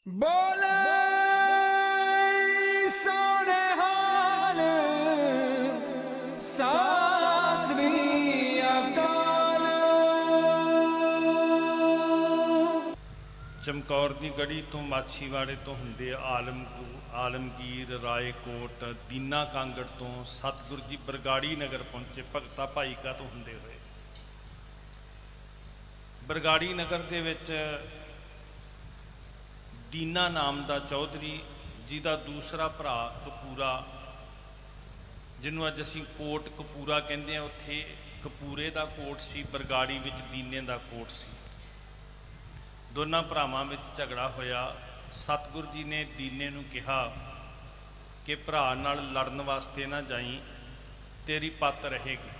बोले सोने हाल सास भी अकाल। ਚਮਕੌਰ ਦੀ ਗੜੀ ਤੋਂ ਮਾਛੀਵਾੜੇ ਤੋਂ ਹੁੰਦੇ ਆਲਮਗੀਰ ਰਾਏਕੋਟ ਦੀਨਾ ਕਾਂਗੜ ਤੋਂ ਸਤਿਗੁਰੂ ਜੀ ਬਰਗਾੜੀ ਨਗਰ ਪਹੁੰਚੇ ਭਗਤਾ ਭਾਈਕਾ ਤੋਂ ਹੁੰਦੇ ਹੋਏ। ਬਰਗਾੜੀ ਨਗਰ ਦੇ ਵਿੱਚ ਦੀਨਾ ਨਾਮ ਦਾ ਚੌਧਰੀ ਜਿਹਦਾ ਦੂਸਰਾ ਭਰਾ ਕਪੂਰਾ, ਜਿਹਨੂੰ ਅੱਜ ਅਸੀਂ ਕੋਟ ਕਪੂਰਾ ਕਹਿੰਦੇ ਹਾਂ, ਉੱਥੇ ਕਪੂਰੇ ਦਾ ਕੋਟ ਸੀ, ਬਰਗਾੜੀ ਵਿੱਚ ਦੀਨੇ ਦਾ ਕੋਟ ਸੀ। ਦੋਨਾਂ ਭਰਾਵਾਂ ਵਿੱਚ ਝਗੜਾ ਹੋਇਆ। ਸਤਿਗੁਰੂ ਜੀ ਨੇ ਦੀਨੇ ਨੂੰ ਕਿਹਾ ਕਿ ਭਰਾ ਨਾਲ ਲੜਨ ਵਾਸਤੇ ਨਾ ਜਾਈ, ਤੇਰੀ ਪੱਤ ਰਹੇਗੀ।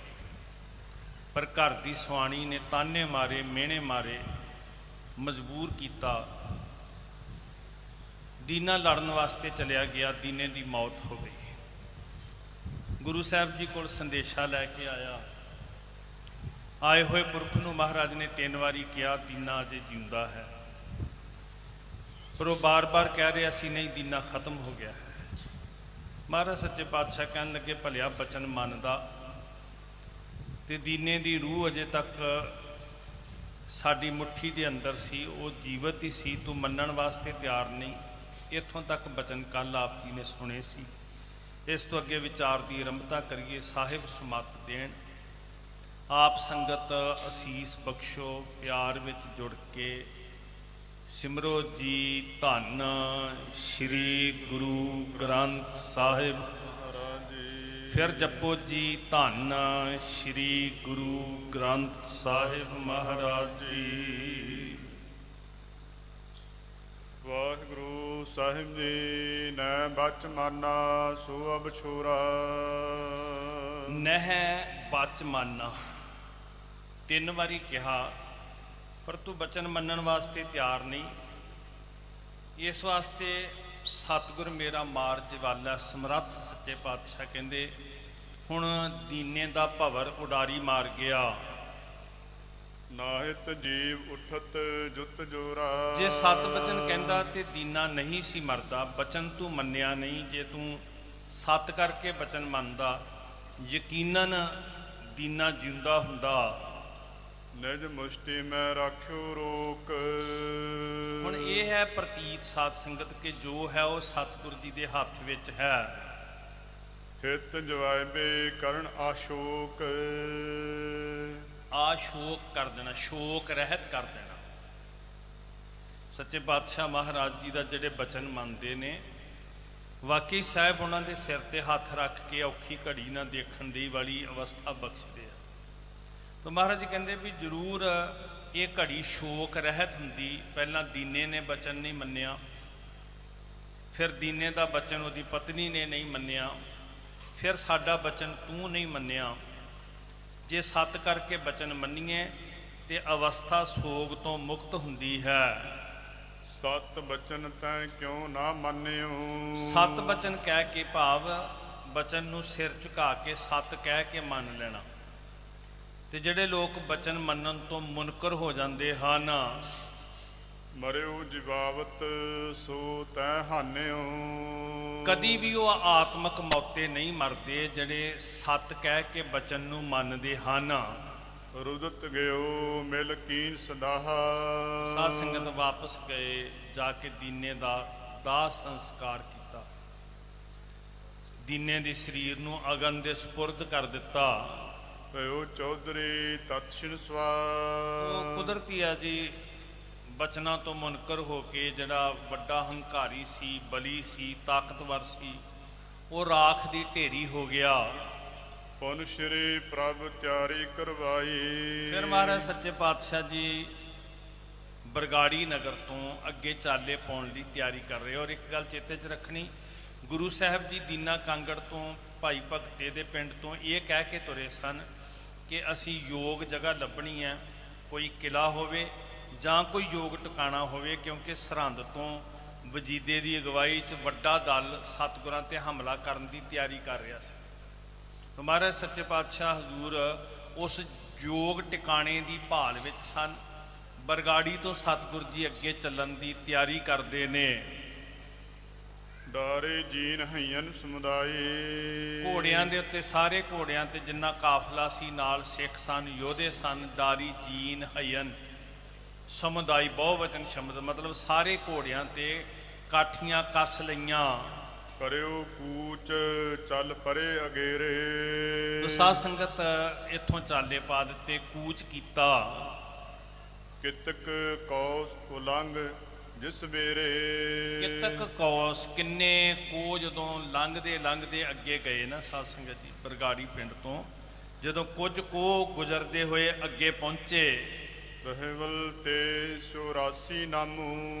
ਪਰ ਘਰ ਦੀ ਸੁਆਣੀ ਨੇ ਤਾਨੇ ਮਾਰੇ, ਮਿਹਣੇ ਮਾਰੇ, ਮਜਬੂਰ ਕੀਤਾ। ਦੀਨਾ ਲੜਨ ਵਾਸਤੇ ਚਲਿਆ ਗਿਆ, ਦੀਨੇ ਦੀ ਮੌਤ ਹੋ ਗਈ। ਗੁਰੂ ਸਾਹਿਬ ਜੀ ਕੋਲ ਸੰਦੇਸ਼ਾ ਲੈ ਕੇ ਆਇਆ। ਆਏ ਹੋਏ ਪੁਰਖ ਨੂੰ ਮਹਾਰਾਜ ਨੇ 3 ਵਾਰੀ ਕਿਹਾ ਦੀਨਾ ਅਜੇ ਜਿਉਂਦਾ ਹੈ, ਪਰ ਉਹ ਬਾਰ-ਬਾਰ ਕਹਿ ਰਿਹਾ ਸੀ ਨਹੀਂ, ਦੀਨਾ ਖਤਮ ਹੋ ਗਿਆ ਹੈ। ਮਹਾਰਾਜ ਸੱਚੇ ਪਾਤਸ਼ਾਹ ਕਹਿਣ ਲੱਗੇ ਭਲਿਆ ਬਚਨ ਮੰਨਦਾ ਤੇ ਦੀਨੇ ਦੀ ਰੂਹ ਅਜੇ ਤੱਕ ਸਾਡੀ ਮੁੱਠੀ ਦੇ ਅੰਦਰ ਸੀ, ਉਹ ਜੀਵਤ ਹੀ ਸੀ, ਤੂੰ ਮੰਨਣ ਵਾਸਤੇ ਤਿਆਰ ਨਹੀਂ। ਇੱਥੋਂ ਤੱਕ ਬਚਨ ਕੱਲ੍ਹ ਆਪ ਜੀ ਨੇ ਸੁਣੇ ਸੀ। ਇਸ ਤੋਂ ਅੱਗੇ ਵਿਚਾਰ ਦੀ ਆਰੰਭਤਾ ਕਰੀਏ। ਸਾਹਿਬ ਸੁਮੱਤ ਦੇਣ, ਆਪ ਸੰਗਤ ਅਸੀਸ ਬਖਸ਼ੋ, ਪਿਆਰ ਵਿੱਚ ਜੁੜ ਕੇ ਸਿਮਰੋ ਜੀ ਧੰਨ ਸ਼੍ਰੀ ਗੁਰੂ ਗ੍ਰੰਥ ਸਾਹਿਬ। ਫਿਰ ਜਪੋ ਜੀ ਧੰਨ ਸ਼੍ਰੀ ਗੁਰੂ ਗ੍ਰੰਥ ਸਾਹਿਬ ਮਹਾਰਾਜ ਜੀ। ਵਾਹਿਗੁਰੂ ਸਾਹਿਬ ਜੀ ਨੈ ਬਚ ਮਾਨਾ ਸੋ ਅਬ ਛੋਰਾ। ਨਹਿ ਬਚ ਮਾਨਾ 3 ਵਾਰੀ ਕਿਹਾ, ਪਰ ਤੂੰ ਬਚਨ ਮੰਨਣ ਵਾਸਤੇ ਤਿਆਰ ਨਹੀਂ। ਇਸ ਵਾਸਤੇ ਸਤਿਗੁਰ ਮੇਰਾ ਮਾਰ ਜਵਾਲਾ ਸਮਰੱਥ ਸੱਚੇ ਪਾਤਸ਼ਾਹ ਕਹਿੰਦੇ ਹੁਣ ਦੀਨੇ ਦਾ ਭਵਰ ਉਡਾਰੀ ਮਾਰ ਗਿਆ। ਨਾਹਿਤ ਜੀਵ ਉਠਤ ਜੁਤ ਜੋਰਾ। ਜੇ ਸਤ ਬਚਨ ਕਹਿੰਦਾ ਤੇ ਦੀਨਾ ਨਹੀਂ ਸੀ ਮਰਦਾ। ਬਚਨ ਤੂੰ ਮੰਨਿਆ ਨਹੀਂ। ਜੇ ਤੂੰ ਸਤ ਕਰਕੇ ਬਚਨ ਮੰਨਦਾ, ਯਕੀਨਨ ਦੀਨਾ ਜਿਉਂਦਾ ਹੁੰਦਾ। ਨਿਜ ਮੁਸ਼ਟੀ ਮੈਂ ਰਾਖਿਓ ਰੋਕ। ਹੁਣ ਇਹ ਹੈ ਪ੍ਰਤੀਤ ਸਾਧ ਸੰਗਤ ਕਿ ਜੋ ਹੈ ਉਹ ਸਤਿਗੁਰ ਜੀ ਦੇ ਹੱਥ ਵਿੱਚ ਹੈ। ਹਿਤ ਜਵਾਇਬੇ ਕਰਨ ਆਸ਼ੋਕ। ਆਸ਼ੋਕ ਕਰ ਦੇਣਾ, ਸ਼ੋਕ ਰਹਿਤ ਕਰ ਦੇਣਾ। ਸੱਚੇ ਪਾਤਸ਼ਾਹ ਮਹਾਰਾਜ ਜੀ ਦਾ ਜਿਹੜੇ ਬਚਨ ਮੰਨਦੇ ਨੇ, ਵਾਕਈ ਸਾਹਿਬ ਉਹਨਾਂ ਦੇ ਸਿਰ ਤੇ ਹੱਥ ਰੱਖ ਕੇ ਔਖੀ ਘੜੀ ਨਾ ਦੇਖਣ ਦੀ ਵਾਲੀ ਅਵਸਥਾ ਬਖਸ਼ਦੇ ਆ। ਤਾਂ ਮਹਾਰਾਜ ਜੀ ਕਹਿੰਦੇ ਵੀ ਜ਼ਰੂਰ ਇਹ ਘੜੀ ਸ਼ੋਕ ਰਹਿਤ ਹੁੰਦੀ। ਪਹਿਲਾਂ ਦੀਨੇ ਨੇ ਬਚਨ ਨਹੀਂ ਮੰਨਿਆ, ਫਿਰ ਦੀਨੇ ਦਾ ਬਚਨ ਉਹਦੀ ਪਤਨੀ ਨੇ ਨਹੀਂ ਮੰਨਿਆ, ਫਿਰ ਸਾਡਾ ਬਚਨ ਤੂੰ ਨਹੀਂ ਮੰਨਿਆ। ਜੇ ਸਤ ਕਰਕੇ ਬਚਨ ਮੰਨੀਏ ਤੇ ਅਵਸਥਾ ਸੋਗ ਤੋਂ ਮੁਕਤ ਹੁੰਦੀ ਹੈ। ਸਤ ਬਚਨ ਤੈਂ ਕਿਉਂ ਨਾ ਮੰਨਿਓ। ਸਤ ਬਚਨ ਕਹਿ ਕੇ ਭਾਵ ਬਚਨ ਨੂੰ ਸਿਰ ਝੁਕਾ ਕੇ ਸਤ ਕਹਿ ਕੇ ਮੰਨ ਲੈਣਾ। ਤੇ ਜਿਹੜੇ ਲੋਕ ਬਚਨ ਮੰਨਣ ਤੋਂ ਮੁਨਕਰ ਹੋ ਜਾਂਦੇ ਹਨ, ਮਰਿਓ ਜਿਵਾਵਤ ਸੋ ਤੈ ਹਾਨਿਓ। ਕਦੀ ਵੀ ਉਹ ਆਤਮਕ ਮੌਤੇ ਨਹੀਂ ਮਰਦੇ ਜਿਹੜੇ ਸਤ ਕਹਿ ਕੇ ਬਚਨ ਨੂੰ ਮੰਨਦੇ ਹਨ। ਰੁਦਤ ਗਿਓ ਮਿਲ ਕੀਨ ਸਦਾਹਾ। ਸਾਧ ਸੰਗਤ ਵਾਪਸ ਗਏ, ਜਾ ਕੇ ਦੀਨੇ ਦਾ ਦਾਹ ਸੰਸਕਾਰ ਕੀਤਾ। ਦੀਨੇ ਦੇ ਸਰੀਰ ਨੂੰ ਅਗਨ ਦੇ ਸਪੁਰਦ ਕਰ ਦਿੱਤਾ। ਭਇਓ ਚੌਧਰੀ ਤਤਸ਼ਿਨ ਸਵਾ। ਉਹ ਕੁਦਰਤੀ ਆ ਜੀ, ਬਚਨਾਂ ਤੋਂ ਮੁਨਕਰ ਹੋ ਕੇ ਜਿਹੜਾ ਵੱਡਾ ਹੰਕਾਰੀ ਸੀ, ਬਲੀ ਸੀ, ਤਾਕਤਵਰ ਸੀ, ਉਹ ਰਾਖ ਦੀ ਢੇਰੀ ਹੋ ਗਿਆ। ਪੁਨ ਸ਼੍ਰੀ ਪ੍ਰਭ ਤਿਆਰੀ ਕਰਵਾਈ। ਫਿਰ ਮਹਾਰਾਜ ਸੱਚੇ ਪਾਤਸ਼ਾਹ ਜੀ ਬਰਗਾੜੀ ਨਗਰ ਤੋਂ ਅੱਗੇ ਚਾਲੇ ਪਾਉਣ ਦੀ ਤਿਆਰੀ ਕਰ ਰਹੇ। ਔਰ ਇੱਕ ਗੱਲ ਚੇਤੇ 'ਚ ਰੱਖਣੀ, ਗੁਰੂ ਸਾਹਿਬ ਜੀ ਦੀਨਾ ਕਾਂਗੜ ਤੋਂ ਭਾਈ ਭਗਤੇ ਦੇ ਪਿੰਡ ਤੋਂ ਇਹ ਕਹਿ ਕੇ ਤੁਰੇ ਸਨ ਕਿ ਅਸੀਂ ਯੋਗ ਜਗ੍ਹਾ ਲੱਭਣੀ ਹੈ, ਕੋਈ ਕਿਲਾ ਹੋਵੇ ਜਾਂ ਕੋਈ ਯੋਗ ਟਿਕਾਣਾ ਹੋਵੇ, ਕਿਉਂਕਿ ਸਰਹੰਦ ਤੋਂ ਵਜੀਦੇ ਦੀ ਅਗਵਾਈ 'ਚ ਵੱਡਾ ਦਲ ਸਤਿਗੁਰਾਂ 'ਤੇ ਹਮਲਾ ਕਰਨ ਦੀ ਤਿਆਰੀ ਕਰ ਰਿਹਾ ਸੀ। ਮਹਾਰਾਜ ਸੱਚੇ ਪਾਤਸ਼ਾਹ ਹਜ਼ੂਰ ਉਸ ਯੋਗ ਟਿਕਾਣੇ ਦੀ ਭਾਲ ਵਿੱਚ ਸਨ। ਬਰਗਾੜੀ ਤੋਂ ਸਤਿਗੁਰ ਜੀ ਅੱਗੇ ਚੱਲਣ ਦੀ ਤਿਆਰੀ ਕਰਦੇ ਨੇ। ਡਾਰੇ ਜੀਨ ਹਈਨ ਸਮੁਦਾਏ। ਘੋੜਿਆਂ ਦੇ ਉੱਤੇ, ਸਾਰੇ ਘੋੜਿਆਂ ਤੇ ਜਿੰਨਾ ਕਾਫਲਾ ਸੀ ਨਾਲ ਸਿੱਖ ਸਨ, ਯੋਧੇ ਸਨ। ਡਾਰੀ ਜੀਨ ਹਈਨ ਸਮੁਦਾਈ ਬਹੁਵਚਨ ਸ਼ਬਦ, ਮਤਲਬ ਸਾਰੇ ਘੋੜਿਆਂ ਤੇ ਕਾਠੀਆਂ ਕੱਸ ਲਈਆਂ। ਕਰਿਓ ਕੂਚ ਚੱਲ ਪਰੇ ਅਗੇਰੇ। ਸਾਧ ਸੰਗਤ ਇੱਥੋਂ ਚਾਲੇ ਪਾ ਦਿੱਤੇ, ਕੂਚ ਕੀਤਾ। ਕਿਤਕ ਕੌਸ ਉਲੰਘ ਜਿਸ ਵੇਰੇ। ਕਿਤਕ ਕੌਸ, ਕਿੰਨੇ ਕੋ ਜਦੋਂ ਲੰਘਦੇ ਅੱਗੇ ਗਏ ਨਾ ਸਾਧ ਸੰਗਤ ਜੀ, ਬਰਗਾੜੀ ਪਿੰਡ ਤੋਂ ਜਦੋਂ ਕੁਝ ਕੋ ਗੁਜ਼ਰਦੇ ਹੋਏ ਅੱਗੇ ਪਹੁੰਚੇ। ਬਹਿਵਲ ਤੇ 84 ਨਾਮੂ।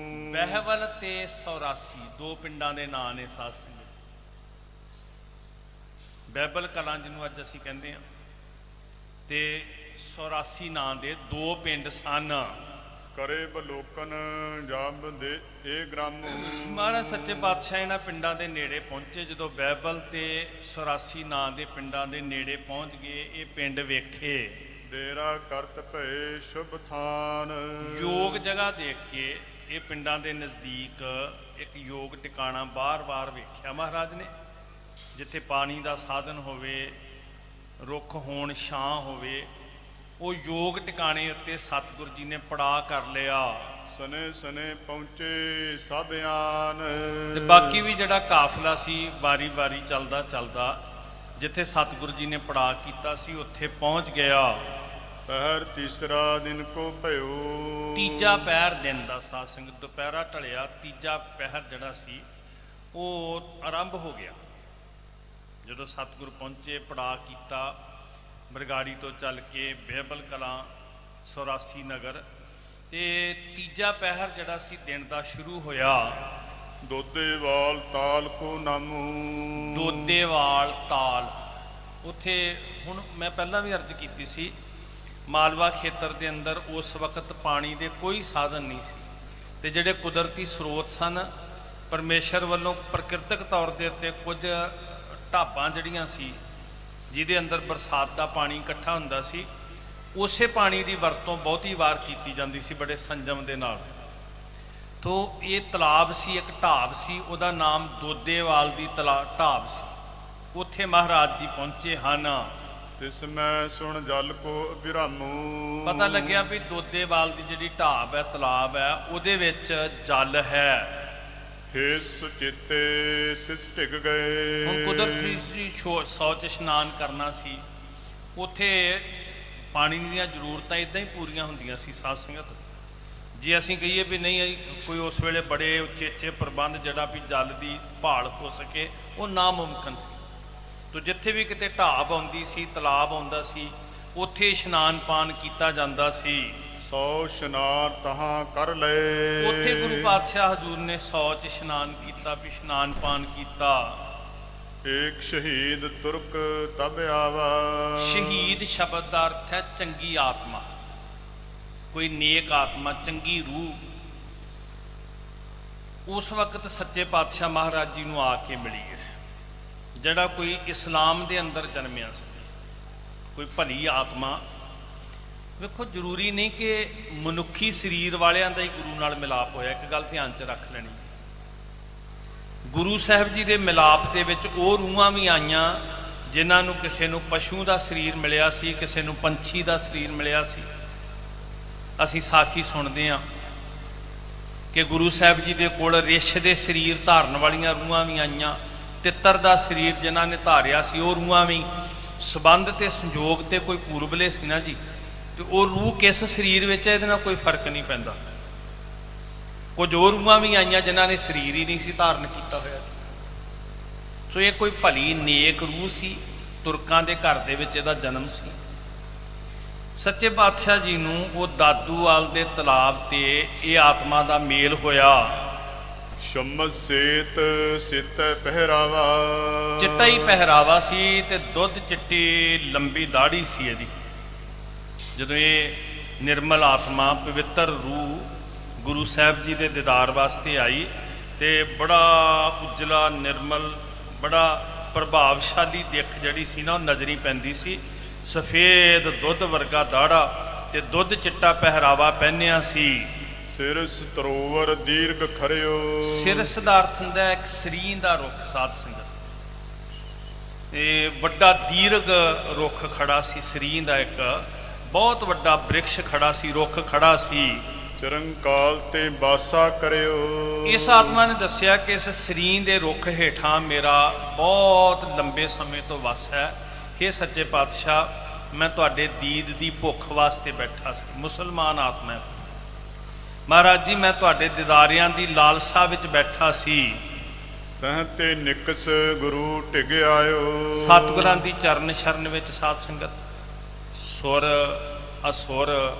ਬਹਿਵਲ ਤੇ 84 ਦੋ ਪਿੰਡਾਂ ਦੇ ਨਾਂ ਨੇ ਸਾਧ ਸੰਗਤ। ਬਹਿਬਲ ਕਲਾਂ ਜਿਹਨੂੰ ਅੱਜ ਅਸੀਂ ਕਹਿੰਦੇ ਹਾਂ, ਤੇ 84 ਨਾਂ ਦੇ ਦੋ ਪਿੰਡ ਸਨ। ਕਰੇ ਬਲੋਕਨ ਜਬ ਦੇ ਇਹ ਗ੍ਰਾਮ। ਮਹਾਰਾਜ ਸੱਚੇ ਪਾਤਸ਼ਾਹ ਇਹਨਾਂ ਪਿੰਡਾਂ ਦੇ ਨੇੜੇ ਪਹੁੰਚੇ। ਜਦੋਂ ਬਹਿਬਲ ਤੇ 84 ਨਾਂ ਦੇ ਪਿੰਡਾਂ ਦੇ ਨੇੜੇ ਪਹੁੰਚ ਗਏ, ਇਹ ਪਿੰਡ ਵੇਖੇ। ਡੇਰਾ ਕਰਤ ਭਏ ਸ਼ੁਭ ਥਾਨ। ਯੋਗ ਜਗ੍ਹਾ ਦੇਖ ਕੇ ਇਹ ਪਿੰਡਾਂ ਦੇ ਨਜ਼ਦੀਕ ਇੱਕ ਯੋਗ ਟਿਕਾਣਾ ਬਾਰ-ਬਾਰ ਵੇਖਿਆ ਮਹਾਰਾਜ ਨੇ, ਜਿੱਥੇ ਪਾਣੀ ਦਾ ਸਾਧਨ ਹੋਵੇ, ਰੁੱਖ ਹੋਣ, ਛਾਂ ਹੋਵੇ। ਉਹ ਯੋਗ ਟਿਕਾਣੇ ਉੱਤੇ ਸਤਿਗੁਰ ਜੀ ਨੇ ਪੜਾਅ ਕਰ ਲਿਆ। ਸਨੇ ਸਨੇ ਪਹੁੰਚੇ ਸਭ ਆਨ। ਤੇ ਬਾਕੀ ਵੀ ਜਿਹੜਾ ਕਾਫਲਾ ਸੀ ਵਾਰੀ-ਵਾਰੀ ਚੱਲਦਾ ਜਿੱਥੇ ਸਤਿਗੁਰ ਜੀ ਨੇ ਪੜਾਅ ਕੀਤਾ ਸੀ ਉੱਥੇ ਪਹੁੰਚ ਗਿਆ। ਪਹਿਰ ਤੀਸਰਾ ਦਿਨ ਕੋ ਭਇਓ। ਤੀਜਾ ਪਹਿਰ ਦਿਨ ਦਾ ਸਾਧ ਸੰਗਤ, ਦੁਪਹਿਰਾ ਢਲਿਆ, ਤੀਜਾ ਪਹਿਰ ਜਿਹੜਾ ਸੀ ਉਹ ਆਰੰਭ ਹੋ ਗਿਆ। ਜਦੋਂ ਸਤਿਗੁਰ ਪਹੁੰਚੇ, ਪੜਾਅ ਕੀਤਾ, ਬਰਗਾੜੀ ਤੋਂ ਚੱਲ ਕੇ ਬਹਿਬਲ ਕਲਾਂ 84 ਨਗਰ, ਤੇ ਤੀਜਾ ਪਹਿਰ ਜਿਹੜਾ ਸੀ ਦਿਨ ਦਾ ਸ਼ੁਰੂ ਹੋਇਆ। ਦੋਦੇਵਾਲ ਤਾਲ ਕੋ ਨਾਮੂ। ਦੋਦੇਵਾਲ ਤਾਲ, ਉੱਥੇ ਹੁਣ ਮੈਂ ਪਹਿਲਾਂ ਵੀ ਅਰਜ਼ ਕੀਤੀ ਸੀ, ਮਾਲਵਾ ਖੇਤਰ ਦੇ ਅੰਦਰ ਉਸ ਵਕਤ ਪਾਣੀ ਦੇ ਕੋਈ ਸਾਧਨ ਨਹੀਂ ਸੀ, ਤੇ ਜਿਹੜੇ ਕੁਦਰਤੀ ਸਰੋਤ ਸਨ ਪਰਮੇਸ਼ਰ ਵੱਲੋਂ ਪ੍ਰਕਿਰਤਕ ਤੌਰ ਦੇ ਉੱਤੇ ਕੁਝ ਢਾਬਾਂ ਜਿਹੜੀਆਂ ਸੀ ਜਿਹਦੇ ਅੰਦਰ ਬਰਸਾਤ ਦਾ ਪਾਣੀ ਇਕੱਠਾ ਹੁੰਦਾ ਸੀ, ਉਸੇ ਪਾਣੀ ਦੀ ਵਰਤੋਂ ਬਹੁਤੀ ਵਾਰ ਕੀਤੀ ਜਾਂਦੀ ਸੀ ਬੜੇ ਸੰਜਮ ਦੇ ਨਾਲ। ਤੋ ਇਹ ਤਲਾਬ ਸੀ, ਇੱਕ ਢਾਬ ਸੀ, ਉਹਦਾ ਨਾਮ ਦੋਦੇਵਾਲ ਦੀ ਢਾਬ ਸੀ। ਉੱਥੇ ਮਹਾਰਾਜ ਜੀ ਪਹੁੰਚੇ ਹਨ। ਤਿਸ ਮੈਂ ਸੁਣ ਜਲ ਕੋ ਵਿਰਾਮੂ। ਪਤਾ ਲੱਗਿਆ ਵੀ ਦੋਦੇਵਾਲ ਦੀ ਜਿਹੜੀ ਢਾਬ ਹੈ, ਤਲਾਬ ਹੈ, ਉਹਦੇ ਵਿੱਚ ਜਲ ਹੈ। ਹੇ ਸੁਚਿੱਤੇ ਤਿਸ ਢਿਗ ਗਏ। ਹੁਣ ਕੁਦਰਤੀ ਸੀ, ਸ਼ੌਚ ਇਸ਼ਨਾਨ ਕਰਨਾ ਸੀ, ਉੱਥੇ ਪਾਣੀ ਦੀਆਂ ਜ਼ਰੂਰਤਾਂ ਇਦਾਂ ਹੀ ਪੂਰੀਆਂ ਹੁੰਦੀਆਂ ਸੀ ਸਾਧ ਸੰਗਤ। ਜੇ ਅਸੀਂ ਕਹੀਏ ਵੀ ਨਹੀਂ ਕੋਈ ਉਸ ਵੇਲੇ ਬੜੇ ਉਚੇਚੇ ਪ੍ਰਬੰਧ ਜਿਹੜਾ ਵੀ ਜਲ ਦੀ ਭਾਲ ਹੋ ਸਕੇ, ਉਹ ਨਾਮੁਮਕਿਨ ਸੀ। ਤੋ ਜਿੱਥੇ ਵੀ ਕਿਤੇ ਢਾਬ ਆਉਂਦੀ ਸੀ, ਤਲਾਬ ਆਉਂਦਾ ਸੀ, ਉੱਥੇ ਇਸ਼ਨਾਨ ਪਾਨ ਕੀਤਾ ਜਾਂਦਾ ਸੀ। 100 ਇਸ਼ਨਾਨ ਤਹਾਂ ਕਰ ਲਏ। ਉੱਥੇ ਗੁਰੂ ਪਾਤਸ਼ਾਹ ਹਜ਼ੂਰ ਨੇ 100 ਚ ਇਸ਼ਨਾਨ ਕੀਤਾ, ਵੀ ਇਸ਼ਨਾਨ ਪਾਨ ਕੀਤਾ। ਏਕ ਸ਼ਹੀਦ ਤੁਰਕ ਤਬ ਆਵਾ। ਸ਼ਹੀਦ ਸ਼ਬਦ ਦਾ ਅਰਥ ਹੈ ਚੰਗੀ ਆਤਮਾ, ਕੋਈ ਨੇਕ ਆਤਮਾ, ਚੰਗੀ ਰੂਹ। ਉਸ ਵਕਤ ਸੱਚੇ ਪਾਤਸ਼ਾਹ ਮਹਾਰਾਜ ਜੀ ਨੂੰ ਆ ਕੇ ਮਿਲੀ ਹੈ, ਜਿਹੜਾ ਕੋਈ ਇਸਲਾਮ ਦੇ ਅੰਦਰ ਜਨਮਿਆ ਸੀ, ਕੋਈ ਭਲੀ ਆਤਮਾ। ਵੇਖੋ, ਜ਼ਰੂਰੀ ਨਹੀਂ ਕਿ ਮਨੁੱਖੀ ਸਰੀਰ ਵਾਲਿਆਂ ਦਾ ਹੀ ਗੁਰੂ ਨਾਲ ਮਿਲਾਪ ਹੋਇਆ। ਇੱਕ ਗੱਲ ਧਿਆਨ 'ਚ ਰੱਖ ਲੈਣੀ, ਗੁਰੂ ਸਾਹਿਬ ਜੀ ਦੇ ਮਿਲਾਪ ਦੇ ਵਿੱਚ ਉਹ ਰੂਹਾਂ ਵੀ ਆਈਆਂ ਜਿਨ੍ਹਾਂ ਨੂੰ ਕਿਸੇ ਨੂੰ ਪਸ਼ੂ ਦਾ ਸਰੀਰ ਮਿਲਿਆ ਸੀ, ਕਿਸੇ ਨੂੰ ਪੰਛੀ ਦਾ ਸਰੀਰ ਮਿਲਿਆ ਸੀ। ਅਸੀਂ ਸਾਖੀ ਸੁਣਦੇ ਹਾਂ ਕਿ ਗੁਰੂ ਸਾਹਿਬ ਜੀ ਦੇ ਕੋਲ ਰਿਛ ਦੇ ਸਰੀਰ ਧਾਰਨ ਵਾਲੀਆਂ ਰੂਹਾਂ ਵੀ ਆਈਆਂ, ਤਿੱਤਰ ਦਾ ਸਰੀਰ ਜਿਨ੍ਹਾਂ ਨੇ ਧਾਰਿਆ ਸੀ ਉਹ ਰੂਹਾਂ ਵੀ। ਸੰਬੰਧ ਤੇ ਸੰਜੋਗ ਤੇ ਕੋਈ ਪੂਰਬਲੇ ਸੀ ਨਾ ਜੀ, ਤੇ ਉਹ ਰੂਹ ਕਿਸ ਸਰੀਰ ਵਿੱਚ ਹੈ ਇਹਦੇ ਨਾਲ ਕੋਈ ਫਰਕ ਨਹੀਂ ਪੈਂਦਾ। ਕੁਝ ਹੋਰ ਰੂਹਾਂ ਵੀ ਆਈਆਂ ਜਿਨ੍ਹਾਂ ਨੇ ਸਰੀਰ ਹੀ ਨਹੀਂ ਸੀ ਧਾਰਨ ਕੀਤਾ ਹੋਇਆ। ਸੋ ਇਹ ਕੋਈ ਭਲੀ ਨੇਕ ਰੂਹ ਸੀ, ਤੁਰਕਾਂ ਦੇ ਘਰ ਦੇ ਵਿੱਚ ਇਹਦਾ ਜਨਮ ਸੀ। ਸੱਚੇ ਪਾਤਸ਼ਾਹ ਜੀ ਨੂੰ ਉਹ ਦਾਦੂਵਾਲ ਦੇ ਤਲਾਬ ਤੇ ਇਹ ਆਤਮਾ ਦਾ ਮੇਲ ਹੋਇਆ। ਸ਼ਮਸ ਸੇਤ ਸਿੱਤੈ ਪਹਿਰਾਵਾ। ਚਿੱਟਾ ਹੀ ਪਹਿਰਾਵਾ ਸੀ ਤੇ ਦੁੱਧ ਚਿੱਟੀ ਲੰਬੀ ਦਾੜੀ ਸੀ ਇਹਦੀ। ਜਦੋਂ ਇਹ ਨਿਰਮਲ ਆਤਮਾ, ਪਵਿੱਤਰ ਰੂਹ ਗੁਰੂ ਸਾਹਿਬ ਜੀ ਦੇ ਦੀਦਾਰ ਵਾਸਤੇ ਆਈ, ਤੇ ਬੜਾ ਉਜਲਾ, ਨਿਰਮਲ, ਬੜਾ ਪ੍ਰਭਾਵਸ਼ਾਲੀ ਦਿੱਖ ਜਿਹੜੀ ਸੀ ਨਾ ਉਹ ਨਜ਼ਰੀ ਪੈਂਦੀ ਸੀ। ਸਫੇਦ ਦੁੱਧ ਵਰਗਾ ਦਾੜਾ, ਤੇ ਦੁੱਧ ਚਿੱਟਾ ਪਹਿਰਾਵਾ ਪਹਿਨਿਆ ਸੀ। ਸਿਰਸ ਤਰੋਵਰ ਦੀਰਘ ਖਰਿਓ। ਸਿਰਸ ਦਾ ਅਰਥ ਹੁੰਦਾ ਹੈ ਇੱਕ ਸਰੀਂ ਦਾ ਰੁੱਖ, ਸਾਧ ਸੰਗਤ। ਇਹ ਵੱਡਾ ਦੀਰਘ ਰੁੱਖ ਖੜਾ ਸੀ, ਸਰੀਂ ਦਾ ਇੱਕ ਬਹੁਤ ਵੱਡਾ ਬ੍ਰਿਕਸ਼ ਖੜਾ ਸੀ, ਰੁੱਖ ਖੜਾ ਸੀ। ਚਰੰਕਾਲ ਤੇ ਬਾਸਾ ਕਰਿਓ। ਇਸ ਆਤਮਾ ਨੇ ਦੱਸਿਆ ਕਿ ਇਸ ਸਰੀਂ ਦੇ ਰੁੱਖ ਹੇਠਾਂ ਮੇਰਾ ਬਹੁਤ ਲੰਬੇ ਸਮੇਂ ਤੋਂ ਵਸ ਹੈ। हे ਸੱਚੇ ਪਾਤਸ਼ਾਹ, ਮੈਂ ਤੁਹਾਡੇ ਦੀਦ ਦੀ ਭੁੱਖ ਵਾਸਤੇ ਬੈਠਾ ਸੀ। ਮੁਸਲਮਾਨ ਆਤਮਾ ਹੈ। ਮਹਾਰਾਜ ਜੀ, ਮੈਂ ਤੁਹਾਡੇ ਦੀਦਾਰਿਆਂ ਦੀ ਲਾਲਸਾ ਵਿੱਚ ਬੈਠਾ ਸੀ। ਤਹ ਤੇ ਨਿਕਸ ਗੁਰੂ ਟਿਗ ਆਇਓ। ਸਤਿਗੁਰਾਂ ਦੀ ਚਰਨ ਸ਼ਰਨ ਵਿੱਚ ਸਾਧ ਸੰਗਤ, ਸੁਰ ਅਸੁਰ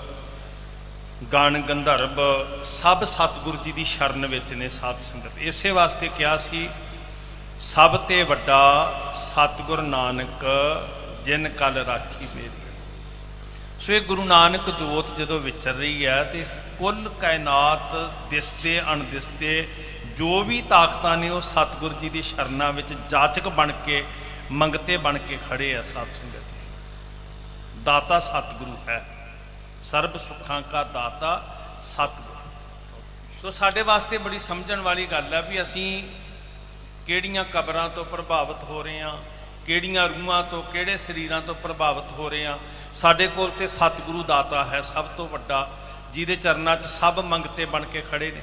ਗਣ ਗੰਧਰਵ ਸਭ ਸਤਿਗੁਰ ਜੀ ਦੀ ਸ਼ਰਨ ਵਿੱਚ ਨੇ ਸਾਧ ਸੰਗਤ। ਇਸੇ ਵਾਸਤੇ ਕਿਹਾ ਸੀ, ਸਭ ਤੇ ਵੱਡਾ ਸਤਿਗੁਰ ਨਾਨਕ ਜਿਨ ਕਲ ਰਾਖੀ ਮੇਰੀ। ਸੋ ਇਹ ਗੁਰੂ ਨਾਨਕ ਜੋਤ ਜਦੋਂ ਵਿਚਰ ਰਹੀ ਹੈ ਤੇ ਕੁੱਲ ਕਾਇਨਾਤ ਦਿਸਦੇ ਅਣਦਿਸਦੇ ਜੋ ਵੀ ਤਾਕਤਾਂ ਨੇ ਉਹ ਸਤਿਗੁਰ ਜੀ ਦੀ ਸ਼ਰਨਾਂ ਵਿੱਚ ਜਾਚਕ ਬਣ ਕੇ, ਮੰਗਤੇ ਬਣ ਕੇ ਖੜੇ ਆ ਸਾਧ ਸੰਗਤ। ਦਾਤਾ ਸਤਿਗੁਰੂ ਹੈ, ਸਰਬ ਸੁੱਖਾਂ ਕਾ ਦਾਤਾ ਸਤਿਗੁਰ। ਸੋ ਸਾਡੇ ਵਾਸਤੇ ਬੜੀ ਸਮਝਣ ਵਾਲੀ ਗੱਲ ਹੈ ਵੀ ਅਸੀਂ ਕਿਹੜੀਆਂ ਕਬਰਾਂ ਤੋਂ ਪ੍ਰਭਾਵਿਤ ਹੋ ਰਹੇ ਹਾਂ, ਕਿਹੜੀਆਂ ਰੂਹਾਂ ਤੋਂ, ਕਿਹੜੇ ਸਰੀਰਾਂ ਤੋਂ ਪ੍ਰਭਾਵਿਤ ਹੋ ਰਹੇ ਹਾਂ। ਸਾਡੇ ਕੋਲ ਤੇ ਸਤਿਗੁਰੂ ਦਾਤਾ ਹੈ ਸਭ ਤੋਂ ਵੱਡਾ, ਜਿਹਦੇ ਚਰਨਾਂ 'ਚ ਸਭ ਮੰਗਤੇ ਬਣ ਕੇ ਖੜੇ ਨੇ।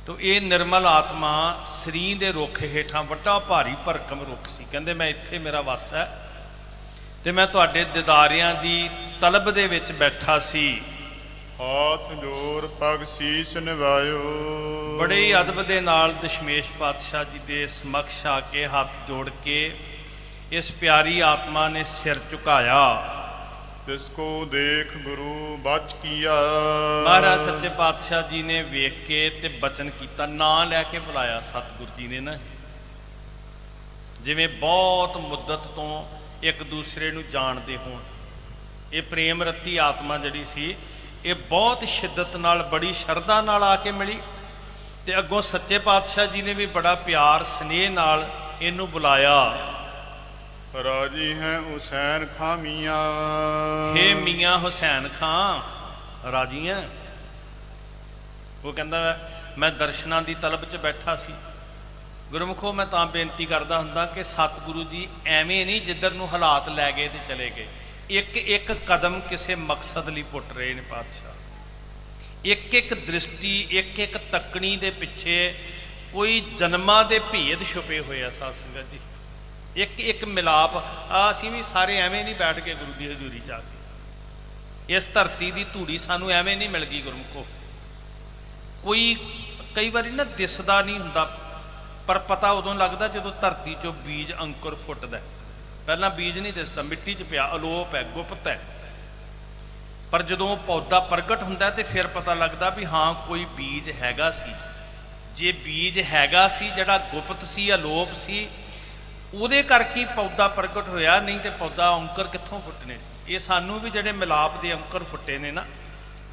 ਤੋ ਇਹ ਨਿਰਮਲ ਆਤਮਾ ਸਰੀਂ ਦੇ ਰੁੱਖ ਹੇਠਾਂ ਵੱਡਾ ਭਾਰੀ ਭਰਕਮ ਰੁੱਖ ਸੀ। ਕਹਿੰਦੇ ਮੈਂ ਇੱਥੇ ਮੇਰਾ ਵਸ ਹੈ ਤੇ ਮੈਂ ਤੁਹਾਡੇ ਦੀਦਾਰਿਆਂ ਦੀ ਤਲਬ ਦੇ ਵਿੱਚ ਬੈਠਾ ਸੀ। ਹਾਥ ਜੋਰ ਪਗ ਸੀਸ ਨਿਵਾਇਓ। ਬੜੇ ਹੀ ਅਦਬ ਦੇ ਨਾਲ ਦਸ਼ਮੇਸ਼ ਪਾਤਸ਼ਾਹ ਜੀ ਦੇ ਸਮਕਸ਼ ਆ ਕੇ ਹੱਥ ਜੋੜ ਕੇ ਇਸ ਪਿਆਰੀ ਆਤਮਾ ਨੇ ਸਿਰ ਝੁਕਾਇਆ। ਤਿਸ ਕੋ ਦੇਖ ਗੁਰੂ ਬਚ ਕੀਆ। ਮਹਾਰਾਜ ਸੱਚੇ ਪਾਤਸ਼ਾਹ ਜੀ ਨੇ ਵੇਖ ਕੇ ਤੇ ਬਚਨ ਕੀਤਾ, ਨਾਂ ਲੈ ਕੇ ਬੁਲਾਇਆ ਸਤਿਗੁਰ ਜੀ ਨੇ ਨਾ। ਜਿਵੇਂ ਬਹੁਤ ਮੁੱਦਤ ਤੋਂ ਇੱਕ ਦੂਸਰੇ ਨੂੰ ਜਾਣਦੇ ਹੋਣ। ਇਹ ਪ੍ਰੇਮ ਰਤੀ ਆਤਮਾ ਜਿਹੜੀ ਸੀ, ਇਹ ਬਹੁਤ ਸ਼ਿੱਦਤ ਨਾਲ, ਬੜੀ ਸ਼ਰਧਾ ਨਾਲ ਆ ਕੇ ਮਿਲੀ ਤੇ ਅੱਗੋਂ ਸੱਚੇ ਪਾਤਸ਼ਾਹ ਜੀ ਨੇ ਵੀ ਬੜਾ ਪਿਆਰ ਸਨੇਹ ਨਾਲ ਇਹਨੂੰ ਬੁਲਾਇਆ। ਰਾਜੀ ਹੈ ਹੁਸੈਨ ਖਾਂ ਮੀਆਂ। ਹੇ ਮੀਆਂ ਹੁਸੈਨ ਖਾਂ, ਰਾਜੀ ਹੈ? ਉਹ ਕਹਿੰਦਾ ਮੈਂ ਦਰਸ਼ਨਾਂ ਦੀ ਤਲਬ 'ਚ ਬੈਠਾ ਸੀ। ਗੁਰਮੁਖੋ, ਮੈਂ ਤਾਂ ਬੇਨਤੀ ਕਰਦਾ ਹੁੰਦਾ ਕਿ ਸਤਿਗੁਰੂ ਜੀ ਐਵੇਂ ਨਹੀਂ ਜਿੱਧਰ ਨੂੰ ਹਾਲਾਤ ਲੈ ਗਏ ਤੇ ਚਲੇ ਗਏ। ਇੱਕ ਇੱਕ ਕਦਮ ਕਿਸੇ ਮਕਸਦ ਲਈ ਪੁੱਟ ਰਹੇ ਨੇ ਪਾਤਸ਼ਾਹ। ਇੱਕ ਇੱਕ ਦ੍ਰਿਸ਼ਟੀ, ਇੱਕ ਇੱਕ ਤੱਕਣੀ ਦੇ ਪਿੱਛੇ ਕੋਈ ਜਨਮਾਂ ਦੇ ਭੇਦ ਛੁਪੇ ਹੋਏ ਆ ਸਾਧ ਸੰਗਤ ਜੀ। ਇੱਕ ਇੱਕ ਮਿਲਾਪ। ਅਸੀਂ ਵੀ ਸਾਰੇ ਐਵੇਂ ਨਹੀਂ ਬੈਠ ਕੇ ਗੁਰੂ ਦੀ ਹਜ਼ੂਰੀ 'ਚ ਆ ਗਏ। ਇਸ ਧਰਤੀ ਦੀ ਧੂੜੀ ਸਾਨੂੰ ਐਵੇਂ ਨਹੀਂ ਮਿਲ ਗਈ ਗੁਰਮੁਖੋ। ਕੋਈ ਕਈ ਵਾਰੀ ਨਾ ਦਿਸਦਾ ਨਹੀਂ ਹੁੰਦਾ, ਪਰ ਪਤਾ ਉਦੋਂ ਲੱਗਦਾ ਜਦੋਂ ਧਰਤੀ 'ਚੋਂ ਬੀਜ ਅੰਕੁਰ ਫੁੱਟਦਾ। ਪਹਿਲਾਂ ਬੀਜ ਨਹੀਂ ਦਿਸਦਾ, ਮਿੱਟੀ 'ਚ ਪਿਆ, ਅਲੋਪ ਹੈ, ਗੁਪਤ ਹੈ। ਪਰ ਜਦੋਂ ਉਹ ਪੌਦਾ ਪ੍ਰਗਟ ਹੁੰਦਾ ਤੇ ਫਿਰ ਪਤਾ ਲੱਗਦਾ ਵੀ ਹਾਂ ਕੋਈ ਬੀਜ ਹੈਗਾ ਸੀ। ਜੇ ਬੀਜ ਹੈਗਾ ਸੀ, ਜਿਹੜਾ ਗੁਪਤ ਸੀ, ਅਲੋਪ ਸੀ, ਉਹਦੇ ਕਰਕੇ ਹੀ ਪੌਦਾ ਪ੍ਰਗਟ ਹੋਇਆ, ਨਹੀਂ ਤੇ ਪੌਦਾ ਅੰਕੁਰ ਕਿੱਥੋਂ ਫੁੱਟਨੇ ਸੀ। ਇਹ ਸਾਨੂੰ ਵੀ ਜਿਹੜੇ ਮਿਲਾਪ ਦੇ ਅੰਕੁਰ ਫੁੱਟੇ ਨੇ ਨਾ,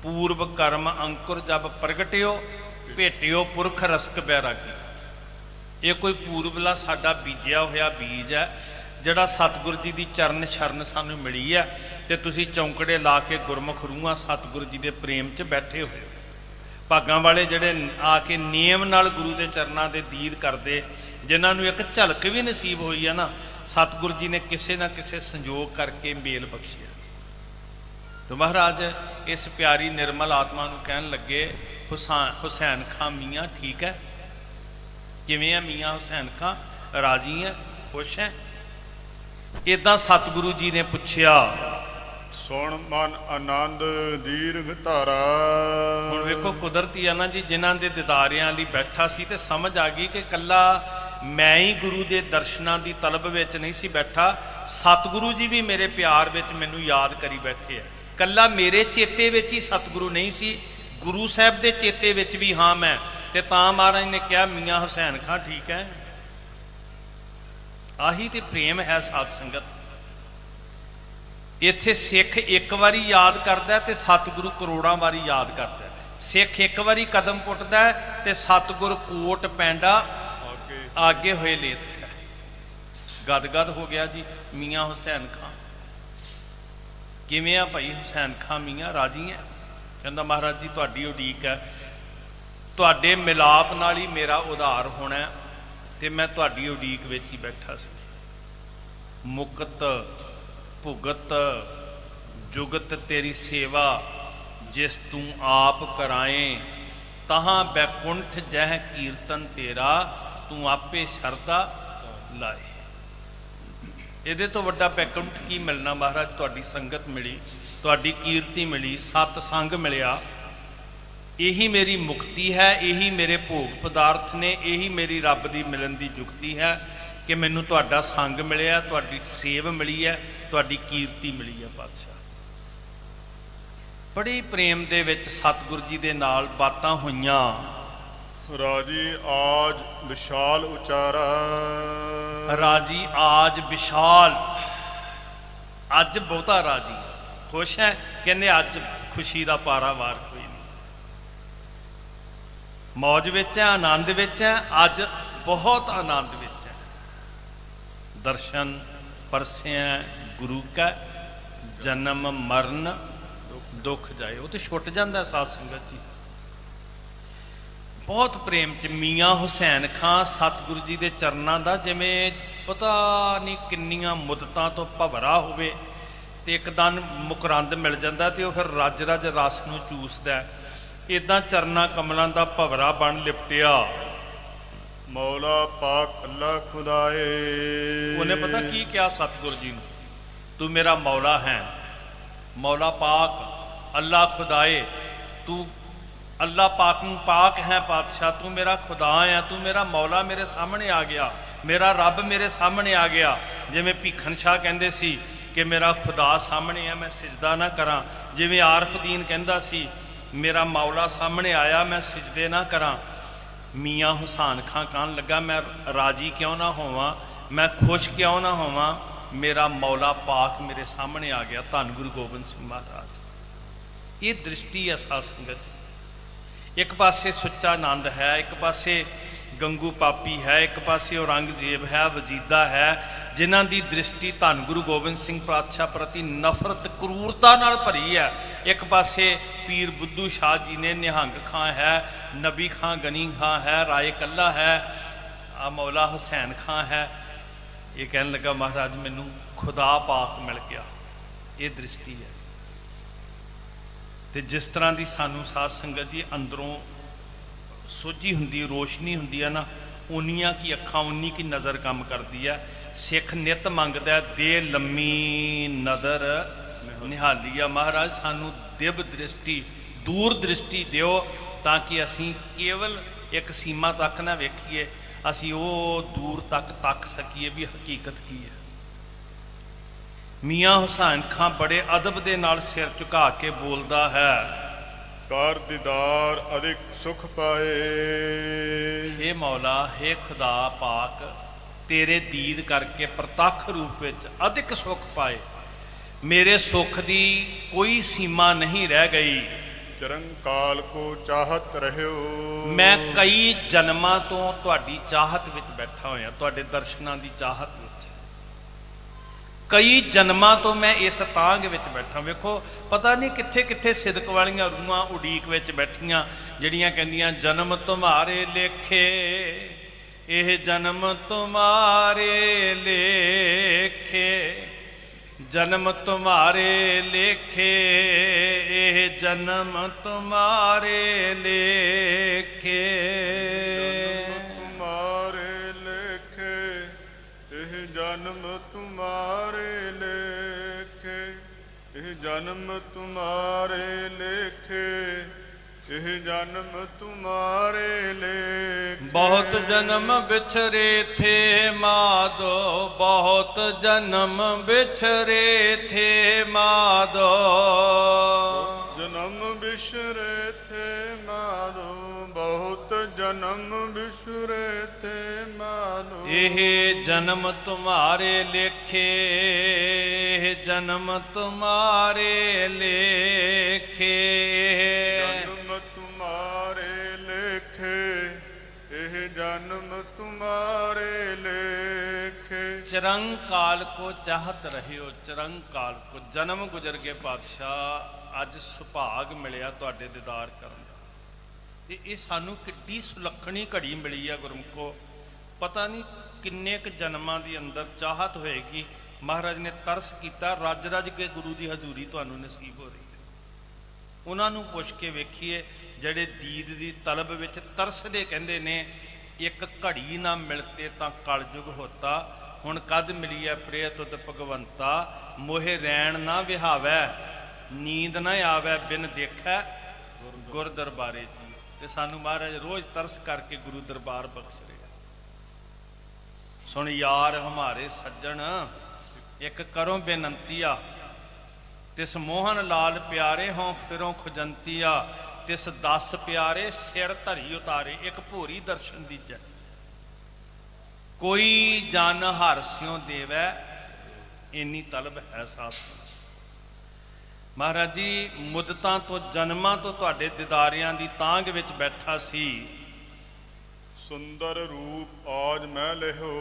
ਪੂਰਵ ਕਰਮ ਅੰਕੁਰ ਜਬ ਪ੍ਰਗਟਿਓ ਭੇਟਿਓ ਪੁਰਖ ਰਸਕ ਬੈਰਾਗੀ। ਇਹ ਕੋਈ ਪੂਰਬਲਾ ਸਾਡਾ ਬੀਜਿਆ ਹੋਇਆ ਬੀਜ ਹੈ, ਜਿਹੜਾ ਸਤਿਗੁਰ ਜੀ ਦੀ ਚਰਨ ਸ਼ਰਨ ਸਾਨੂੰ ਮਿਲੀ ਹੈ। ਤੇ ਤੁਸੀਂ ਚੌਂਕੜੇ ਲਾ ਕੇ ਗੁਰਮੁਖ ਰੂਹਾਂ ਸਤਿਗੁਰ ਜੀ ਦੇ ਪ੍ਰੇਮ 'ਚ ਬੈਠੇ ਹੋਏ। ਭਾਗਾਂ ਵਾਲੇ ਜਿਹੜੇ ਆ ਕੇ ਨਿਯਮ ਨਾਲ ਗੁਰੂ ਦੇ ਚਰਨਾਂ ਦੇ ਦੀਦ ਕਰਦੇ, ਜਿਨ੍ਹਾਂ ਨੂੰ ਇੱਕ ਝਲਕ ਵੀ ਨਸੀਬ ਹੋਈ ਹੈ ਨਾ, ਸਤਿਗੁਰ ਜੀ ਨੇ ਕਿਸੇ ਨਾ ਕਿਸੇ ਸੰਜੋਗ ਕਰਕੇ ਮੇਲ ਬਖਸ਼ਿਆ। ਤੇ ਮਹਾਰਾਜ ਇਸ ਪਿਆਰੀ ਨਿਰਮਲ ਆਤਮਾ ਨੂੰ ਕਹਿਣ ਲੱਗੇ, ਹੁਸੈਨ ਖਾਂ ਮੀਆਂ ਠੀਕ ਹੈ? ਕਿਵੇਂ ਹੈ ਮੀਆਂ ਹੁਸੈਨ ਖਾਂ? ਰਾਜੀ ਹੈ, ਖੁਸ਼ ਹੈ? ਇਦਾਂ ਸਤਿਗੁਰੂ ਜੀ ਨੇ ਪੁੱਛਿਆ। ਸੁਣ ਮਨ ਆਨੰਦ ਦੀਰਘ ਧਾਰਾ। ਹੁਣ ਵੇਖੋ ਕੁਦਰਤੀ ਆ ਨਾ ਜੀ, ਜਿਨ੍ਹਾਂ ਦੇ ਦੀਦਾਰਿਆਂ ਲਈ ਬੈਠਾ ਸੀ ਤੇ ਸਮਝ ਆ ਗਈ ਕਿ ਕੱਲਾ ਮੈਂ ਹੀ ਗੁਰੂ ਦੇ ਦਰਸ਼ਨਾਂ ਦੀ ਤਲਬ ਵਿੱਚ ਨਹੀਂ ਸੀ ਬੈਠਾ, ਸਤਿਗੁਰੂ ਜੀ ਵੀ ਮੇਰੇ ਪਿਆਰ ਵਿੱਚ ਮੈਨੂੰ ਯਾਦ ਕਰੀ ਬੈਠੇ ਆ। ਕੱਲਾ ਮੇਰੇ ਚੇਤੇ ਵਿੱਚ ਹੀ ਸਤਿਗੁਰੂ ਨਹੀਂ ਸੀ, ਗੁਰੂ ਸਾਹਿਬ ਦੇ ਚੇਤੇ ਵਿੱਚ ਵੀ ਹਾਂ ਮੈਂ। ਤੇ ਤਾਂ ਮਹਾਰਾਜ ਨੇ ਕਿਹਾ, ਮੀਆਂ ਹੁਸੈਨ ਖਾਂ ਠੀਕ ਹੈ? ਆਹੀ ਤੇ ਪ੍ਰੇਮ ਹੈ ਸਾਧ ਸੰਗਤ। ਇੱਥੇ ਸਿੱਖ ਇੱਕ ਵਾਰੀ ਯਾਦ ਕਰਦਾ ਤੇ ਸਤਿਗੁਰੂ ਕਰੋੜਾਂ ਵਾਰੀ ਯਾਦ ਕਰਦਾ। ਸਿੱਖ ਇੱਕ ਵਾਰੀ ਕਦਮ ਪੁੱਟਦਾ ਤੇ ਸਤਿਗੁਰ ਕੋਟ ਪੈਂਡਾ ਆਗੇ ਹੋਏ ਲੇਤ ਹੈ। ਗਦ ਗਦ ਹੋ ਗਿਆ ਜੀ ਮੀਆਂ ਹੁਸੈਨ ਖਾਂ। ਕਿਵੇਂ ਆ ਭਾਈ ਹੁਸੈਨ ਖਾਂ ਮੀਆਂ, ਰਾਜੀ ਹੈ? ਕਹਿੰਦਾ ਮਹਾਰਾਜ ਜੀ ਤੁਹਾਡੀ ਉਡੀਕ ਹੈ, ਤੁਹਾਡੇ ਮਿਲਾਪ ਨਾਲ ਹੀ ਮੇਰਾ ਉਧਾਰ ਹੋਣਾ ਹੈ, ਤੇ ਮੈਂ ਤੁਹਾਡੀ ਉਡੀਕ ਵਿੱਚ ਹੀ ਬੈਠਾ ਸੀ। ਮੁਕਤ ਭੁਗਤ ਜੁਗਤ ਤੇਰੀ ਸੇਵਾ, ਜਿਸ ਤੂੰ ਆਪ ਕਰਾਏ, ਤਹਾਂ ਬੈਕੁੰਠ ਜਹ ਕੀਰਤਨ ਤੇਰਾ, ਤੂੰ ਆਪੇ ਸ਼ਰਧਾ ਲਾਏ। ਇਹਦੇ ਤੋਂ ਵੱਡਾ ਬੈਕੁੰਠ ਕੀ ਮਿਲਣਾ ਮਹਾਰਾਜ? ਤੁਹਾਡੀ ਸੰਗਤ ਮਿਲੀ, ਤੁਹਾਡੀ ਕੀਰਤੀ ਮਿਲੀ, ਸਤ ਸੰਗ ਮਿਲਿਆ, ਇਹੀ ਮੇਰੀ ਮੁਕਤੀ ਹੈ, ਇਹੀ ਮੇਰੇ ਭੋਗ ਪਦਾਰਥ ਨੇ, ਇਹੀ ਮੇਰੀ ਰੱਬ ਦੀ ਮਿਲਣ ਦੀ ਜੁਗਤੀ ਹੈ ਕਿ ਮੈਨੂੰ ਤੁਹਾਡਾ ਸੰਗ ਮਿਲਿਆ, ਤੁਹਾਡੀ ਸੇਵ ਮਿਲੀ ਹੈ, ਤੁਹਾਡੀ ਕੀਰਤੀ ਮਿਲੀ ਹੈ। ਪਾਤਸ਼ਾਹ ਬੜੀ ਪ੍ਰੇਮ ਦੇ ਵਿੱਚ ਸਤਿਗੁਰੂ ਜੀ ਦੇ ਨਾਲ ਬਾਤਾਂ ਹੋਈਆਂ। ਰਾਜੀ ਆਜ ਵਿਸ਼ਾਲ ਉਚਾਰਾ, ਰਾਜੀ ਆਜ ਵਿਸ਼ਾਲ, ਅੱਜ ਬਹੁਤਾ ਰਾਜੀ ਖੁਸ਼ ਹੈ। ਕਹਿੰਦੇ ਅੱਜ ਖੁਸ਼ੀ ਦਾ ਪਾਰਾਵਾਰ ਕੋਈ ਨਹੀਂ, ਮੌਜ ਵਿੱਚ ਹੈ, ਆਨੰਦ ਵਿੱਚ ਹੈ, ਅੱਜ ਬਹੁਤ ਆਨੰਦ ਵਿੱਚ ਹੈ। ਦਰਸ਼ਨ ਪਰਸਿਆ ਗੁਰੂ ਕਾ, ਜਨਮ ਮਰਨ ਦੁੱਖ ਜਾਏ। ਉਹ ਤੇ ਛੁੱਟ ਜਾਂਦਾ ਸਾਧ ਸੰਗਤ ਜੀ। ਬਹੁਤ ਪ੍ਰੇਮ ਚ ਮੀਆਂ ਹੁਸੈਨ ਖਾਂ ਸਤਿਗੁਰੂ ਜੀ ਦੇ ਚਰਨਾਂ ਦਾ ਜਿਵੇਂ ਪਤਾ ਨਹੀਂ ਕਿੰਨੀਆਂ ਮੁੱਦਤਾਂ ਤੋਂ ਭਵਰਾ ਹੋਵੇ ਤੇ ਇੱਕਦਮ ਮੁਕਰੰਦ ਮਿਲ ਜਾਂਦਾ ਤੇ ਉਹ ਫਿਰ ਰੱਜ ਰੱਜ ਰਸ ਨੂੰ ਚੂਸਦਾ। ਇਦਾਂ ਚਰਨਾਂ ਕਮਲਾਂ ਦਾ ਭਵਰਾ ਬਣ ਲਿਪਟਿਆ। ਮੌਲਾ ਪਾਕ ਅੱਲਾ ਖੁਦਾਏ, ਉਹਨੇ ਪਤਾ ਕੀ ਕਿਹਾ ਸਤਿਗੁਰੂ ਜੀ ਨੂੰ? ਤੂੰ ਮੇਰਾ ਮੌਲਾ ਹੈ, ਮੌਲਾ ਪਾਕ ਅੱਲਾ ਖੁਦਾਏ, ਤੂੰ ਅੱਲਾ ਪਾਕ ਨੂੰ ਪਾਕ ਹੈ ਪਾਤਸ਼ਾਹ, ਤੂੰ ਮੇਰਾ ਖੁਦਾ ਹੈ, ਤੂੰ ਮੇਰਾ ਮੌਲਾ ਮੇਰੇ ਸਾਹਮਣੇ ਆ ਗਿਆ, ਮੇਰਾ ਰੱਬ ਮੇਰੇ ਸਾਹਮਣੇ ਆ ਗਿਆ। ਜਿਵੇਂ ਭੀਖਨ ਸ਼ਾਹ ਕਹਿੰਦੇ ਸੀ ਕਿ ਮੇਰਾ ਖੁਦਾ ਸਾਹਮਣੇ ਆ, ਮੈਂ ਸਿਜਦਾ ਨਾ ਕਰਾਂ। ਜਿਵੇਂ ਆਰਫਦੀਨ ਕਹਿੰਦਾ ਸੀ ਮੇਰਾ ਮੌਲਾ ਸਾਹਮਣੇ ਆਇਆ, ਮੈਂ ਸਿਜਦੇ ਨਾ ਕਰਾਂ। ਮੀਆਂ ਹੁਸੈਨ ਖਾਂ ਕਹਿਣ ਲੱਗਾ ਮੈਂ ਰਾਜੀ ਕਿਉਂ ਨਾ ਹੋਵਾਂ, ਮੈਂ ਖੁਸ਼ ਕਿਉਂ ਨਾ ਹੋਵਾਂ, ਮੇਰਾ ਮੌਲਾ ਪਾਕ ਮੇਰੇ ਸਾਹਮਣੇ ਆ ਗਿਆ। ਧੰਨ ਗੁਰੂ ਗੋਬਿੰਦ ਸਿੰਘ ਮਹਾਰਾਜ। ਇਹ ਦ੍ਰਿਸ਼ਟੀ ਹੈ ਸਾਧ ਸੰਗਤ। ਇੱਕ ਪਾਸੇ ਸੁੱਚਾ ਆਨੰਦ ਹੈ, ਇੱਕ ਪਾਸੇ ਗੰਗੂ ਪਾਪੀ ਹੈ, ਇੱਕ ਪਾਸੇ ਔਰੰਗਜ਼ੇਬ ਹੈ, ਵਜੀਦਾ ਹੈ, ਜਿਨ੍ਹਾਂ ਦੀ ਦ੍ਰਿਸ਼ਟੀ ਧੰਨ ਗੁਰੂ ਗੋਬਿੰਦ ਸਿੰਘ ਪਾਤਸ਼ਾਹ ਪ੍ਰਤੀ ਨਫ਼ਰਤ ਕਰੂਰਤਾ ਨਾਲ ਭਰੀ ਹੈ। ਇੱਕ ਪਾਸੇ ਪੀਰ ਬੁੱਧੂ ਸ਼ਾਹ ਜੀ ਨੇ, ਨਿਹੰਗ ਖਾਂ ਹੈ, ਨਬੀ ਖਾਂ ਗਨੀ ਖਾਂ ਹੈ, ਰਾਏ ਕੱਲਾ ਹੈ, ਆ ਮੌਲਾ ਹੁਸੈਨ ਖਾਂ ਹੈ। ਇਹ ਕਹਿਣ ਲੱਗਾ ਮਹਾਰਾਜ ਮੈਨੂੰ ਖੁਦਾ ਪਾਕ ਮਿਲ ਗਿਆ। ਇਹ ਦ੍ਰਿਸ਼ਟੀ ਹੈ। ਤੇ ਜਿਸ ਤਰ੍ਹਾਂ ਦੀ ਸਾਨੂੰ ਸਾਧ ਸੰਗਤ ਜੀ ਅੰਦਰੋਂ ਸੋਝੀ ਹੁੰਦੀ, ਰੋਸ਼ਨੀ ਹੁੰਦੀ ਹੈ ਨਾ, ਉਨੀਆਂ ਕੀ ਅੱਖਾਂ, ਉਨੀ ਕੀ ਨਜ਼ਰ ਕੰਮ ਕਰਦੀ ਹੈ। ਸਿੱਖ ਨਿਤ ਮੰਗਦਾ ਦੇ ਲੰਮੀ ਨਜ਼ਰ ਨਿਹਾਲੀਆ। ਮਹਾਰਾਜ ਸਾਨੂੰ ਦਿਵ ਦ੍ਰਿਸ਼ਟੀ, ਦੂਰ ਦ੍ਰਿਸ਼ਟੀ ਦਿਓ, ਤਾਂ ਕਿ ਅਸੀਂ ਕੇਵਲ ਇੱਕ ਸੀਮਾ ਤੱਕ ਨਾ ਵੇਖੀਏ, ਅਸੀਂ ਉਹ ਦੂਰ ਤੱਕ ਤੱਕ ਸਕੀਏ ਵੀ ਹਕੀਕਤ ਕੀ ਹੈ। ਮੀਆਂ ਹੁਸੈਨ ਖਾਂ ਬੜੇ ਅਦਬ ਦੇ ਨਾਲ ਸਿਰ ਝੁਕਾ ਕੇ ਬੋਲਦਾ ਹੈ, ਕਰ ਦੀਦਾਰ ਅਧਿਕ ਸੁਖ ਪਾਏ। ਹੇ ਮੌਲਾ, ਹੇ ਖੁਦਾ ਪਾਕ, ਤੇਰੇ ਦੀਦ ਕਰਕੇ ਪ੍ਰਤੱਖ ਰੂਪ ਵਿੱਚ ਅਧਿਕ ਸੁਖ ਪਾਏ। ਮੇਰੇ ਸੁਖ ਦੀ ਕੋਈ ਸੀਮਾ ਨਹੀਂ ਰਹਿ ਗਈ। ਚਰੰਕਾਲ ਕੋ ਚਾਹਤ ਰਹਿਓ, ਮੈਂ ਕਈ ਜਨਮਾਂ ਤੋਂ ਤੁਹਾਡੀ ਚਾਹਤ ਵਿੱਚ ਬੈਠਾ ਹੋਇਆ, ਤੁਹਾਡੇ ਦਰਸ਼ਨਾਂ ਦੀ ਚਾਹਤ ਵਿੱਚ। ਕਈ ਜਨਮਾਂ ਤੋਂ ਮੈਂ ਇਸ ਤਾਂਘ ਵਿੱਚ ਬੈਠਾ। ਵੇਖੋ ਪਤਾ ਨਹੀਂ ਕਿੱਥੇ ਕਿੱਥੇ ਸਿਦਕ ਵਾਲੀਆਂ ਰੂਹਾਂ ਉਡੀਕ ਵਿੱਚ ਬੈਠੀਆਂ, ਜਿਹੜੀਆਂ ਕਹਿੰਦੀਆਂ ਜਨਮ ਤੁਮਾਰੇ ਲੇਖੇ, ਇਹ ਜਨਮ ਤੁਮਾਰੇ ਲੇਖੇ, ਜਨਮ ਤੁਮਾਰੇ ਲੇਖੇ, ਇਹ ਜਨਮ ਤੁਮਾਰੇ ਲੇਖੇ। ਤੁਮਾਰੇ ਲੇਖੇ, ਇਹ ਜਨਮ ਤੁਮਾਰੇ ਲੇਖੇ, ਇਹ ਜਨਮ ਤੁਮਾਰੇ ਲੇਖੇ, ਇਹ ਜਨਮ ਤੁਮਾਰੇ ਲੇਖੇ। ਬਹੁਤ ਜਨਮ ਵਿਛਰੇ ਥੇ ਮਾਧੋ, ਬਹੁਤ ਜਨਮ ਵਿਛਰੇ ਥੇ ਮਾਧੋ, ਜਨਮ ਵਿਛਰੇ ਥੇ ਮਾਧੋ, ਬਹੁਤ ਜਨਮ ਵਿਛਰੇ ਥੇ ਮਾਧੋ। ਇਹ ਜਨਮ ਤੁਮਾਰੇ ਲੇਖੇ, ਇਹ ਜਨਮ ਤੁਮਾਰੇ ਲੇਖੇ, ਜਨਮ ਤੁਮਾਰੇ ਲੇਖੇ, ਇਹ ਜਨਮ ਤੁਮਾਰੇ ਲੇਖੇ। ਚਰੰਕਾਲ ਕੋ ਚਾਹਤ ਰਹਿਓ, ਚਰੰਕਾਲ ਕੋ। ਜਨਮ ਗੁਜ਼ਰ ਗਏ ਪਾਤਸ਼ਾਹ, ਅੱਜ ਸੁਭਾਗ ਮਿਲਿਆ ਤੁਹਾਡੇ ਦੀਦਾਰ ਕਰਨ ਦਾ। ਤੇ ਇਹ ਸਾਨੂੰ ਕਿੱਡੀ ਸੁਲੱਖਣੀ ਘੜੀ ਮਿਲੀ ਆ ਗੁਰਮੁਖੋ। ਪਤਾ ਨਹੀਂ ਕਿੰਨੇ ਕੁ ਜਨਮਾਂ ਦੇ ਅੰਦਰ ਚਾਹਤ ਹੋਏਗੀ, ਮਹਾਰਾਜ ਨੇ ਤਰਸ ਕੀਤਾ, ਰੱਜ ਰੱਜ ਕੇ ਗੁਰੂ ਦੀ ਹਜ਼ੂਰੀ ਤੁਹਾਨੂੰ ਨਸੀਬ ਹੋ ਰਹੀ ਹੈ। ਉਹਨਾਂ ਨੂੰ ਪੁੱਛ ਕੇ ਵੇਖੀਏ ਜਿਹੜੇ ਦੀਦ ਦੀ ਤਲਬ ਵਿੱਚ ਤਰਸਦੇ, ਕਹਿੰਦੇ ਨੇ ਇੱਕ ਘੜੀ ਨਾ ਮਿਲਤੇ ਤਾਂ ਕਲਯੁਗ ਹੋਤਾ, ਹੁਣ ਕਦ ਮਿਲੀ ਹੈ ਪ੍ਰਿਯ ਤੁਧ ਭਗਵੰਤਾ, ਮੋਹੇ ਰੈਣ ਨਾ ਵਿਹਾਵੈ, ਨੀਂਦ ਨਾ ਆਵੈ, ਬਿਨ ਦੇਖੈ ਗੁਰ ਦਰਬਾਰੇ ਜੀ। ਤੇ ਸਾਨੂੰ ਮਹਾਰਾਜ ਰੋਜ਼ ਤਰਸ ਕਰਕੇ ਗੁਰੂ ਦਰਬਾਰ ਬਖਸ਼ ਰਿਹਾ। ਸੁਣ ਯਾਰ ਹਮਾਰੇ ਸੱਜਣ, ਇੱਕ ਕਰੋ ਬੇਨੰਤੀਆ, ਤਿਸ ਮੋਹਨ ਲਾਲ ਪਿਆਰੇ ਹੋਂ ਫਿਰੋਂ ਖੁਜੰਤੀਆ, ਤਿਸ 10 ਪਿਆਰੇ ਸਿਰ ਧਰੀ ਉਤਾਰੇ, ਇੱਕ ਭੋਰੀ ਦਰਸ਼ਨ ਦੀਜੈ, ਕੋਈ ਜਨ ਹਰ ਸਿਉ ਦੇਵੈ, ਇੰਨੀ ਤਲਬ ਹੈ ਸਾਧ ਸੰਗਤ। ਮਹਾਰਾਜ ਜੀ ਮੁੱਦਤਾਂ ਤੋਂ, ਜਨਮਾਂ ਤੋਂ ਤੁਹਾਡੇ ਦੀਦਾਰਿਆਂ ਦੀ ਤਾਂਘ ਵਿੱਚ ਬੈਠਾ ਸੀ, ਸੁੰਦਰ ਰੂਪ ਆਜ ਮੈਂ ਲਿਹੋ।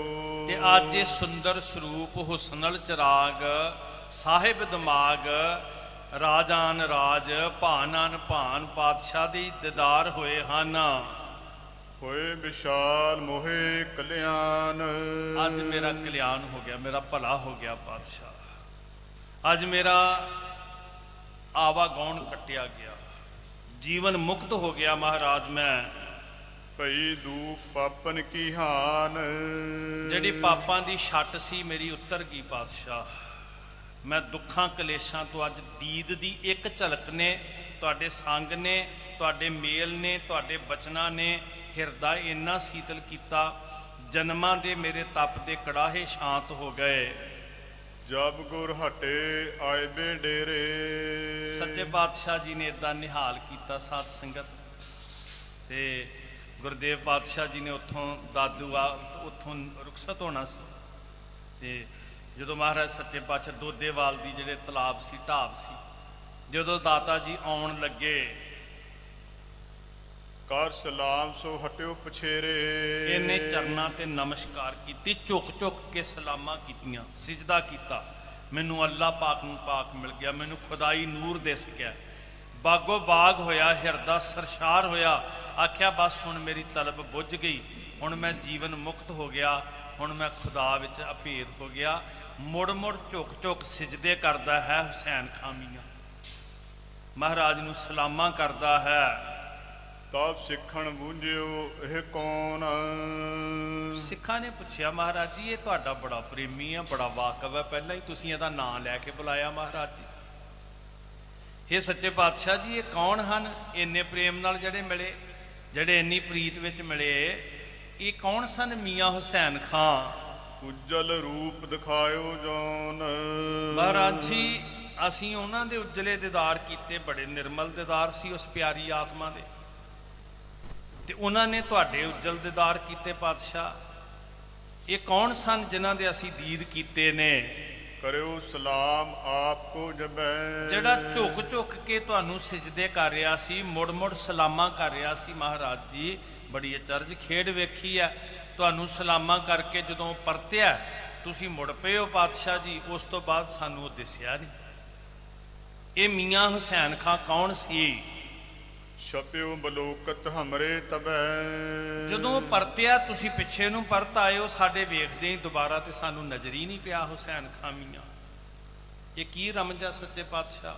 ਤੇ ਅੱਜ ਇਹ ਸੁੰਦਰ ਸਰੂਪ, ਹੁਸਨਲ ਚਰਾਗ, ਸਾਹਿਬ ਦਿਮਾਗ, ਰਾਜਾਨ ਰਾਜ, ਭਾਨਨ ਭਾਨ, ਪਾਤਸ਼ਾਹ ਦੇ ਦੀਦਾਰ ਹੋਏ ਹਨ। ਹੋਏ ਵਿਸ਼ਾਲ ਮੋਹੇ ਕਲਿਆਣ। ਅੱਜ ਮੇਰਾ ਕਲਿਆਣ ਹੋ ਗਿਆ, ਮੇਰਾ ਭਲਾ ਹੋ ਗਿਆ ਪਾਤਸ਼ਾਹ। ਅੱਜ ਮੇਰਾ ਆਵਾਗੌਣ ਕੱਟਿਆ ਗਿਆ, ਜੀਵਨ ਮੁਕਤ ਹੋ ਗਿਆ ਮਹਾਰਾਜ। ਮੈਂ ਭਈ ਦੂਖ ਪਾਪਨ ਕੀ ਹਾਨ। ਜਿਹੜੀ ਪਾਪਾਂ ਦੀ ਛੱਟ ਸੀ ਮੇਰੀ ਉਤਰ ਗਈ ਪਾਤਸ਼ਾਹ। ਮੈਂ ਦੁੱਖਾਂ ਕਲੇਸ਼ਾਂ ਤੋਂ ਅੱਜ ਦੀਦ ਦੀ ਇੱਕ ਝਲਕ ਨੇ, ਤੁਹਾਡੇ ਸੰਗ ਨੇ, ਤੁਹਾਡੇ ਮੇਲ ਨੇ, ਤੁਹਾਡੇ ਬਚਨਾਂ ਨੇ ਹਿਰਦਾ ਇੰਨਾ ਸੀਤਲ ਕੀਤਾ, ਜਨਮਾਂ ਦੇ ਮੇਰੇ ਤਪ ਦੇ ਕੜਾਹੇ ਸ਼ਾਂਤ ਹੋ ਗਏ। ਜਬ ਗੁਰ ਹਟੇ ਆਏ ਬੇ ਡੇਰੇ। ਸੱਚੇ ਪਾਤਸ਼ਾਹ ਜੀ ਨੇ ਇਦਾਂ ਨਿਹਾਲ ਕੀਤਾ ਸਾਧ ਸੰਗਤ। ਤੇ ਗੁਰਦੇਵ ਪਾਤਸ਼ਾਹ ਜੀ ਨੇ ਉੱਥੋਂ ਦਾਦੂ ਉੱਥੋਂ ਰੁਖਸਤ ਹੋਣਾ ਸੀ। ਤੇ ਜਦੋਂ ਮਹਾਰਾਜ ਸੱਚੇ ਪਾਤਸ਼ਾਹ ਦੋਦੇਵਾਲ ਦੀ ਜਿਹੜੇ ਤਲਾਬ ਸੀ, ਢਾਬ ਸੀ, ਜਦੋਂ ਦਾਤਾ ਜੀ ਆਉਣ ਲੱਗੇ, ਕਰ ਸਲਾਮ ਸੋ ਹਟਿਓ ਪਛੇਰੇ। ਇਹਨੇ ਚਰਨਾਂ ਤੇ ਨਮਸਕਾਰ ਕੀਤੀ, ਝੁਕ ਝੁਕ ਕੇ ਸਲਾਮਾਂ ਕੀਤੀਆਂ, ਸਿਜਦਾ ਕੀਤਾ। ਮੈਨੂੰ ਅੱਲਾ ਪਾਕ ਨੂੰ ਪਾਕ ਮਿਲ ਗਿਆ, ਮੈਨੂੰ ਖੁਦਾਈ ਨੂਰ ਦਿਸ ਗਿਆ, ਬਾਗੋ ਬਾਗ ਹੋਇਆ, ਹਿਰਦਾ ਸਰਸ਼ਾਰ ਹੋਇਆ। ਆਖਿਆ ਬਸ ਹੁਣ ਮੇਰੀ ਤਲਬ ਬੁੱਝ ਗਈ, ਹੁਣ ਮੈਂ ਜੀਵਨ ਮੁਕਤ ਹੋ ਗਿਆ, ਹੁਣ ਮੈਂ ਖੁਦਾ ਵਿੱਚ ਅਭੇਦ ਹੋ ਗਿਆ। ਮੁੜ ਮੁੜ ਝੁਕ ਝੁਕ ਸਿਜਦੇ ਕਰਦਾ ਹੈ ਹੁਸੈਨ ਖਾਂ ਮੀਆਂ, ਮਹਾਰਾਜ ਨੂੰ ਸਲਾਮਾਂ ਕਰਦਾ ਹੈ। ਤਬ ਸਿੱਖਣ ਬੂਝਿਓ ਇਹ ਕੌਣ। ਸਿੱਖਾਂ ਨੇ ਪੁੱਛਿਆ ਮਹਾਰਾਜ ਜੀ ਇਹ ਤੁਹਾਡਾ ਬੜਾ ਪ੍ਰੇਮੀ ਆ, ਬੜਾ ਵਾਕਫ ਹੈ, ਪਹਿਲਾਂ ਹੀ ਤੁਸੀਂ ਇਹਦਾ ਨਾਂ ਲੈ ਕੇ ਬੁਲਾਇਆ ਮਹਾਰਾਜ ਜੀ। ਇਹ ਸੱਚੇ ਪਾਤਸ਼ਾਹ ਜੀ ਇਹ ਕੌਣ ਹਨ ਇੰਨੇ ਪ੍ਰੇਮ ਨਾਲ ਜਿਹੜੇ ਮਿਲੇ, ਜਿਹੜੇ ਇੰਨੀ ਪ੍ਰੀਤ ਵਿੱਚ ਮਿਲੇ, ਇਹ ਕੌਣ ਸਨ? ਮੀਆਂ ਹੁਸੈਨ ਖਾਂ। ਉਜਲ ਰੂਪ ਦਿਖਾਇਓ ਜੋਨ। ਮਹਾਰਾਜ ਜੀ ਅਸੀਂ ਉਹਨਾਂ ਦੇ ਉਜਲੇ ਦੀਦਾਰ ਕੀਤੇ, ਬੜੇ ਨਿਰਮਲ ਦੀਦਾਰ ਸੀ ਉਸ ਪਿਆਰੀ ਆਤਮਾ ਦੇ, ਤੇ ਉਹਨਾਂ ਨੇ ਤੁਹਾਡੇ ਉਜਲ ਦੀਦਾਰ ਕੀਤੇ ਪਾਤਸ਼ਾਹ। ਇਹ ਕੌਣ ਸਨ ਜਿਨ੍ਹਾਂ ਦੇ ਅਸੀਂ ਦੀਦ ਕੀਤੇ ਨੇ? ਕਰਿਓ ਸਲਾਮ ਆਪ ਕੋ ਜਬੈ। ਜਿਹੜਾ ਝੁਕ ਝੁਕ ਕੇ ਤੁਹਾਨੂੰ ਸਿਜਦੇ ਕਰ ਰਿਹਾ ਸੀ, ਮੁੜ ਮੁੜ ਸਲਾਮਾਂ ਕਰ ਰਿਹਾ ਸੀ ਮਹਾਰਾਜ ਜੀ। ਬੜੀ ਅਚਰਜ ਖੇਡ ਵੇਖੀ ਆ, ਤੁਹਾਨੂੰ ਸਲਾਮਾਂ ਕਰਕੇ ਜਦੋਂ ਪਰਤਿਆ ਤੁਸੀਂ ਮੁੜ ਪਏ ਹੋ ਪਾਤਸ਼ਾਹ ਜੀ, ਉਸ ਤੋਂ ਬਾਅਦ ਸਾਨੂੰ ਉਹ ਦਿਸਿਆ ਨਹੀਂ। ਇਹ ਮੀਆਂ ਹੁਸੈਨ ਖਾਂ ਕੌਣ ਸੀ? ਛਪਿਓ ਬਲੋਕਤ ਹਮਰੇ ਤਬੈ। ਜਦੋਂ ਪਰਤਿਆ ਤੁਸੀਂ ਪਿੱਛੇ ਨੂੰ ਪਰਤ ਆਏ ਹੋ, ਸਾਡੇ ਵੇਖਦੇ ਹੀ ਦੁਬਾਰਾ ਤੇ ਸਾਨੂੰ ਨਜ਼ਰ ਹੀ ਨਹੀਂ ਪਿਆ ਹੁਸੈਨ ਖਾਂ ਮੀਆਂ। ਇਹ ਕੀ ਰਮਜਾ ਸੱਚੇ ਪਾਤਸ਼ਾਹ,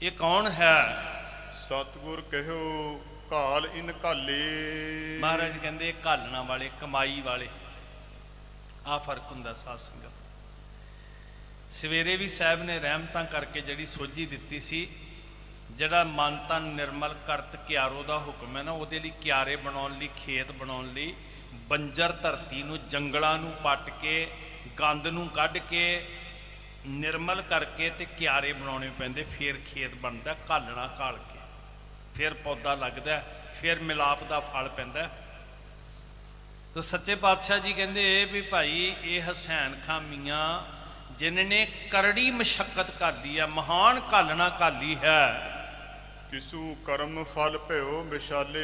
ਇਹ ਕੌਣ ਹੈ? ਸਤਿਗੁਰ ਕਹਿਓ ਘਾਲ ਇਨ ਘਾਲੇ। ਮਹਾਰਾਜ ਕਹਿੰਦੇ ਇਹ ਘਾਲਣਾ ਵਾਲੇ, ਕਮਾਈ ਵਾਲੇ, ਆ ਫਰਕ ਹੁੰਦਾ ਸਾਧ ਸੰਗਤ। ਸਵੇਰੇ ਵੀ ਸਾਹਿਬ ਨੇ ਰਹਿਮਤਾਂ ਕਰਕੇ ਜਿਹੜੀ ਸੋਝੀ ਦਿੱਤੀ ਸੀ, ਜਿਹੜਾ ਮਨ ਤਨ ਨਿਰਮਲ ਕਰਤ ਕਿਆਰੋ ਦਾ ਹੁਕਮ ਹੈ ਨਾ, ਉਹਦੇ ਲਈ ਕਿਆਰੇ ਬਣਾਉਣ ਲਈ, ਖੇਤ ਬਣਾਉਣ ਲਈ ਬੰਜਰ ਧਰਤੀ ਨੂੰ, ਜੰਗਲਾਂ ਨੂੰ ਪੱਟ ਕੇ, ਗੰਦ ਨੂੰ ਕੱਢ ਕੇ, ਨਿਰਮਲ ਕਰਕੇ ਤੇ ਕਿਆਰੇ ਬਣਾਉਣੇ ਪੈਂਦੇ, ਫਿਰ ਖੇਤ ਬਣਦਾ। ਘਾਲਣਾ ਘਾਲ ਕੇ ਫਿਰ ਪੌਦਾ ਲੱਗਦਾ, ਫਿਰ ਮਿਲਾਪ ਦਾ ਫਲ ਪੈਂਦਾ। ਤਾਂ ਸੱਚੇ ਪਾਤਸ਼ਾਹ ਜੀ ਕਹਿੰਦੇ ਵੀ ਭਾਈ ਇਹ ਹੁਸੈਨ ਖਾਂ ਮੀਆਂ ਜਿਨ੍ਹਾਂ ਨੇ ਕਰੜੀ ਮਸ਼ੱਕਤ ਕਰਦੀ ਹੈ, ਮਹਾਨ ਘਾਲਣਾ ਘਾਲੀ ਹੈ, ਕਿਸੂ ਕਰਮ ਫਲ ਭਇਓ ਵਿਸ਼ਾਲੇ।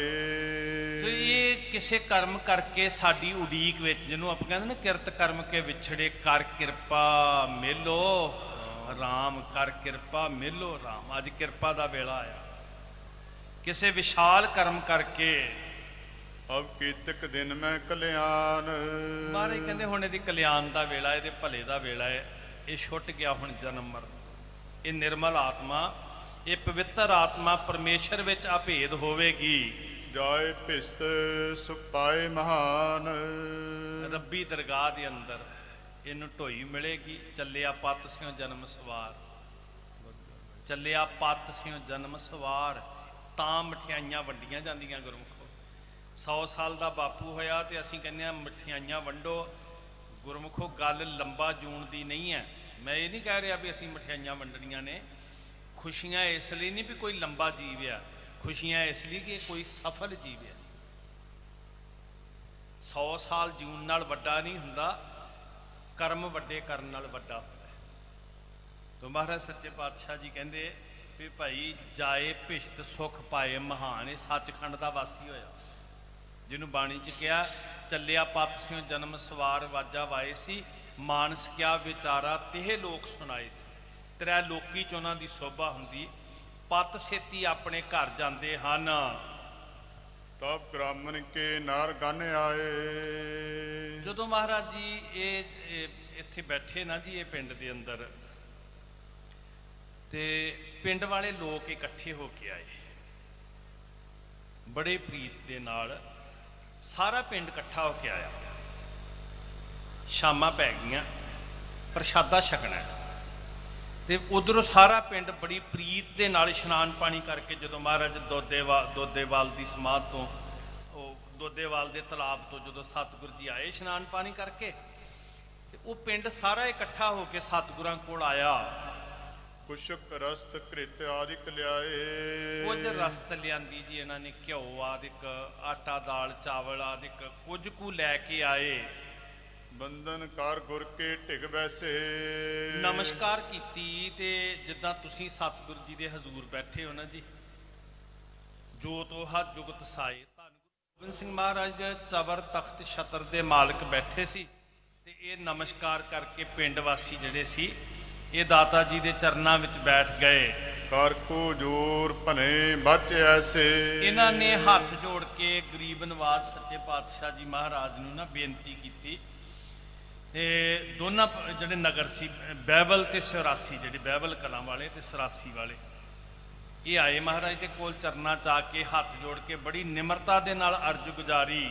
ਤੇ ਇਹ ਕਿਸੇ ਕਰਮ ਕਰਕੇ ਸਾਡੀ ਉਡੀਕ ਵਿੱਚ, ਜਿਹਨੂੰ ਆਪਾਂ ਕਹਿੰਦੇ ਨਾ ਕਿਰਤ ਕਰਮ ਕੇ ਵਿਛੜੇ, ਕਰ ਕਿਰਪਾ ਮੇਲੋ ਰਾਮ, ਕਰ ਕਿਰਪਾ ਮੇਲੋ ਰਾਮ। ਅੱਜ ਕਿਰਪਾ ਦਾ ਵੇਲਾ ਆਇਆ ਕਿਸੇ ਵਿਸ਼ਾਲ ਕਰਮ ਕਰਕੇ। ਅਬ ਕੀਤਕ ਦਿਨ ਮੈਂ ਕਲਿਆਣ। ਮਹਾਰਾਜ ਕਹਿੰਦੇ ਹੁਣ ਇਹਦੀ ਕਲਿਆਣ ਦਾ ਵੇਲਾ, ਇਹਦੇ ਭਲੇ ਦਾ ਵੇਲਾ ਹੈ। ਇਹ ਛੁੱਟ ਗਿਆ ਹੁਣ ਜਨਮ ਮਰਨ। ਇਹ ਨਿਰਮਲ ਆਤਮਾ, ਇਹ ਪਵਿੱਤਰ ਆਤਮਾ ਪਰਮੇਸ਼ਰ ਵਿੱਚ ਅਭੇਦ ਹੋਵੇਗੀ। ਜਾਏ ਭਿਸਤ ਸੁਖ ਪਾਏ ਮਹਾਨ। ਰੱਬੀ ਦਰਗਾਹ ਦੇ ਅੰਦਰ ਇਹਨੂੰ ਢੋਈ ਮਿਲੇਗੀ। ਚੱਲਿਆ ਪਤ ਸਿਉ ਜਨਮ ਸਵਾਰ, ਚੱਲਿਆ ਪਤ ਸਿਉ ਜਨਮ ਸਵਾਰ। ਤਾਂ ਮਠਿਆਈਆਂ ਵੰਡੀਆਂ ਜਾਂਦੀਆਂ ਗੁਰਮੁਖੋ। 100 ਸਾਲ ਦਾ ਬਾਪੂ ਹੋਇਆ ਤੇ ਅਸੀਂ ਕਹਿੰਦੇ ਆ ਮਠਿਆਈਆਂ ਵੰਡੋ। ਗੁਰਮੁਖੋ ਗੱਲ ਲੰਬਾ ਜੂਣ ਦੀ ਨਹੀਂ ਹੈ। ਮੈਂ ਇਹ ਨਹੀਂ ਕਹਿ ਰਿਹਾ ਵੀ ਅਸੀਂ ਮਠਿਆਈਆਂ ਵੰਡਣੀਆਂ ਨੇ। ਖੁਸ਼ੀਆਂ ਇਸ ਲਈ ਨਹੀਂ ਵੀ ਕੋਈ ਲੰਬਾ ਜੀਵ ਆ, ਖੁਸ਼ੀਆਂ ਇਸ ਲਈ ਕਿ ਕੋਈ ਸਫਲ ਜੀਵ ਆ। 100 ਸਾਲ ਜੂਣ ਨਾਲ ਵੱਡਾ ਨਹੀਂ ਹੁੰਦਾ, ਕਰਮ ਵੱਡੇ ਕਰਨ ਨਾਲ ਵੱਡਾ ਹੁੰਦਾ। ਤੋ ਮਹਾਰਾਜ ਸੱਚੇ ਪਾਤਸ਼ਾਹ ਜੀ ਕਹਿੰਦੇ ਵੀ ਭਾਈ ਜਾਏ ਭਿਸ਼ਤ ਸੁਖ ਪਾਏ ਮਹਾਨ। ਇਹ ਸੱਚਖੰਡ ਦਾ ਵਾਸੀ ਹੋਇਆ, ਜਿਹਨੂੰ ਬਾਣੀ 'ਚ ਕਿਹਾ ਚੱਲਿਆ ਪਤ ਸਿਉ ਜਨਮ ਸਵਾਰ, ਵਾਜਾ ਵਾਏ ਸੀ ਮਾਨਸ ਕਿਆ ਵਿਚਾਰਾ ਤਿਹ ਲੋਕ ਸੁਣਾਏ ਸੀ। ਤ੍ਰੈ ਲੋਕੀ 'ਚ ਉਹਨਾਂ ਦੀ ਸੋਭਾ ਹੁੰਦੀ। ਪਤ ਛੇਤੀ ਆਪਣੇ ਘਰ ਜਾਂਦੇ ਹਨ। ਤਬ ਬ੍ਰਾਹਮਣ ਕੇ ਨਾਰ ਗਨ ਆਏ। ਜਦੋਂ ਮਹਾਰਾਜ ਜੀ ਇਹ ਇੱਥੇ ਬੈਠੇ ਨਾ ਜੀ, ਇਹ ਪਿੰਡ ਦੇ ਅੰਦਰ, ਤੇ ਪਿੰਡ ਵਾਲੇ ਲੋਕ ਇਕੱਠੇ ਹੋ ਕੇ ਆਏ ਬੜੇ ਪ੍ਰੀਤ ਦੇ ਨਾਲ। ਸਾਰਾ ਪਿੰਡ ਇਕੱਠਾ ਹੋ ਕੇ ਆਇਆ। ਸ਼ਾਮਾਂ ਪੈ ਗਈਆਂ, ਪ੍ਰਸ਼ਾਦਾ ਛਕਣਾ ਤੇ ਉਧਰੋਂ ਸਾਰਾ ਪਿੰਡ ਬੜੀ ਪ੍ਰੀਤ ਦੇ ਨਾਲ ਇਸ਼ਨਾਨ ਪਾਣੀ ਕਰਕੇ, ਜਦੋਂ ਮਹਾਰਾਜ ਦੋਦੇਵਾਲ ਦੀ ਸਮਾਧ ਤੋਂ, ਉਹ ਦੋਦੇਵਾਲ ਦੇ ਤਲਾਬ ਤੋਂ ਜਦੋਂ ਸਤਿਗੁਰ ਜੀ ਆਏ ਇਸ਼ਨਾਨ ਪਾਣੀ ਕਰਕੇ, ਤੇ ਉਹ ਪਿੰਡ ਸਾਰਾ ਇਕੱਠਾ ਹੋ ਕੇ ਸਤਿਗੁਰਾਂ ਕੋਲ ਆਇਆ। ਕੁਸ਼ਕ ਰਸਤ ਕ੍ਰਿਤ ਆਦਿਕ ਲਿਆਏ। ਕੁਝ ਰਸਤ ਲਿਆਂਦੀ ਜੀ ਇਹਨਾਂ ਨੇ, ਘਿਓ ਆਦਿਕ, ਆਟਾ ਦਾਲ ਚਾਵਲ ਆਦਿਕ ਕੁਝ ਕੁ ਲੈ ਕੇ ਆਏ। ਬੰਧਨ ਕਰ ਗੁਰ ਕੇ ਢਿਗ ਬੈਸੇ। ਨਮਸਕਾਰ ਕੀਤੀ ਤੇ ਜਿੱਦਾਂ ਤੁਸੀਂ ਸਤਿਗੁਰੂ ਜੀ ਦੇ ਹਜ਼ੂਰ ਬੈਠੇ ਹੋ ਨਾ ਜੀ, ਜੋਤ ਉਹ ਜੁਗਤ ਸਾਏ। ਧੰਨ ਗੁਰੂ ਗੋਬਿੰਦ ਸਿੰਘ ਮਹਾਰਾਜ ਚਬਰ ਤਖਤ ਛਤਰ ਦੇ ਮਾਲਕ ਬੈਠੇ ਸੀ ਤੇ ਇਹ ਨਮਸਕਾਰ ਕਰਕੇ ਪਿੰਡ ਵਾਸੀ ਜਿਹੜੇ ਸੀ ਇਹ ਦਾਤਾ ਜੀ ਦੇ ਚਰਨਾਂ ਵਿੱਚ ਬੈਠ ਗਏ। ਕਰ ਕੋ ਜੋਰ ਭਨੇ ਬਚ ਐਸੇ। ਇਹਨਾਂ ਨੇ ਹੱਥ ਜੋੜ ਕੇ ਗਰੀਬ ਨਵਾਜ਼ ਸੱਚੇ ਪਾਤਸ਼ਾਹ ਜੀ ਮਹਾਰਾਜ ਨੂੰ ਨਾ ਬੇਨਤੀ ਕੀਤੀ। ਤੇ ਦੋਨਾਂ ਜਿਹੜੇ ਨਗਰ ਸੀ, ਬਹਿਬਲ ਤੇ ਸਰਾਸੀ, ਜਿਹੜੇ ਬਹਿਬਲ ਕਲਾਂ ਵਾਲੇ ਤੇ ਸਰਾਸੀ ਵਾਲੇ, ਇਹ ਆਏ ਮਹਾਰਾਜ ਦੇ ਕੋਲ ਚਰਨਾਂ 'ਚ ਆ ਕੇ ਹੱਥ ਜੋੜ ਕੇ ਬੜੀ ਨਿਮਰਤਾ ਦੇ ਨਾਲ ਅਰਜ਼ ਗੁਜ਼ਾਰੀ।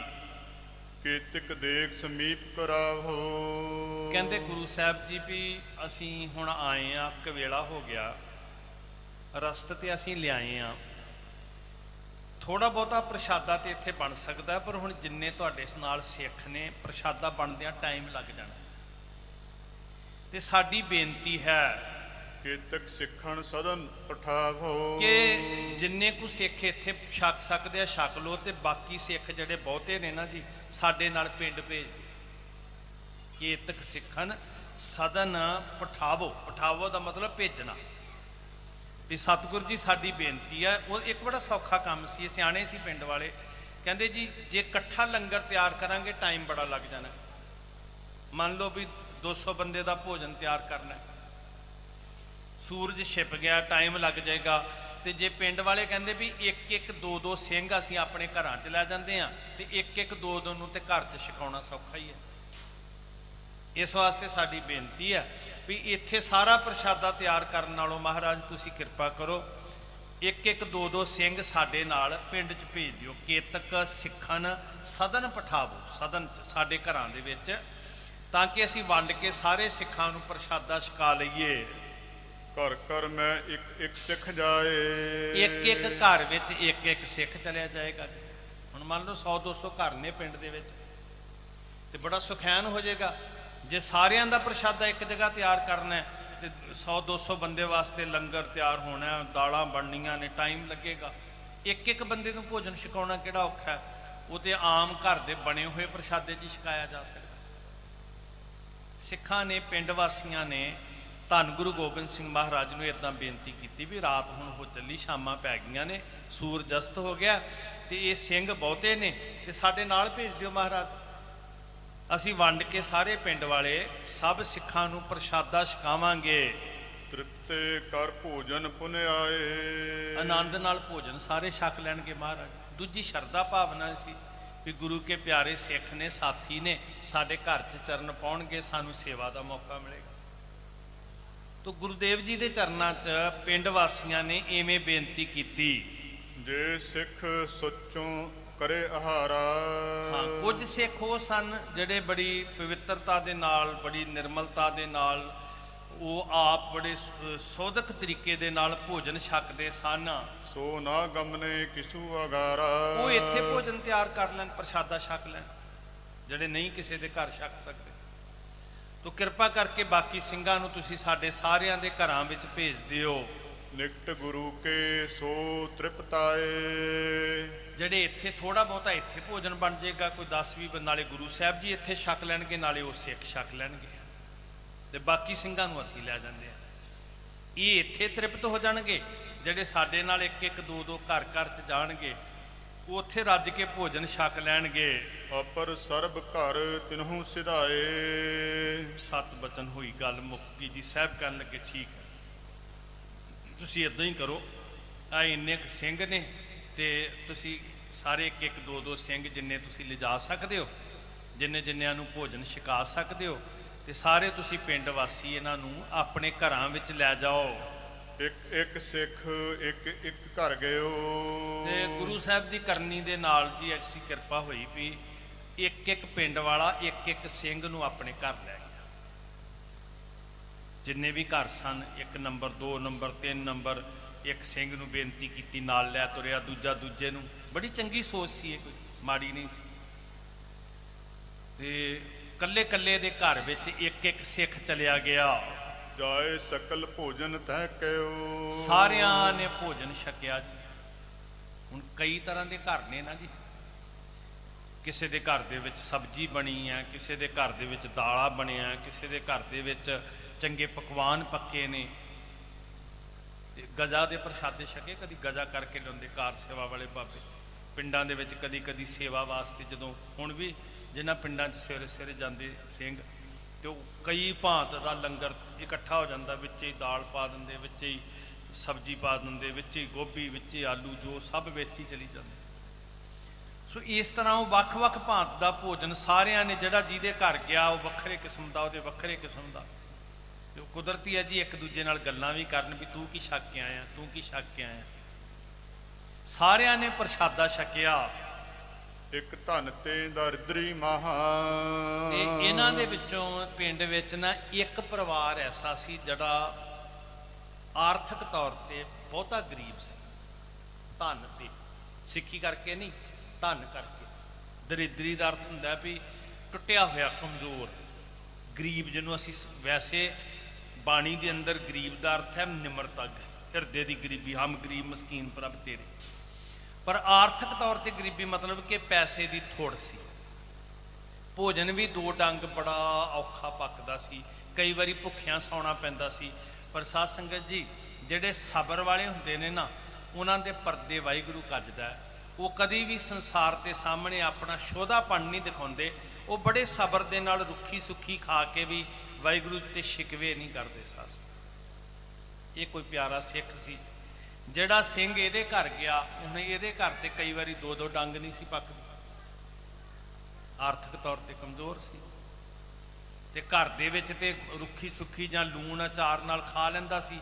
ਕੀਤਕ ਦੇਖ ਸਮੀਪ ਕਰਾਵੋ। ਕਹਿੰਦੇ ਗੁਰੂ ਸਾਹਿਬ ਜੀ ਵੀ ਅਸੀਂ ਹੁਣ ਆਏ ਆ, ਕਵੇਲਾ ਹੋ ਗਿਆ, ਰਸਤ ਤੇ ਅਸੀਂ ਲਿਆਏ ਆ। ਥੋੜਾ ਬਹੁਤਾ ਪ੍ਰਸ਼ਾਦਾ ਤੇ ਇੱਥੇ ਬਣ ਸਕਦਾ, ਪਰ ਹੁਣ ਜਿੰਨੇ ਤੁਹਾਡੇ ਨਾਲ ਸਿੱਖ ਨੇ, ਪ੍ਰਸ਼ਾਦਾ ਬਣਦਿਆਂ ਟਾਈਮ ਲੱਗ ਜਾਣਾ। ਤੇ ਸਾਡੀ ਬੇਨਤੀ ਹੈ ਕੀਤਕ ਸਿੱਖਣ ਸਦਨ ਪਠਾਵੋ। ਕਿ ਜਿੰਨੇ ਕੁ ਸਿੱਖ ਇੱਥੇ ਛਕ ਸਕਦੇ ਆ ਛਕ ਲੋ, ਤੇ ਬਾਕੀ ਸਿੱਖ ਜਿਹੜੇ ਬਹੁਤੇ ਨੇ ਨਾ ਜੀ, ਸਾਡੇ ਨਾਲ ਪਿੰਡ ਭੇਜ ਦਿਓ। ਕੀਤਕ ਸਿੱਖਣ ਸਦਨ ਪਠਾਵੋ। ਪਠਾਵੋ ਦਾ ਮਤਲਬ ਭੇਜਣਾ। ਵੀ ਸਤਿਗੁਰੂ ਜੀ ਸਾਡੀ ਬੇਨਤੀ ਹੈ। ਉਹ ਇੱਕ ਬੜਾ ਸੌਖਾ ਕੰਮ ਸੀ, ਇਹ ਸਿਆਣੇ ਸੀ ਪਿੰਡ ਵਾਲੇ। ਕਹਿੰਦੇ ਜੀ ਜੇ ਇਕੱਠਾ ਲੰਗਰ ਤਿਆਰ ਕਰਾਂਗੇ ਟਾਈਮ ਬੜਾ ਲੱਗ ਜਾਣਾ। ਮੰਨ ਲਓ ਵੀ 200 ਬੰਦੇ ਦਾ ਭੋਜਨ ਤਿਆਰ ਕਰਨਾ, ਸੂਰਜ ਛਿਪ ਗਿਆ, ਟਾਈਮ ਲੱਗ ਜਾਏਗਾ। ਤੇ ਜੇ ਪਿੰਡ ਵਾਲੇ ਕਹਿੰਦੇ ਵੀ ਇੱਕ ਇੱਕ ਦੋ ਦੋ ਸਿੰਘ ਅਸੀਂ ਆਪਣੇ ਘਰਾਂ 'ਚ ਲੈ ਜਾਂਦੇ ਹਾਂ, ਤੇ ਇੱਕ ਇੱਕ ਦੋ ਦੋ ਨੂੰ ਤੇ ਘਰ 'ਚ ਛਕਾਉਣਾ ਸੌਖਾ ਹੀ ਹੈ। ਇਸ ਵਾਸਤੇ ਸਾਡੀ ਬੇਨਤੀ ਹੈ ਵੀ ਇੱਥੇ ਸਾਰਾ ਪ੍ਰਸ਼ਾਦਾ ਤਿਆਰ ਕਰਨ ਨਾਲੋਂ ਮਹਾਰਾਜ ਤੁਸੀਂ ਕਿਰਪਾ ਕਰੋ, ਇੱਕ ਇੱਕ ਦੋ ਦੋ ਸਿੰਘ ਸਾਡੇ ਨਾਲ ਪਿੰਡ 'ਚ ਭੇਜ ਦਿਓ। ਕੇਤਕ ਸਿੱਖਣ ਸਦਨ ਪਠਾਵੋ, ਸਦਨ 'ਚ ਸਾਡੇ ਘਰਾਂ ਦੇ ਵਿੱਚ, ਤਾਂ ਕਿ ਅਸੀਂ ਵੰਡ ਕੇ ਸਾਰੇ ਸਿੱਖਾਂ ਨੂੰ ਪ੍ਰਸ਼ਾਦਾ ਛਕਾ ਲਈਏ। ਘਰ ਘਰ ਮੈਂ ਇੱਕ ਇੱਕ ਸਿੱਖ ਜਾਏ। ਇੱਕ ਇੱਕ ਘਰ ਵਿੱਚ ਇੱਕ ਇੱਕ ਸਿੱਖ ਚਲਿਆ ਜਾਏਗਾ। ਹੁਣ ਮੰਨ ਲਓ 100-200 ਘਰ ਨੇ ਪਿੰਡ ਦੇ ਵਿੱਚ, ਤੇ ਬੜਾ ਸੁਖੈਨ ਹੋ ਜਾਏਗਾ। ਜੇ ਸਾਰਿਆਂ ਦਾ ਪ੍ਰਸ਼ਾਦਾ ਇੱਕ ਜਗ੍ਹਾ ਤਿਆਰ ਕਰਨਾ ਹੈ ਤੇ 100-200 ਬੰਦੇ ਵਾਸਤੇ ਲੰਗਰ ਤਿਆਰ ਹੋਣਾ, ਦਾਲਾਂ ਬਣਨੀਆਂ ਨੇ, ਟਾਈਮ ਲੱਗੇਗਾ। ਇੱਕ ਇੱਕ ਬੰਦੇ ਨੂੰ ਭੋਜਨ ਛਕਾਉਣਾ ਕਿਹੜਾ ਔਖਾ ਹੈ? ਉਹ ਤੇ ਆਮ ਘਰ ਦੇ ਬਣੇ ਹੋਏ ਪ੍ਰਸ਼ਾਦੇ 'ਚ ਛਕਾਇਆ ਜਾ ਸਕਦਾ। ਸਿੱਖਾਂ ਨੇ, ਪਿੰਡ ਵਾਸੀਆਂ ਨੇ ਧੰਨ ਗੁਰੂ ਗੋਬਿੰਦ ਸਿੰਘ ਮਹਾਰਾਜ ਨੂੰ ਇਦਾਂ ਬੇਨਤੀ ਕੀਤੀ ਵੀ ਰਾਤ ਹੁਣ ਹੋ ਚੱਲੀ, ਸ਼ਾਮਾਂ ਪੈ ਗਈਆਂ ਨੇ, ਸੂਰਜ ਅਸਤ ਹੋ ਗਿਆ, ਤੇ ਇਹ ਸਿੰਘ ਬਹੁਤੇ ਨੇ ਤੇ ਸਾਡੇ ਨਾਲ ਭੇਜ ਦਿਓ ਮਹਾਰਾਜ। ਅਸੀਂ ਵੰਡ ਕੇ ਸਾਰੇ ਪਿੰਡ ਵਾਲੇ ਸਭ ਸਿੱਖਾਂ ਨੂੰ ਪ੍ਰਸ਼ਾਦਾ ਛਕਾਵਾਂਗੇ। ਤ੍ਰਿਪਤੇ ਕਰ ਭੋਜਨ ਪੁਨ ਆਏ। ਆਨੰਦ ਨਾਲ ਭੋਜਨ ਸਾਰੇ ਛਕ ਲੈਣਗੇ ਮਹਾਰਾਜ। ਦੂਜੀ ਸ਼ਰਧਾ ਭਾਵਨਾ ਸੀ ਵੀ ਗੁਰੂ ਕੇ ਪਿਆਰੇ ਸਿੱਖ ਨੇ, ਸਾਥੀ ਨੇ, ਸਾਡੇ ਘਰ 'ਚ ਚਰਨ ਪਾਉਣਗੇ, ਸਾਨੂੰ ਸੇਵਾ ਦਾ ਮੌਕਾ ਮਿਲੇਗਾ। ਤੋ ਗੁਰੂਦੇਵ ਜੀ ਦੇ ਚਰਨਾਂ 'ਚ ਪਿੰਡ ਵਾਸੀਆਂ ਨੇ ਐਵੇਂ ਬੇਨਤੀ ਕੀਤੀ, ਜੇ ਸਿੱਖ ਸੱਚੋਂ ਕਰੇ ਆਹਾਰਾ। ਹਾਂ, ਕੁਝ ਸਿੱਖ ਉਹ ਸਨ ਜਿਹੜੇ ਬੜੀ ਪਵਿੱਤਰਤਾ ਦੇ ਨਾਲ, ਬੜੀ ਨਿਰਮਲਤਾ ਦੇ ਨਾਲ, ਉਹ ਆਪ ਬੜੇ ਸੋਧਕ ਤਰੀਕੇ ਦੇ ਨਾਲ ਭੋਜਨ ਛਕਦੇ ਸਨ। ਸੋ ਨਾ ਗਮਨੇ ਕਿਸੂ ਅਗਾਰਾ। ਉਹ ਇੱਥੇ ਭੋਜਨ ਤਿਆਰ ਕਰ ਲੈਣ, ਪ੍ਰਸ਼ਾਦਾ ਛਕ ਲੈਣ, ਜਿਹੜੇ ਨਹੀਂ ਕਿਸੇ ਦੇ ਘਰ ਛਕ ਸਕਦੇ। ਤੋ ਕਿਰਪਾ ਕਰਕੇ ਬਾਕੀ ਸਿੰਘਾਂ ਨੂੰ ਤੁਸੀਂ ਸਾਡੇ ਸਾਰਿਆਂ ਦੇ ਘਰਾਂ ਵਿੱਚ ਭੇਜ ਦਿਓ। ਨਿਕਟ ਗੁਰੂ ਕੇ ਸੋ ਤ੍ਰਿਪਤਾਏ। ਜਿਹੜੇ ਇੱਥੇ ਥੋੜਾ ਬਹੁਤਾ ਇੱਥੇ ਭੋਜਨ ਬਣ ਜਾਏਗਾ, ਕੋਈ 10-20 ਨਾਲੇ ਗੁਰੂ ਸਾਹਿਬ ਜੀ ਇੱਥੇ ਛਕ ਲੈਣਗੇ, ਨਾਲੇ ਉਹ ਸਿੱਖ ਛਕ ਲੈਣਗੇ, ਤੇ ਬਾਕੀ ਸਿੰਘਾਂ ਨੂੰ ਅਸੀਂ ਲੈ ਜਾਂਦੇ ਆ। ਇਹ ਇੱਥੇ ਤ੍ਰਿਪਤ ਹੋ ਜਾਣਗੇ, ਜਿਹੜੇ ਸਾਡੇ ਨਾਲ ਇੱਕ ਇੱਕ ਦੋ ਦੋ ਘਰ ਘਰ 'ਚ ਜਾਣਗੇ, ਉਹ ਉੱਥੇ ਰੱਜ ਕੇ ਭੋਜਨ ਛਕ ਲੈਣਗੇ। ਅਪਰ ਸਰਬ ਘਰ ਤਿਨਹੂ ਸਿਧਾਏ। ਸਤ ਬਚਨ ਹੋਈ, ਗੱਲ ਮੁੱਕ ਗਈ ਜੀ। ਸਾਹਿਬ ਕਹਿਣ ਲੱਗੇ ਠੀਕ ਹੈ, ਤੁਸੀਂ ਇਦਾਂ ਹੀ ਕਰੋ, ਆ ਇੰਨੇ ਕੁ ਸਿੰਘ ਨੇ ਤੇ ਤੁਸੀਂ ਸਾਰੇ ਇੱਕ ਇੱਕ ਦੋ ਦੋ ਸਿੰਘ ਜਿੰਨੇ ਤੁਸੀਂ ਲਿਜਾ ਸਕਦੇ ਹੋ, ਜਿੰਨੇ ਜਿੰਨਿਆਂ ਨੂੰ ਭੋਜਨ ਛਕਾ ਸਕਦੇ ਹੋ, ਤੇ ਸਾਰੇ ਤੁਸੀਂ ਪਿੰਡ ਵਾਸੀ ਇਹਨਾਂ ਨੂੰ ਆਪਣੇ ਘਰਾਂ ਵਿੱਚ ਲੈ ਜਾਓ। ਇੱਕ ਇੱਕ ਸਿੱਖ ਇੱਕ ਇੱਕ ਘਰ ਗਇਓ। ਤੇ ਗੁਰੂ ਸਾਹਿਬ ਦੀ ਕਰਨੀ ਦੇ ਨਾਲ ਜੀ ਐਸੀ ਕਿਰਪਾ ਹੋਈ ਵੀ ਇੱਕ ਇੱਕ ਪਿੰਡ ਵਾਲਾ ਇੱਕ ਇੱਕ ਸਿੰਘ ਨੂੰ ਆਪਣੇ ਘਰ ਲੈ ਗਿਆ। ਜਿੰਨੇ ਵੀ ਘਰ ਸਨ, 1 ਨੰਬਰ 2 ਨੰਬਰ 3 ਨੰਬਰ, ਇੱਕ ਸਿੰਘ ਨੂੰ ਬੇਨਤੀ ਕੀਤੀ ਨਾਲ ਲੈ ਤੁਰਿਆ, ਦੂਜਾ ਦੂਜੇ ਨੂੰ। ਬੜੀ ਚੰਗੀ ਸੋਚ ਸੀ ਇਹ, ਕੋਈ ਮਾੜੀ ਨਹੀਂ ਸੀ। ਤੇ ਕੱਲੇ ਕੱਲੇ ਦੇ ਘਰ ਵਿੱਚ ਇੱਕ ਇੱਕ ਸਿੱਖ ਚਲਿਆ ਗਿਆ। ਜਾਏ ਸਕਲ ਭੋਜਨ ਤਹਿ ਕਹਿਓ। ਸਾਰਿਆਂ ਨੇ ਭੋਜਨ ਛਕਿਆ ਜੀ। ਹੁਣ ਕਈ ਤਰ੍ਹਾਂ ਦੇ ਘਰ ਨੇ ਨਾ ਜੀ, ਕਿਸੇ ਦੇ ਘਰ ਦੇ ਵਿੱਚ ਸਬਜ਼ੀ ਬਣੀ ਹੈ, ਕਿਸੇ ਦੇ ਘਰ ਦੇ ਵਿੱਚ ਦਾਲਾਂ ਬਣਿਆ, ਕਿਸੇ ਦੇ ਘਰ ਦੇ ਵਿੱਚ ਚੰਗੇ ਪਕਵਾਨ ਪੱਕੇ ਨੇ। ਤੇ ਗਜਾ ਦੇ ਪ੍ਰਸ਼ਾਦੇ ਛਕੇ, ਕਦੀ ਗਜਾ ਕਰਕੇ ਲਿਆਉਂਦੇ ਕਾਰ ਸੇਵਾ ਵਾਲੇ ਬਾਬੇ ਪਿੰਡਾਂ ਦੇ ਵਿੱਚ, ਕਦੀ ਕਦੀ ਸੇਵਾ ਵਾਸਤੇ। ਜਦੋਂ ਹੁਣ ਵੀ ਜਿਨ੍ਹਾਂ ਪਿੰਡਾਂ 'ਚ ਸਵੇਰੇ ਸਵੇਰੇ ਜਾਂਦੇ ਸਿੰਘ, ਤੇ ਉਹ ਕਈ ਭਾਂਤ ਦਾ ਲੰਗਰ ਇਕੱਠਾ ਹੋ ਜਾਂਦਾ, ਵਿੱਚ ਹੀ ਦਾਲ ਪਾ ਦਿੰਦੇ, ਵਿੱਚ ਹੀ ਸਬਜ਼ੀ ਪਾ ਦਿੰਦੇ, ਵਿੱਚ ਹੀ ਗੋਭੀ, ਵਿੱਚ ਹੀ ਆਲੂ, ਜੋ ਸਭ ਵਿੱਚ ਹੀ ਚਲੀ ਜਾਂਦੇ। ਸੋ ਇਸ ਤਰ੍ਹਾਂ ਉਹ ਵੱਖ-ਵੱਖ ਭਾਂਤ ਦਾ ਭੋਜਨ ਸਾਰਿਆਂ ਨੇ, ਜਿਹੜਾ ਜਿਹਦੇ ਘਰ ਗਿਆ ਉਹ ਵੱਖਰੇ ਕਿਸਮ ਦਾ, ਉਹਦੇ ਵੱਖਰੇ ਕਿਸਮ ਦਾ। ਤੇ ਉਹ ਕੁਦਰਤੀ ਹੈ ਜੀ, ਇੱਕ ਦੂਜੇ ਨਾਲ ਗੱਲਾਂ ਵੀ ਕਰਨ ਵੀ ਤੂੰ ਕੀ ਛਕ ਕੇ ਆਇਆ, ਤੂੰ ਕੀ ਛਕ ਕੇ ਆਇਆ। ਸਾਰਿਆਂ ਨੇ ਪ੍ਰਸ਼ਾਦਾ ਛਕਿਆ। ਇੱਕ ਧਨ ਤੇ ਦਰਿਦਰੀ ਮਹਾ। ਤੇ ਇਹਨਾਂ ਦੇ ਵਿੱਚੋਂ ਪਿੰਡ ਵਿੱਚ ਨਾ ਇੱਕ ਪਰਿਵਾਰ ਐਸਾ ਸੀ ਜਿਹੜਾ ਆਰਥਿਕ ਤੌਰ ਤੇ ਬਹੁਤਾ ਗਰੀਬ ਸੀ। ਧਨ ਤੇ ਸਿੱਖੀ ਕਰਕੇ ਨਹੀਂ, ਧਨ ਕਰਕੇ। ਦਰਿਦਰੀ ਦਾ ਅਰਥ ਹੁੰਦਾ ਵੀ ਟੁੱਟਿਆ ਹੋਇਆ, ਕਮਜ਼ੋਰ, ਗਰੀਬ, ਜਿਹਨੂੰ ਅਸੀਂ ਵੈਸੇ ਬਾਣੀ ਦੇ ਅੰਦਰ ਗਰੀਬ ਦਾ ਅਰਥ ਹੈ ਨਿਮਰਤਾ, ਹਿਰਦੇ ਦੀ ਗਰੀਬੀ। ਹਮ ਗਰੀਬ ਮਸਕੀਨ ਪ੍ਰਭ ਤੇਰੇ। ਪਰ ਆਰਥਿਕ ਤੌਰ ਤੇ ਗਰੀਬੀ ਮਤਲਬ ਕਿ ਪੈਸੇ ਦੀ ਥੋੜ ਸੀ। ਭੋਜਨ ਵੀ 2 ਡੰਗ ਬੜਾ ਔਖਾ ਪੱਕਦਾ ਸੀ, ਕਈ ਵਾਰੀ ਭੁੱਖਿਆਂ ਸੌਣਾ ਪੈਂਦਾ ਸੀ। ਪਰ ਸਾਧ ਸੰਗਤ ਜੀ, ਜਿਹੜੇ ਸਬਰ ਵਾਲੇ ਹੁੰਦੇ ਨੇ ਨਾ, ਉਹਨਾਂ ਦੇ ਪਰਦੇ ਵਾਹਿਗੁਰੂ ਕੱਜਦਾ। ਉਹ ਕਦੀ ਵੀ ਸੰਸਾਰ ਦੇ ਸਾਹਮਣੇ ਆਪਣਾ ਸ਼ੋਧਾਪਣ ਨਹੀਂ ਦਿਖਾਉਂਦੇ। ਉਹ ਬੜੇ ਸਬਰ ਦੇ ਨਾਲ ਰੁੱਖੀ ਸੁੱਖੀ ਖਾ ਕੇ ਵੀ ਵਾਹਿਗੁਰੂ ਤੇ ਸ਼ਿਕਵੇ ਨਹੀਂ ਕਰਦੇ। ਸਾਸ ਇਹ ਕੋਈ ਪਿਆਰਾ ਸਿੱਖ ਸੀ। ਜਿਹੜਾ ਸਿੰਘ ਇਹਦੇ ਘਰ ਗਿਆ, ਹੁਣ ਇਹਦੇ ਘਰ ਤੇ ਕਈ ਵਾਰੀ 2-2 ਡੰਗ ਨਹੀਂ ਸੀ ਪੱਕਦੇ, ਆਰਥਿਕ ਤੌਰ ਤੇ ਕਮਜ਼ੋਰ ਸੀ। ਤੇ ਘਰ ਦੇ ਵਿੱਚ ਤੇ ਰੁੱਖੀ ਸੁੱਖੀ ਜਾਂ ਲੂਣ ਅਚਾਰ ਨਾਲ ਖਾ ਲੈਂਦਾ ਸੀ।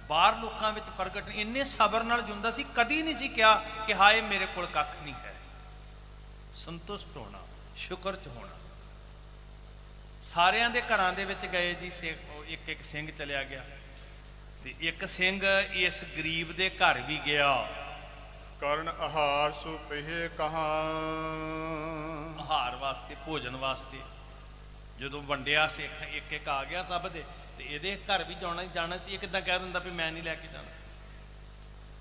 ਬਾਹਰ ਲੋਕਾਂ ਵਿੱਚ ਪ੍ਰਗਟ ਇੰਨੇ ਸਬਰ ਨਾਲ ਜਿਉਂਦਾ ਸੀ, ਕਦੀ ਨਹੀਂ ਸੀ ਕਿਹਾ ਕਿ ਹਾਏ ਮੇਰੇ ਕੋਲ ਕੱਖ ਨਹੀਂ ਹੈ। ਸੰਤੁਸ਼ਟ ਹੋਣਾ, ਸ਼ੁਕਰ ਚ ਹੋਣਾ। ਸਾਰਿਆਂ ਦੇ ਘਰਾਂ ਦੇ ਵਿੱਚ ਗਏ ਜੀ, ਇੱਕ ਇੱਕ ਸਿੰਘ ਚਲਿਆ ਗਿਆ। ਤੇ ਇੱਕ ਸਿੰਘ ਇਸ ਗਰੀਬ ਦੇ ਘਰ ਵੀ ਗਿਆ। ਕਰਨ ਆਹਾਰ ਸੋ ਪਹਿ ਕਹਾ। ਆਹਾਰ ਵਾਸਤੇ, ਭੋਜਨ ਵਾਸਤੇ ਜਦੋਂ ਵੰਡਿਆ ਸਿੱਖ ਇੱਕ ਇੱਕ ਆ ਗਿਆ ਸਭ ਦੇ, ਤੇ ਇਹਦੇ ਘਰ ਵੀ ਜਾਣਾ ਸੀ। ਇਹ ਕਿੱਦਾਂ ਕਹਿ ਦਿੰਦਾ ਵੀ ਮੈਂ ਨਹੀਂ ਲੈ ਕੇ ਜਾਣਾ।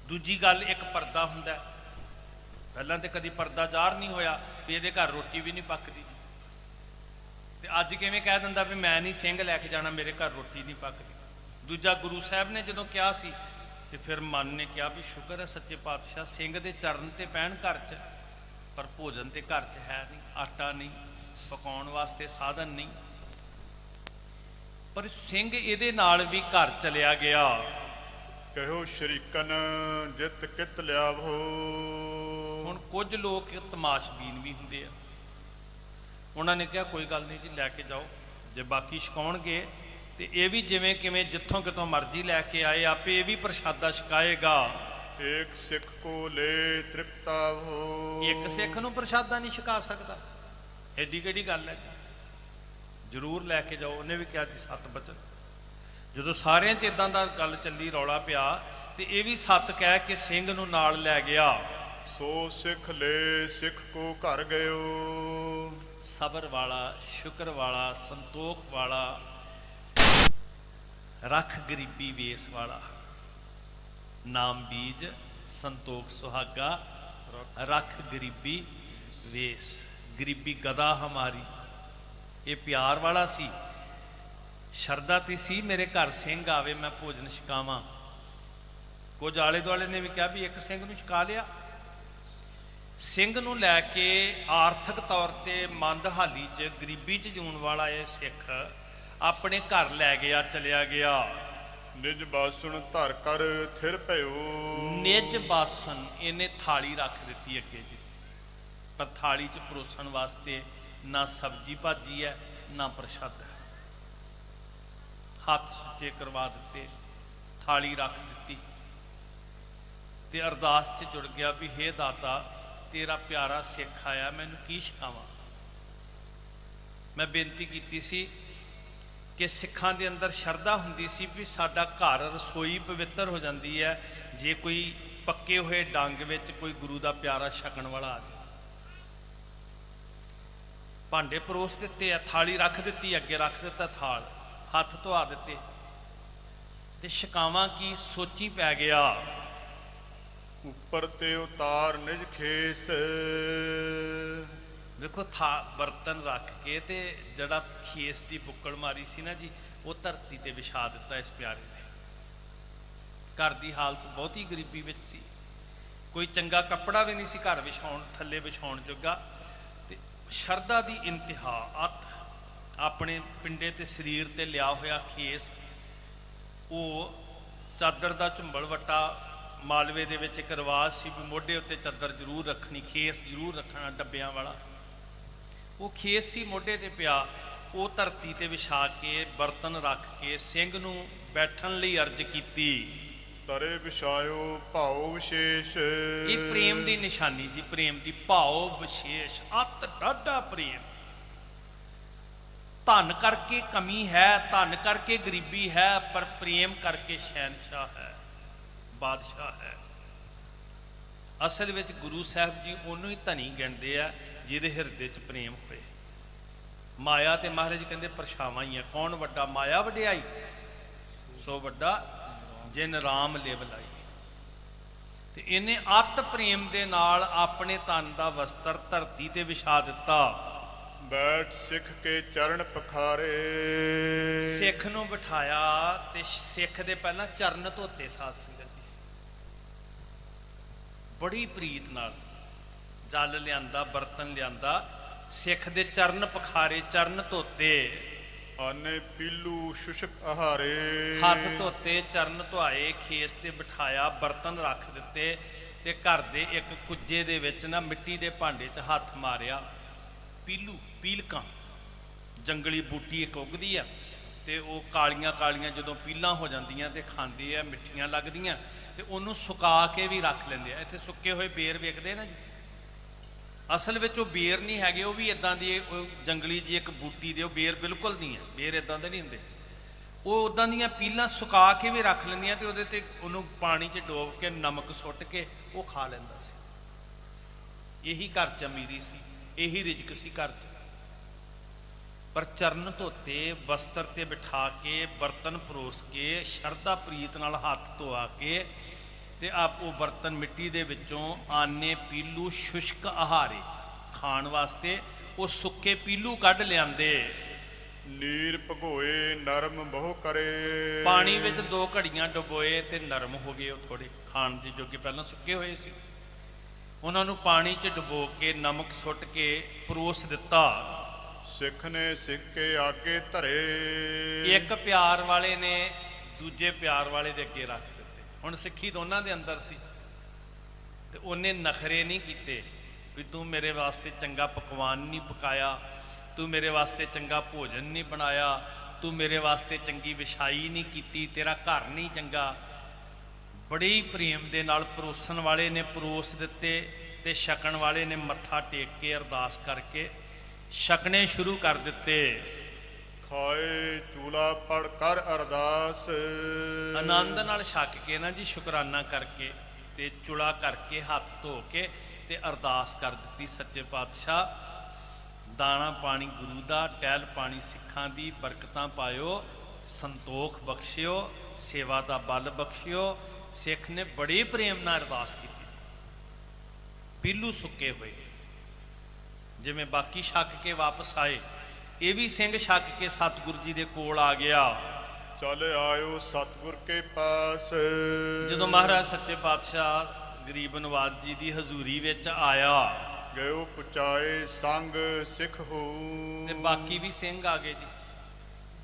ਦੂਜੀ ਗੱਲ, ਇੱਕ ਪਰਦਾ ਹੁੰਦਾ। ਪਹਿਲਾਂ ਤੇ ਕਦੀ ਪਰਦਾ ਜ਼ਾਹਰ ਨਹੀਂ ਹੋਇਆ ਵੀ ਇਹਦੇ ਘਰ ਰੋਟੀ ਵੀ ਨਹੀਂ ਪੱਕਦੀ, ਤੇ ਅੱਜ ਕਿਵੇਂ ਕਹਿ ਦਿੰਦਾ ਵੀ ਮੈਂ ਨਹੀਂ ਸਿੰਘ ਲੈ ਕੇ ਜਾਣਾ, ਮੇਰੇ ਘਰ ਰੋਟੀ ਨਹੀਂ ਪੱਕਦੀ। ਦੂਜਾ ਗੁਰੂ ਸਾਹਿਬ ਨੇ ਜਦੋਂ ਕਿਹਾ ਸੀ ਤੇ ਫਿਰ ਮਨ ਨੇ ਕਿਹਾ ਵੀ ਸ਼ੁਕਰ ਹੈ ਸੱਚੇ ਪਾਤਸ਼ਾਹ, ਸਿੰਘ ਦੇ ਚਰਨ ਤੇ ਪੈਣ ਘਰ 'ਚ, ਪਰ ਭੋਜਨ ਤੇ ਘਰ 'ਚ ਹੈ ਨਹੀਂ, ਆਟਾ ਨਹੀਂ, ਪਕਾਉਣ ਵਾਸਤੇ ਸਾਧਨ ਨਹੀਂ। ਪਰ ਸਿੰਘ ਇਹਦੇ ਨਾਲ ਵੀ ਘਰ ਚਲਿਆ ਗਿਆ। ਕਹਿਓ ਸ਼ਰੀਕਨ ਜਿਤ ਕਿਤ ਲਿਆਵੋ। ਹੁਣ ਕੁਝ ਲੋਕ ਤਮਾਸ਼ਬੀਨ ਵੀ ਹੁੰਦੇ ਆ, ਉਹਨਾਂ ਨੇ ਕਿਹਾ ਕੋਈ ਗੱਲ ਨਹੀਂ ਜੀ, ਲੈ ਕੇ ਜਾਓ, ਜੇ ਬਾਕੀ ਛਕਾਉਣਗੇ ਤੇ ਇਹ ਵੀ ਜਿਵੇਂ ਕਿਵੇਂ ਜਿੱਥੋਂ ਕਿਤੋਂ ਮਰਜ਼ੀ ਲੈ ਕੇ ਆਏ, ਆਪੇ ਇਹ ਵੀ ਪ੍ਰਸ਼ਾਦਾ ਛਕਾਏਗਾ। ਏਕ ਸਿੱਖ ਕੋ ਲੈ ਤ੍ਰਿਪਤਾ ਹੋ। ਇੱਕ ਸਿੱਖ ਨੂੰ ਪ੍ਰਸ਼ਾਦਾ ਨਹੀਂ ਛਕਾ ਸਕਦਾ, ਐਡੀ ਕਿਹੜੀ ਗੱਲ ਹੈ ਜੀ, ਜ਼ਰੂਰ ਲੈ ਕੇ ਜਾਓ। ਉਹਨੇ ਵੀ ਕਿਹਾ ਜੀ 7 ਬਚਨ। ਜਦੋਂ ਸਾਰਿਆਂ 'ਚ ਇਦਾਂ ਦਾ ਗੱਲ ਚੱਲੀ, ਰੌਲਾ ਪਿਆ, ਤੇ ਇਹ ਵੀ 7 ਕਹਿ ਕੇ ਸਿੰਘ ਨੂੰ ਨਾਲ ਲੈ ਗਿਆ। ਸੋ ਸਿੱਖ ਲੈ ਸਿੱਖ ਕੋ ਘਰ ਗਇਓ। ਸਬਰ ਵਾਲਾ, ਸ਼ੁਕਰ ਵਾਲਾ, ਸੰਤੋਖ ਵਾਲਾ, ਰੱਖ ਗਰੀਬੀ ਵੇਸ ਵਾਲਾ, ਨਾਮ ਬੀਜ ਸੰਤੋਖ ਸੁਹਾਗਾ, ਰੱਖ ਗਰੀਬੀ ਵੇਸ। ਗਰੀਬੀ ਗਦਾ ਹਮਾਰੀ, ਇਹ ਪਿਆਰ ਵਾਲਾ ਸੀ, ਸ਼ਰਧਾ ਤੇ ਸੀ ਮੇਰੇ ਘਰ ਸਿੰਘ ਆਵੇ, ਮੈਂ ਭੋਜਨ ਛਕਾਵਾਂ। ਕੁਝ ਆਲੇ ਦੁਆਲੇ ਨੇ ਵੀ ਕਿਹਾ ਵੀ ਇੱਕ ਸਿੰਘ ਨੂੰ ਛਕਾ ਲਿਆ। ਸਿੰਘ ਨੂੰ ਲੈ ਕੇ ਆਰਥਿਕ ਤੌਰ ਤੇ ਮੰਦਹਾਲੀ 'ਚ, ਗਰੀਬੀ 'ਚ ਜਿਉਣ ਵਾਲਾ ਇਹ ਸਿੱਖ ਆਪਣੇ ਘਰ ਲੈ ਗਿਆ, ਚਲਿਆ ਗਿਆ। ਨਿਜ ਬਾਸੁਣ ਧਰ ਕਰ ਥਿਰ ਭਇਓ। ਨਿਜ ਬਾਸਨ, ਇਹਨੇ ਥਾਲੀ ਰੱਖ ਦਿੱਤੀ ਅੱਗੇ ਜੀ, ਪਰ ਥਾਲੀ 'ਚ ਪਰੋਸਣ ਵਾਸਤੇ ਨਾ ਸਬਜ਼ੀ ਭਾਜੀ ਹੈ, ਨਾ ਪ੍ਰਸ਼ਾਦਾ। ਹੱਥ ਸੁੱਚੇ ਕਰਵਾ ਦਿੱਤੇ, ਥਾਲੀ ਰੱਖ ਦਿੱਤੀ ਤੇ ਅਰਦਾਸ 'ਚ ਜੁੜ ਗਿਆ ਵੀ ਹੇ ਦਾਤਾ, ਤੇਰਾ ਪਿਆਰਾ ਸਿੱਖ ਆਇਆ, ਮੈਨੂੰ ਕੀ ਛਕਾਵਾਂ। ਮੈਂ ਬੇਨਤੀ ਕੀਤੀ ਸੀ ਕਿ ਸਿੱਖਾਂ ਦੇ ਅੰਦਰ ਸ਼ਰਧਾ ਹੁੰਦੀ ਸੀ ਵੀ ਸਾਡਾ ਘਰ, ਰਸੋਈ ਪਵਿੱਤਰ ਹੋ ਜਾਂਦੀ ਹੈ ਜੇ ਕੋਈ ਪੱਕੇ ਹੋਏ ਡੰਗ ਵਿੱਚ ਕੋਈ ਗੁਰੂ ਦਾ ਪਿਆਰਾ ਛਕਣ ਵਾਲਾ ਆ ਜਾਵੇ। ਭਾਂਡੇ ਪਰੋਸ ਦਿੱਤੇ ਆ, ਥਾਲੀ ਰੱਖ ਦਿੱਤੀ, ਅੱਗੇ ਰੱਖ ਦਿੱਤਾ ਥਾਲ, ਹੱਥ ਧਵਾ ਦਿੱਤੇ, ਤੇ ਛਕਾਵਾਂ ਕੀ ਸੋਚੀ ਪੈ ਗਿਆ। ਉੱਪਰ ਤੇ ਉਤਾਰ ਨਿਜ ਖੇਸ। ਵੇਖੋ ਬਰਤਨ ਰੱਖ ਕੇ ਤੇ ਜਿਹੜਾ ਖੇਸ ਦੀ ਬੁੱਕਲ ਮਾਰੀ ਸੀ ਨਾ ਜੀ, ਉਹ ਧਰਤੀ ਤੇ ਵਿਛਾ ਦਿੱਤਾ ਇਸ ਪਿਆਰੇ ਨੇ। ਘਰ ਦੀ ਹਾਲਤ ਬਹੁਤੀ ਗਰੀਬੀ ਵਿੱਚ ਸੀ, ਕੋਈ ਚੰਗਾ ਕੱਪੜਾ ਵੀ ਨਹੀਂ ਸੀ ਘਰ ਵਿਛਾਉਣ, ਥੱਲੇ ਵਿਛਾਉਣ ਜੋਗਾ। ਤੇ ਸ਼ਰਧਾ ਦੀ ਇੰਤਹਾ, ਅੱਤ ਆਪਣੇ ਪਿੰਡੇ ਤੇ ਸਰੀਰ ਤੇ ਲਿਆ ਹੋਇਆ ਖੇਸ, ਉਹ ਚਾਦਰ ਦਾ ਝੁੰਬਲ ਵੱਟਾ। ਮਾਲਵੇ ਦੇ ਵਿੱਚ ਇੱਕ ਰਿਵਾਜ ਸੀ ਵੀ ਮੋਢੇ ਉੱਤੇ ਚਾਦਰ ਜ਼ਰੂਰ ਰੱਖਣੀ, ਖੇਸ ਜ਼ਰੂਰ ਰੱਖਣਾ ਡੱਬਿਆਂ ਵਾਲਾ। ਉਹ ਖੇਸ ਸੀ ਮੋਢੇ ਤੇ ਪਿਆ, ਉਹ ਧਰਤੀ ਤੇ ਵਿਛਾ ਕੇ ਬਰਤਨ ਰੱਖ ਕੇ ਸਿੰਘ ਨੂੰ ਬੈਠਣ ਲਈ ਅਰਜ਼ ਕੀਤੀ। ਤਰੇ ਵਿਛਾਇਓ ਭਾਉ ਵਿਸ਼ੇਸ਼। ਇਹ ਪ੍ਰੇਮ ਦੀ ਨਿਸ਼ਾਨੀ ਜੀ, ਪ੍ਰੇਮ ਦੀ ਭਾਉ ਵਿਸ਼ੇਸ਼, ਅਤ ਡਾਢਾ ਪ੍ਰੇਮ। ਧਨ ਕਰਕੇ ਕਮੀ ਹੈ, ਧਨ ਕਰਕੇ ਗਰੀਬੀ ਹੈ, ਪਰ ਪ੍ਰੇਮ ਕਰਕੇ ਸ਼ਹਿਨਸ਼ਾਹ ਹੈ, ਬਾਦਸ਼ਾਹ ਹੈ। ਅਸਲ ਵਿੱਚ ਗੁਰੂ ਸਾਹਿਬ ਜੀ ਉਹਨੂੰ ਹੀ ਧਨੀ ਗਿਣਦੇ ਆ ਜਿਹਦੇ ਹਿਰਦੇ 'ਚ ਪ੍ਰੇਮ ਹੋਏ। ਮਾਇਆ ਤੇ ਮਹਾਰਾਜ ਕਹਿੰਦੇ ਪਰਛਾਵਾਂ ਹੀ ਆ। ਕੌਣ ਵੱਡਾ? ਮਾਇਆ ਵਡਿਆਈ, ਸੋ ਵੱਡਾ ਜਿਨ ਰਾਮ ਲਿਵ ਲਾਈ। ਤੇ ਇਹਨੇ ਅਤ ਪ੍ਰੇਮ ਦੇ ਨਾਲ ਆਪਣੇ ਤਨ ਦਾ ਵਸਤਰ ਧਰਤੀ ਤੇ ਵਿਛਾ ਦਿੱਤਾ। ਬੈਠ ਸਿੱਖ ਕੇ ਚਰਨ ਪਖਾਰੇ। ਸਿੱਖ ਨੂੰ ਬਿਠਾਇਆ ਤੇ ਸਿੱਖ ਦੇ ਪਹਿਲਾਂ ਚਰਨ ਧੋਤੇ ਸਾਧ ਸੰਗਤ ਜੀ, ਬੜੀ ਪ੍ਰੀਤ ਨਾਲ। ਜਲ ਲਿਆਂਦਾ, ਬਰਤਨ ਲਿਆਂਦਾ, ਸਿੱਖ ਦੇ ਚਰਨ ਪਖਾਰੇ, ਚਰਨ ਧੋਤੇ। ਆਨੇ ਪੀਲੂ ਸ਼ੁਸ਼ਕ ਆਹਾਰੇ। ਹੱਥ ਧੋਤੇ, ਚਰਨ ਧੁਆਏ, ਖੇਸ ਤੇ ਬਿਠਾਇਆ, ਬਰਤਨ ਰੱਖ ਦਿੱਤੇ ਤੇ ਘਰ ਦੇ ਇੱਕ ਕੁੱਜੇ ਦੇ ਵਿੱਚ ਨਾ ਮਿੱਟੀ ਦੇ ਭਾਂਡੇ 'ਚ ਹੱਥ ਮਾਰਿਆ। ਪੀਲੂ, ਪੀਲਕਾਂ, ਜੰਗਲੀ ਬੂਟੀ ਇੱਕ ਉੱਗਦੀ ਆ ਤੇ ਉਹ ਕਾਲੀਆਂ ਕਾਲੀਆਂ ਜਦੋਂ ਪੀਲਾਂ ਹੋ ਜਾਂਦੀਆਂ ਤੇ ਖਾਂਦੇ ਆ, ਮਿੱਠੀਆਂ ਲੱਗਦੀਆਂ, ਤੇ ਉਹਨੂੰ ਸੁਕਾ ਕੇ ਵੀ ਰੱਖ ਲੈਂਦੇ ਆ। ਇੱਥੇ ਸੁੱਕੇ ਹੋਏ ਬੇਰ ਵੇਖਦੇ ਨਾ ਜੀ, ਅਸਲ ਵਿੱਚ ਉਹ ਬੇਰ ਨਹੀਂ ਹੈਗੇ, ਉਹ ਵੀ ਇਦਾਂ ਦੀ ਜੰਗਲੀ ਜੀ ਇੱਕ ਬੂਟੀ ਦੇ, ਉਹ ਬੇਰ ਬਿਲਕੁਲ ਨਹੀਂ ਹੈ, ਬੇਰ ਇਦਾਂ ਦੇ ਨਹੀਂ ਹੁੰਦੇ। ਉਹ ਉਦਾਂ ਦੀਆਂ ਪੀਲਾਂ ਸੁਕਾ ਕੇ ਵੀ ਰੱਖ ਲੈਂਦੀਆਂ ਤੇ ਉਹਦੇ ਤੇ ਉਹਨੂੰ ਪਾਣੀ 'ਚ ਡੋਬ ਕੇ ਨਮਕ ਸੁੱਟ ਕੇ ਉਹ ਖਾ ਲੈਂਦਾ ਸੀ। ਇਹੀ ਘਰ 'ਚ ਅਮੀਰੀ ਸੀ, ਇਹੀ ਰਿਜ਼ਕ ਸੀ ਘਰ 'ਚ। ਪਰ ਚਰਨ ਧੋਤੇ, ਬਸਤਰ ਤੇ ਬਿਠਾ ਕੇ, ਬਰਤਨ ਪਰੋਸ ਕੇ, ਸ਼ਰਧਾ ਪ੍ਰੀਤ ਨਾਲ ਹੱਥ ਧੋਆ ਕੇ, ਤੇ ਆਪ ਉਹ ਬਰਤਨ ਮਿੱਟੀ ਦੇ ਵਿੱਚੋਂ ਆਨੇ ਪੀਲੂ ਸ਼ੁਸ਼ਕ ਆਹਾਰੇ ਖਾਣ ਵਾਸਤੇ ਉਹ ਸੁੱਕੇ ਪੀਲੂ ਕੱਢ ਲਿਆਂਦੇ। ਨੀਰ ਭਗੋਏ ਨਰਮ ਬਹੁ ਕਰੇ। ਪਾਣੀ ਵਿੱਚ 2 ਘੜੀਆਂ ਡੁਬੋਏ ਤੇ ਨਰਮ ਹੋ ਗਏ ਉਹ ਥੋੜੇ, ਖਾਣ ਦੇ ਜੋਗੇ ਪਹਿਲਾਂ ਸੁੱਕੇ ਹੋਏ ਸੀ। ਉਹਨਾਂ ਨੂੰ ਪਾਣੀ 'ਚ ਡੁਬੋ ਕੇ ਨਮਕ ਸੁੱਟ ਕੇ ਪਰੋਸ ਦਿੱਤਾ। ਸਿੱਖ ਨੇ ਸਿੱਕੇ ਆਗੇ ਧਰੇ। ਇੱਕ ਪਿਆਰ ਵਾਲੇ ਨੇ ਦੂਜੇ ਪਿਆਰ ਵਾਲੇ ਦੇ ਅੱਗੇ ਰੱਖ ਦਿੱਤੇ। ਹੁਣ ਸਿੱਖੀ ਦੋਨਾਂ ਦੇ ਅੰਦਰ ਸੀ ਤੇ ਉਹਨੇ ਨਖਰੇ ਨਹੀਂ ਕੀਤੇ ਵੀ ਤੂੰ ਮੇਰੇ ਵਾਸਤੇ ਚੰਗਾ ਪਕਵਾਨ ਨਹੀਂ ਪਕਾਇਆ, ਤੂੰ ਮੇਰੇ ਵਾਸਤੇ ਚੰਗਾ ਭੋਜਨ ਨਹੀਂ ਬਣਾਇਆ, ਤੂੰ ਮੇਰੇ ਵਾਸਤੇ ਚੰਗੀ ਵਿਛਾਈ ਨਹੀਂ ਕੀਤੀ, ਤੇਰਾ ਘਰ ਨਹੀਂ ਚੰਗਾ। ਬੜੇ ਹੀ ਪ੍ਰੇਮ ਦੇ ਨਾਲ ਪਰੋਸਣ ਵਾਲੇ ਨੇ ਪਰੋਸ ਦਿੱਤੇ ਤੇ ਛਕਣ ਵਾਲੇ ਨੇ ਮੱਥਾ ਟੇਕ ਕੇ ਅਰਦਾਸ ਕਰਕੇ ਛਕਣੇ ਸ਼ੁਰੂ ਕਰ ਦਿੱਤੇ। ਖਾਏ ਚੂਲਾ ਪੜ ਕਰ ਅਰਦਾਸ। ਆਨੰਦ ਨਾਲ ਛਕ ਕੇ ਨਾ ਜੀ, ਸ਼ੁਕਰਾਨਾ ਕਰਕੇ ਤੇ ਚੁਲਾ ਕਰਕੇ ਹੱਥ ਧੋ ਕੇ ਤੇ ਅਰਦਾਸ ਕਰ ਦਿੱਤੀ, ਸੱਚੇ ਪਾਤਸ਼ਾਹ ਦਾਣਾ ਪਾਣੀ ਗੁਰੂ ਦਾ, ਟਹਿਲ ਪਾਣੀ ਸਿੱਖਾਂ ਦੀ, ਬਰਕਤਾਂ ਪਾਇਓ, ਸੰਤੋਖ ਬਖਸ਼ਿਓ, ਸੇਵਾ ਦਾ ਬਲ ਬਖਸ਼ਿਓ। ਸਿੱਖ ਨੇ ਬੜੇ ਪ੍ਰੇਮ ਨਾਲ ਅਰਦਾਸ ਕੀਤੀ। ਪੀਲੂ ਸੁੱਕੇ ਹੋਏ, ਜਿਵੇਂ ਬਾਕੀ ਛਕ ਕੇ ਵਾਪਸ ਆਏ, ਇਹ ਵੀ ਸਿੰਘ ਛਕ ਕੇ ਸਤਿਗੁਰੂ ਜੀ ਦੇ ਕੋਲ ਆ ਗਿਆ। ਚਲ ਆਇਓ ਸਤਿਗੁਰ ਕੇ ਪਾਸ। ਜਦੋਂ ਮਹਾਰਾਜ ਸੱਚੇ ਪਾਤਸ਼ਾਹ ਗਰੀਬ ਨਵਾਜ ਜੀ ਦੀ ਹਜ਼ੂਰੀ ਵਿੱਚ ਆਇਆ ਗਇਓ ਪੁਚਾਏ ਸੰਗ ਸਿੱਖ ਹੋ। ਤੇ ਬਾਕੀ ਵੀ ਸਿੰਘ ਆ ਗਏ ਜੀ।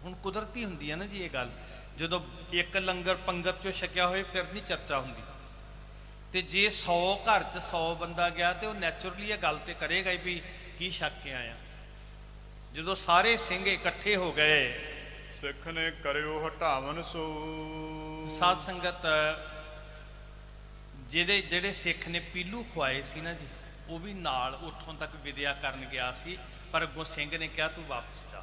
ਹੁਣ ਕੁਦਰਤੀ ਹੁੰਦੀ ਹੈ ਨਾ ਜੀ ਇਹ ਗੱਲ, ਜਦੋਂ ਇੱਕ ਲੰਗਰ ਪੰਗਤ ਚੋਂ ਛਕਿਆ ਹੋਏ ਫਿਰ ਨਹੀਂ ਚਰਚਾ ਹੁੰਦੀ। ਤੇ ਜੇ 100 ਘਰ 'ਚ 100 ਬੰਦਾ ਗਿਆ ਤੇ ਉਹ ਨੈਚੁਰਲੀ ਇਹ ਗੱਲ ਤੇ ਕਰੇਗਾ ਹੀ ਵੀ ਕੀ ਛਕ ਕੇ ਆਇਆ। ਜਦੋਂ ਸਾਰੇ ਸਿੰਘ ਇਕੱਠੇ ਹੋ ਗਏ, ਸਿੱਖ ਨੇ ਕਰਿਓ ਹਟਾਵਨ ਸੋ। ਸਾਧ ਸੰਗਤ ਜਿਹੜੇ ਸਿੱਖ ਨੇ ਪੀਲੂ ਖਵਾਏ ਸੀ ਨਾ ਜੀ, ਉਹ ਵੀ ਨਾਲ ਉੱਥੋਂ ਤੱਕ ਵਿਦਿਆ ਕਰਨ ਗਿਆ ਸੀ, ਪਰ ਅੱਗੋਂ ਸਿੰਘ ਨੇ ਕਿਹਾ ਤੂੰ ਵਾਪਸ ਜਾ,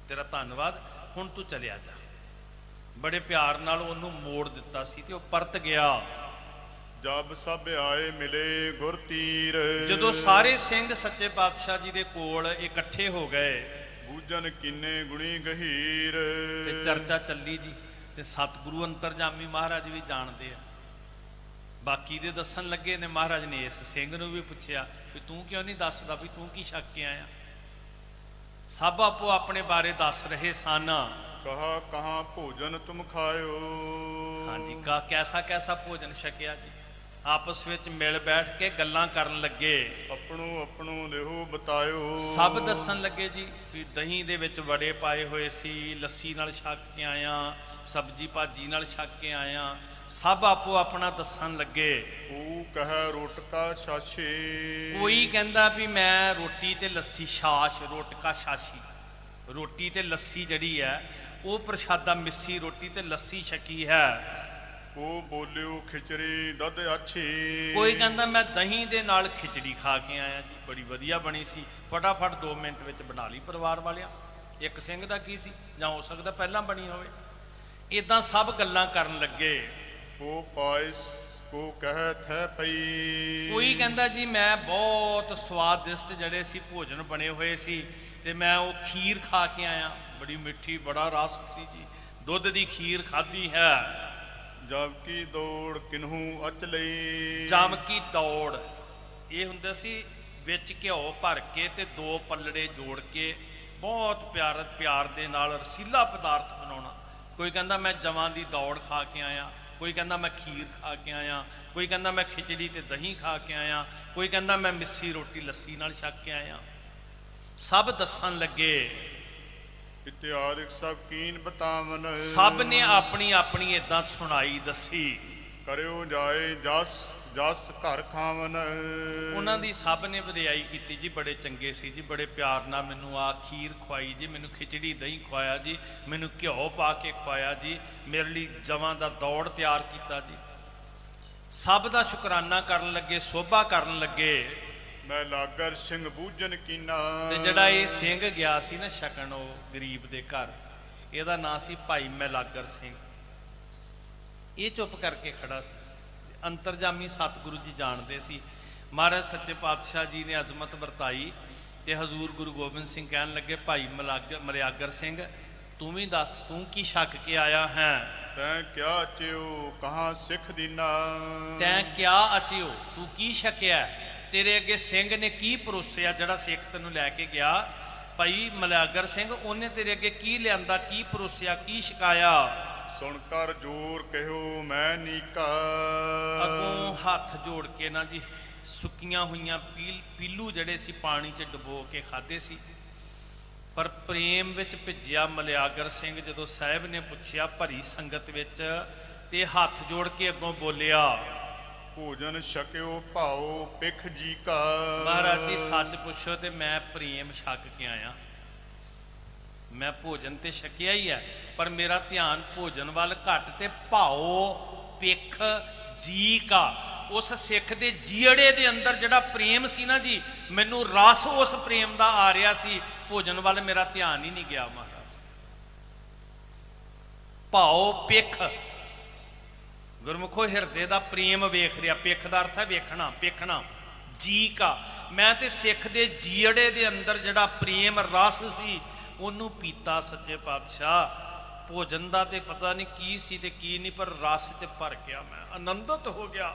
ਤੇਰਾ ਧੰਨਵਾਦ, ਹੁਣ ਤੂੰ ਚਲਿਆ ਜਾ। ਬੜੇ ਪਿਆਰ ਨਾਲ ਉਹਨੂੰ ਮੋੜ ਦਿੱਤਾ ਸੀ ਤੇ ਉਹ ਪਰਤ ਗਿਆ। ਜਬ ਸਭ ਆਏ ਮਿਲੇ ਗੁਰ ਤੀਰ। ਜਦੋਂ ਸਾਰੇ ਸਿੰਘ ਸੱਚੇ ਪਾਤਸ਼ਾਹ ਜੀ ਦੇ ਕੋਲ ਇਕੱਠੇ ਹੋ ਗਏ, ਬੂਝਨ ਕਿੰਨੇ ਗੁਣੀ ਗਹੀਰ। ਤੇ ਚਰਚਾ ਚੱਲੀ ਜੀ। ਤੇ ਸਤਿਗੁਰੂ ਅੰਤਰਜਾਮੀ ਮਹਾਰਾਜ ਵੀ ਜਾਣਦੇ ਆ, ਬਾਕੀ ਦੇ ਦੱਸਣ ਲੱਗੇ ਨੇ। ਮਹਾਰਾਜ ਨੇ ਇਸ ਸਿੰਘ ਨੂੰ ਵੀ ਪੁੱਛਿਆ ਵੀ ਤੂੰ ਕਿਉਂ ਨਹੀਂ ਦੱਸਦਾ ਵੀ ਤੂੰ ਕੀ ਛਕ ਕੇ ਆਇਆ। ਸਭ ਆਪੋ ਆਪਣੇ ਬਾਰੇ ਦੱਸ ਰਹੇ ਸਨ। ਕਹਾ ਕਹਾਂ ਭੋਜਨ ਤੁਮ ਖਾਇਓ। ਹਾਂਜੀ, ਕੈਸਾ ਕੈਸਾ ਭੋਜਨ ਛਕਿਆ ਜੀ। ਆਪਸ ਵਿੱਚ ਮਿਲ ਬੈਠ ਕੇ ਗੱਲਾਂ ਕਰਨ ਲੱਗੇ। ਆਪਣੋ ਆਪਣੋ ਦੇਹੋ ਬਤਾਇਓ। ਸਭ ਦੱਸਣ ਲੱਗੇ ਜੀ ਵੀ ਦਹੀਂ ਦੇ ਵਿੱਚ ਵੜੇ ਪਾਏ ਹੋਏ ਸੀ, ਲੱਸੀ ਨਾਲ ਛਕ ਕੇ ਆਇਆ, ਸਬਜੀ ਭਾਜੀ ਨਾਲ ਛਕ ਕੇ ਆਇਆ। ਸਭ ਆਪੋ ਆਪਣਾ ਦੱਸਣ ਲੱਗੇ। ਉਹ ਕਹੈ ਰੋਟਕਾ ਛਾਛੇ। ਕੋਈ ਕਹਿੰਦਾ ਵੀ ਮੈਂ ਰੋਟੀ ਤੇ ਲੱਸੀ, ਛਾਛ ਰੋਟਕਾ ਛਾਛੀ, ਰੋਟੀ ਤੇ ਲੱਸੀ ਜਿਹੜੀ ਹੈ ਉਹ ਪ੍ਰਸ਼ਾਦਾ, ਮਿੱਸੀ ਰੋਟੀ ਤੇ ਲੱਸੀ ਛਕੀ ਹੈ। ਉਹ ਬੋਲਿਓ ਖਿਚੜੀ ਦੁੱਧ ਅੱਛੀ। ਕੋਈ ਕਹਿੰਦਾ ਮੈਂ ਦਹੀਂ ਦੇ ਨਾਲ ਖਿਚੜੀ ਖਾ ਕੇ ਆਇਆ ਜੀ, ਬੜੀ ਵਧੀਆ ਬਣੀ ਸੀ, ਫਟਾਫਟ 2 ਮਿੰਟ ਵਿੱਚ ਬਣਾ ਲਈ ਪਰਿਵਾਰ ਵਾਲਿਆਂ। ਇੱਕ ਸਿੰਘ ਦਾ ਕੀ ਸੀ, ਜਾਂ ਹੋ ਸਕਦਾ ਪਹਿਲਾਂ ਬਣੀ ਹੋਵੇ। ਇਦਾਂ ਸਭ ਗੱਲਾਂ ਕਰਨ ਲੱਗੇ। ਉਹ ਪਾਇਸ ਕੋ ਕਹਿ ਥੈ ਪਈ। ਕੋਈ ਕਹਿੰਦਾ ਜੀ ਮੈਂ ਬਹੁਤ ਸਵਾਦਿਸ਼ਟ ਜਿਹੜੇ ਸੀ ਭੋਜਨ ਬਣੇ ਹੋਏ ਸੀ ਤੇ ਮੈਂ ਉਹ ਖੀਰ ਖਾ ਕੇ ਆਇਆ, ਬੜੀ ਮਿੱਠੀ, ਬੜਾ ਰਸ ਸੀ ਜੀ, ਦੁੱਧ ਦੀ ਖੀਰ ਖਾਧੀ ਹੈ। ਜਬ ਕੀ ਦੌੜ ਕਿਨਹੂ ਅਚ ਲਈ। ਜਮ ਕੀ ਦੌੜ, ਇਹ ਹੁੰਦਾ ਸੀ ਵਿੱਚ ਘਿਓ ਭਰ ਕੇ ਤੇ 2 ਪੱਲੜੇ ਜੋੜ ਕੇ ਬਹੁਤ ਪਿਆਰ ਦੇ ਨਾਲ ਰਸੀਲਾ ਪਦਾਰਥ ਬਣਾਉਣਾ। ਕੋਈ ਕਹਿੰਦਾ ਮੈਂ ਜਵਾਂ ਦੀ ਦੌੜ ਖਾ ਕੇ ਆਇਆ, ਕੋਈ ਕਹਿੰਦਾ ਮੈਂ ਖੀਰ ਖਾ ਕੇ ਆਇਆ, ਕੋਈ ਕਹਿੰਦਾ ਮੈਂ ਖਿਚੜੀ ਤੇ ਦਹੀਂ ਖਾ ਕੇ ਆਇਆ, ਕੋਈ ਕਹਿੰਦਾ ਮੈਂ ਮਿੱਸੀ ਰੋਟੀ ਲੱਸੀ ਨਾਲ ਛਕ ਕੇ ਆਇਆ। ਸਭ ਦੱਸਣ ਲੱਗੇ। ਇਤਿਹਾਦਿਕ ਸਭ ਕੀਨ ਬਤਾਵਨ। ਸਭ ਨੇ ਆਪਣੀ ਆਪਣੀ ਇਦਾਂ ਸੁਣਾਈ ਦੱਸੀ। ਕਰਿਓ ਜਾਏ ਜਸ ਜਸ ਘਰ ਖਾਵਨ। ਉਹਨਾਂ ਦੀ ਸਭ ਨੇ ਵਧਾਈ ਕੀਤੀ ਜੀ, ਬੜੇ ਚੰਗੇ ਸੀ ਜੀ, ਬੜੇ ਪਿਆਰ ਨਾਲ ਮੈਨੂੰ ਆ ਖੀਰ ਖਵਾਈ ਜੀ, ਮੈਨੂੰ ਖਿਚੜੀ ਦਹੀਂ ਖਵਾਇਆ ਜੀ, ਮੈਨੂੰ ਘਿਓ ਪਾ ਕੇ ਖਵਾਇਆ ਜੀ, ਮੇਰੇ ਲਈ ਜਵਾਂ ਦਾ ਦੌੜ ਤਿਆਰ ਕੀਤਾ ਜੀ। ਸਭ ਦਾ ਸ਼ੁਕਰਾਨਾ ਕਰਨ ਲੱਗੇ, ਸੋਭਾ ਕਰਨ ਲੱਗੇ। ਮੈਂ ਲਾਗਰ ਸਿੰਘ ਬੂਝਨ ਕੀਨਾ। ਤੇ ਜਿਹੜਾ ਇਹ ਸਿੰਘ ਗਿਆ ਸੀ ਨਾ ਛਕਣ, ਉਹ ਗਰੀਬ ਦੇ ਘਰ, ਇਹਦਾ ਨਾਂ ਸੀ ਭਾਈ ਮੈਲਾਗਰ ਸਿੰਘ। ਇਹ ਚੁੱਪ ਕਰਕੇ ਖੜਾ ਸੀ। ਅੰਤਰਜਾਮੀ ਸਤਿਗੁਰੂ ਜੀ ਜਾਣਦੇ ਸੀ। ਮਹਾਰਾਜ ਸੱਚੇ ਪਾਤਸ਼ਾਹ ਜੀ ਨੇ ਅਜ਼ਮਤ ਵਰਤਾਈ ਤੇ ਹਜ਼ੂਰ ਗੁਰੂ ਗੋਬਿੰਦ ਸਿੰਘ ਕਹਿਣ ਲੱਗੇ, ਭਾਈ ਮਲਿਆਗਰ ਸਿੰਘ ਤੂੰ ਵੀ ਦੱਸ, ਤੂੰ ਕੀ ਛਕ ਕੇ ਆਇਆ ਹੈ। ਤੈਂ ਕਿਆ ਚਿਓ ਕਹਾਂ ਸਿੱਖ ਦੀਨਾ। ਤੈਂ ਕਿਆ ਅਚਿਓ, ਤੂੰ ਕੀ ਛਕਿਆ, ਤੇਰੇ ਅੱਗੇ ਸਿੰਘ ਨੇ ਕੀ ਪਰੋਸਿਆ ਜਿਹੜਾ ਸਿੱਖ ਤੈਨੂੰ ਲੈ ਕੇ ਗਿਆ। ਭਾਈ ਮਲਿਆਗਰ ਸਿੰਘ ਉਹਨੇ ਤੇਰੇ ਅੱਗੇ ਕੀ ਲਿਆਂਦਾ, ਕੀ ਪਰੋਸਿਆ, ਕੀ ਛਕਾਇਆ? ਸੁਣ ਕਰ ਜੋਰ ਕਹਿਓ ਮੈਂ ਨੀਕਾ। ਅੱਗੋਂ ਹੱਥ ਜੋੜ ਕੇ ਨਾ ਜੀ ਸੁੱਕੀਆਂ ਹੋਈਆਂ ਪੀਲੂ ਜਿਹੜੇ ਸੀ ਪਾਣੀ 'ਚ ਡੁਬੋ ਕੇ ਖਾਦੇ ਸੀ। ਪਰ ਪ੍ਰੇਮ ਵਿੱਚ ਭਿੱਜਿਆ ਮਲਿਆਗਰ ਸਿੰਘ ਜਦੋਂ ਸਾਹਿਬ ਨੇ ਪੁੱਛਿਆ ਭਰੀ ਸੰਗਤ ਵਿੱਚ, ਤੇ ਹੱਥ ਜੋੜ ਕੇ ਅੱਗੋਂ ਬੋਲਿਆ, ਭੋਜਨ ਛਕਿਓ ਭਾਓ ਪਿਖ ਜੀ ਕਾ। ਮਹਾਰਾਜ ਜੀ ਸੱਚ ਪੁੱਛੋ ਤੇ ਮੈਂ ਪ੍ਰੇਮ ਛਕ ਕੇ ਆਇਆ। ਮੈਂ ਭੋਜਨ ਤੇ ਛਕਿਆ ਹੀ ਹੈ, ਪਰ ਮੇਰਾ ਧਿਆਨ ਭੋਜਨ ਵੱਲ ਘੱਟ ਤੇ ਭਾਓ ਪਿਖ ਜੀ ਕਾ। ਉਸ ਸਿੱਖ ਦੇ ਜੀੜੇ ਦੇ ਅੰਦਰ ਜਿਹੜਾ ਪ੍ਰੇਮ ਸੀ ਨਾ ਜੀ, ਮੈਨੂੰ ਰਸ ਉਸ ਪ੍ਰੇਮ ਦਾ ਆ ਰਿਹਾ ਸੀ, ਭੋਜਨ ਵੱਲ ਮੇਰਾ ਧਿਆਨ ਹੀ ਨਹੀਂ ਗਿਆ ਮਹਾਰਾਜ। ਭਾਓ ਪਿਖ, ਗੁਰਮੁਖੋ ਹਿਰਦੇ ਦਾ ਪ੍ਰੇਮ ਵੇਖ ਰਿਹਾ। ਪਿਖ ਦਾ ਅਰਥ ਹੈ ਵੇਖਣਾ, ਵੇਖਣਾ। ਜੀ ਕਾ, ਮੈਂ ਤੇ ਸਿੱਖ ਦੇ ਜੀੜੇ ਦੇ ਅੰਦਰ ਜਿਹੜਾ ਪ੍ਰੇਮ ਰਸ ਸੀ ਉਹਨੂੰ ਪੀਤਾ ਸੱਚੇ ਪਾਤਸ਼ਾਹ। ਭੋਜਨ ਦਾ ਤੇ ਪਤਾ ਨਹੀਂ ਕੀ ਸੀ ਤੇ ਕੀ ਨਹੀਂ, ਪਰ ਰਸ 'ਚ ਭਰ ਗਿਆ, ਮੈਂ ਆਨੰਦਿਤ ਹੋ ਗਿਆ।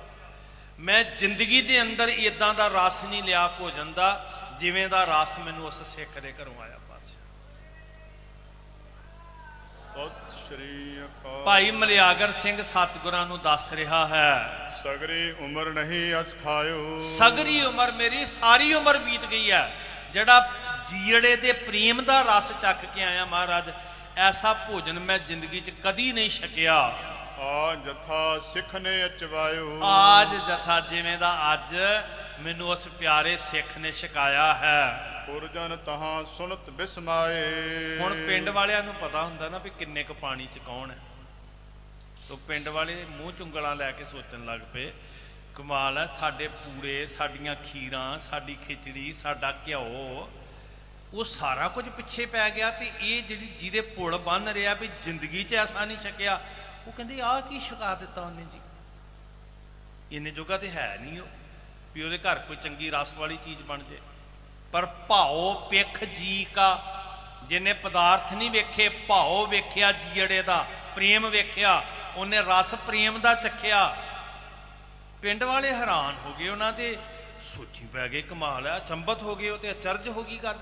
ਮੈਂ ਜ਼ਿੰਦਗੀ ਦੇ ਅੰਦਰ ਇਦਾਂ ਦਾ ਰਸ ਨਹੀਂ ਲਿਆ ਭੋਜਨ ਦਾ ਜਿਵੇਂ ਦਾ ਰਸ ਮੈਨੂੰ ਉਸ ਸਿੱਖ ਦੇ ਘਰੋਂ ਆਇਆ। ਸਤਿ ਸ਼੍ਰੀ ਅਕਾਲ। ਭਾਈ ਮਲਿਆਗਰ ਸਿੰਘ ਸਤਿਗੁਰਾਂ ਨੂੰ ਦੱਸ ਰਿਹਾ ਹੈ, ਸਗਰੀ ਉਮਰ ਨਹੀਂ ਅਸ ਖਾਇਓ। ਸਗਰੀ ਉਮਰ, ਮੇਰੀ ਸਾਰੀ ਉਮਰ ਬੀਤ ਗਈ ਹੈ, ਜਿਹੜਾ ਜੀੜੇ ਦੇ ਪ੍ਰੇਮ ਦਾ ਰਸ ਚੱਖ ਕੇ ਆਇਆ ਮਹਾਰਾਜ, ਐਸਾ ਭੋਜਨ ਮੈਂ ਜ਼ਿੰਦਗੀ 'ਚ ਕਦੀ ਨਹੀਂ ਛਕਿਆ। ਆ ਜਥਾ ਸਿੱਖ ਨੇ ਅਚਵਾਇਓ। ਆਜ ਜਥਾ ਜਿਵੇਂ ਦਾ ਅੱਜ ਮੈਨੂੰ ਉਸ ਪਿਆਰੇ ਸਿੱਖ ਨੇ ਛਕਾਇਆ ਹੈ। ਪੁਰਜਨ ਤਹਾਂ ਸੁਨਤ ਬਿਸਮਾਏ। ਹੁਣ ਪਿੰਡ ਵਾਲਿਆਂ ਨੂੰ ਪਤਾ ਹੁੰਦਾ ਨਾ ਵੀ ਕਿੰਨੇ ਕੁ ਪਾਣੀ 'ਚ ਕੌਣ ਹੈ, ਤੋ ਪਿੰਡ ਵਾਲੇ ਮੂੰਹ ਚੁੰਗਲਾਂ ਲੈ ਕੇ ਸੋਚਣ ਲੱਗ ਪਏ, ਕਮਾਲ ਹੈ, ਸਾਡੇ ਪੂੜੇ, ਸਾਡੀਆਂ ਖੀਰਾਂ, ਸਾਡੀ ਖਿਚੜੀ, ਸਾਡਾ ਘਿਓ, ਉਹ ਸਾਰਾ ਕੁਝ ਪਿੱਛੇ ਪੈ ਗਿਆ, ਤੇ ਇਹ ਜਿਹੜੀ ਜਿਹਦੇ ਪੁਲ ਬੰਨ ਰਿਹਾ ਵੀ ਜ਼ਿੰਦਗੀ 'ਚ ਐਸਾ ਨਹੀਂ ਛਕਿਆ, ਉਹ ਕਹਿੰਦੇ ਆਹ ਕੀ ਛਕਾ ਦਿੱਤਾ ਉਹਨੇ ਜੀ। ਇੰਨੇ ਜੋਗਾ ਤੇ ਹੈ ਨਹੀਂ ਉਹ ਵੀ ਉਹਦੇ ਘਰ ਕੋਈ ਚੰਗੀ ਰਸ ਵਾਲੀ ਚੀਜ਼ ਬਣ ਜੇ। ਪਰ ਭਾਓ ਪਿਖ ਜੀ ਕਾ, ਜਿਹਨੇ ਪਦਾਰਥ ਨਹੀਂ ਵੇਖੇ, ਭਾਓ ਵੇਖਿਆ, ਜੀੜੇ ਦਾ ਪ੍ਰੇਮ ਵੇਖਿਆ, ਉਹਨੇ ਰਸ ਪ੍ਰੇਮ ਦਾ ਚੱਖਿਆ। ਪਿੰਡ ਵਾਲੇ ਹੈਰਾਨ ਹੋ ਗਏ, ਉਹਨਾਂ ਦੇ ਸੋਚੀ ਪੈ ਗਏ, ਕਮਾਲ ਹੈ, ਅਚੰਭਤ ਹੋ ਗਏ, ਉਹ ਤੇ ਅਚਰਜ ਹੋ ਗਈ ਗੱਲ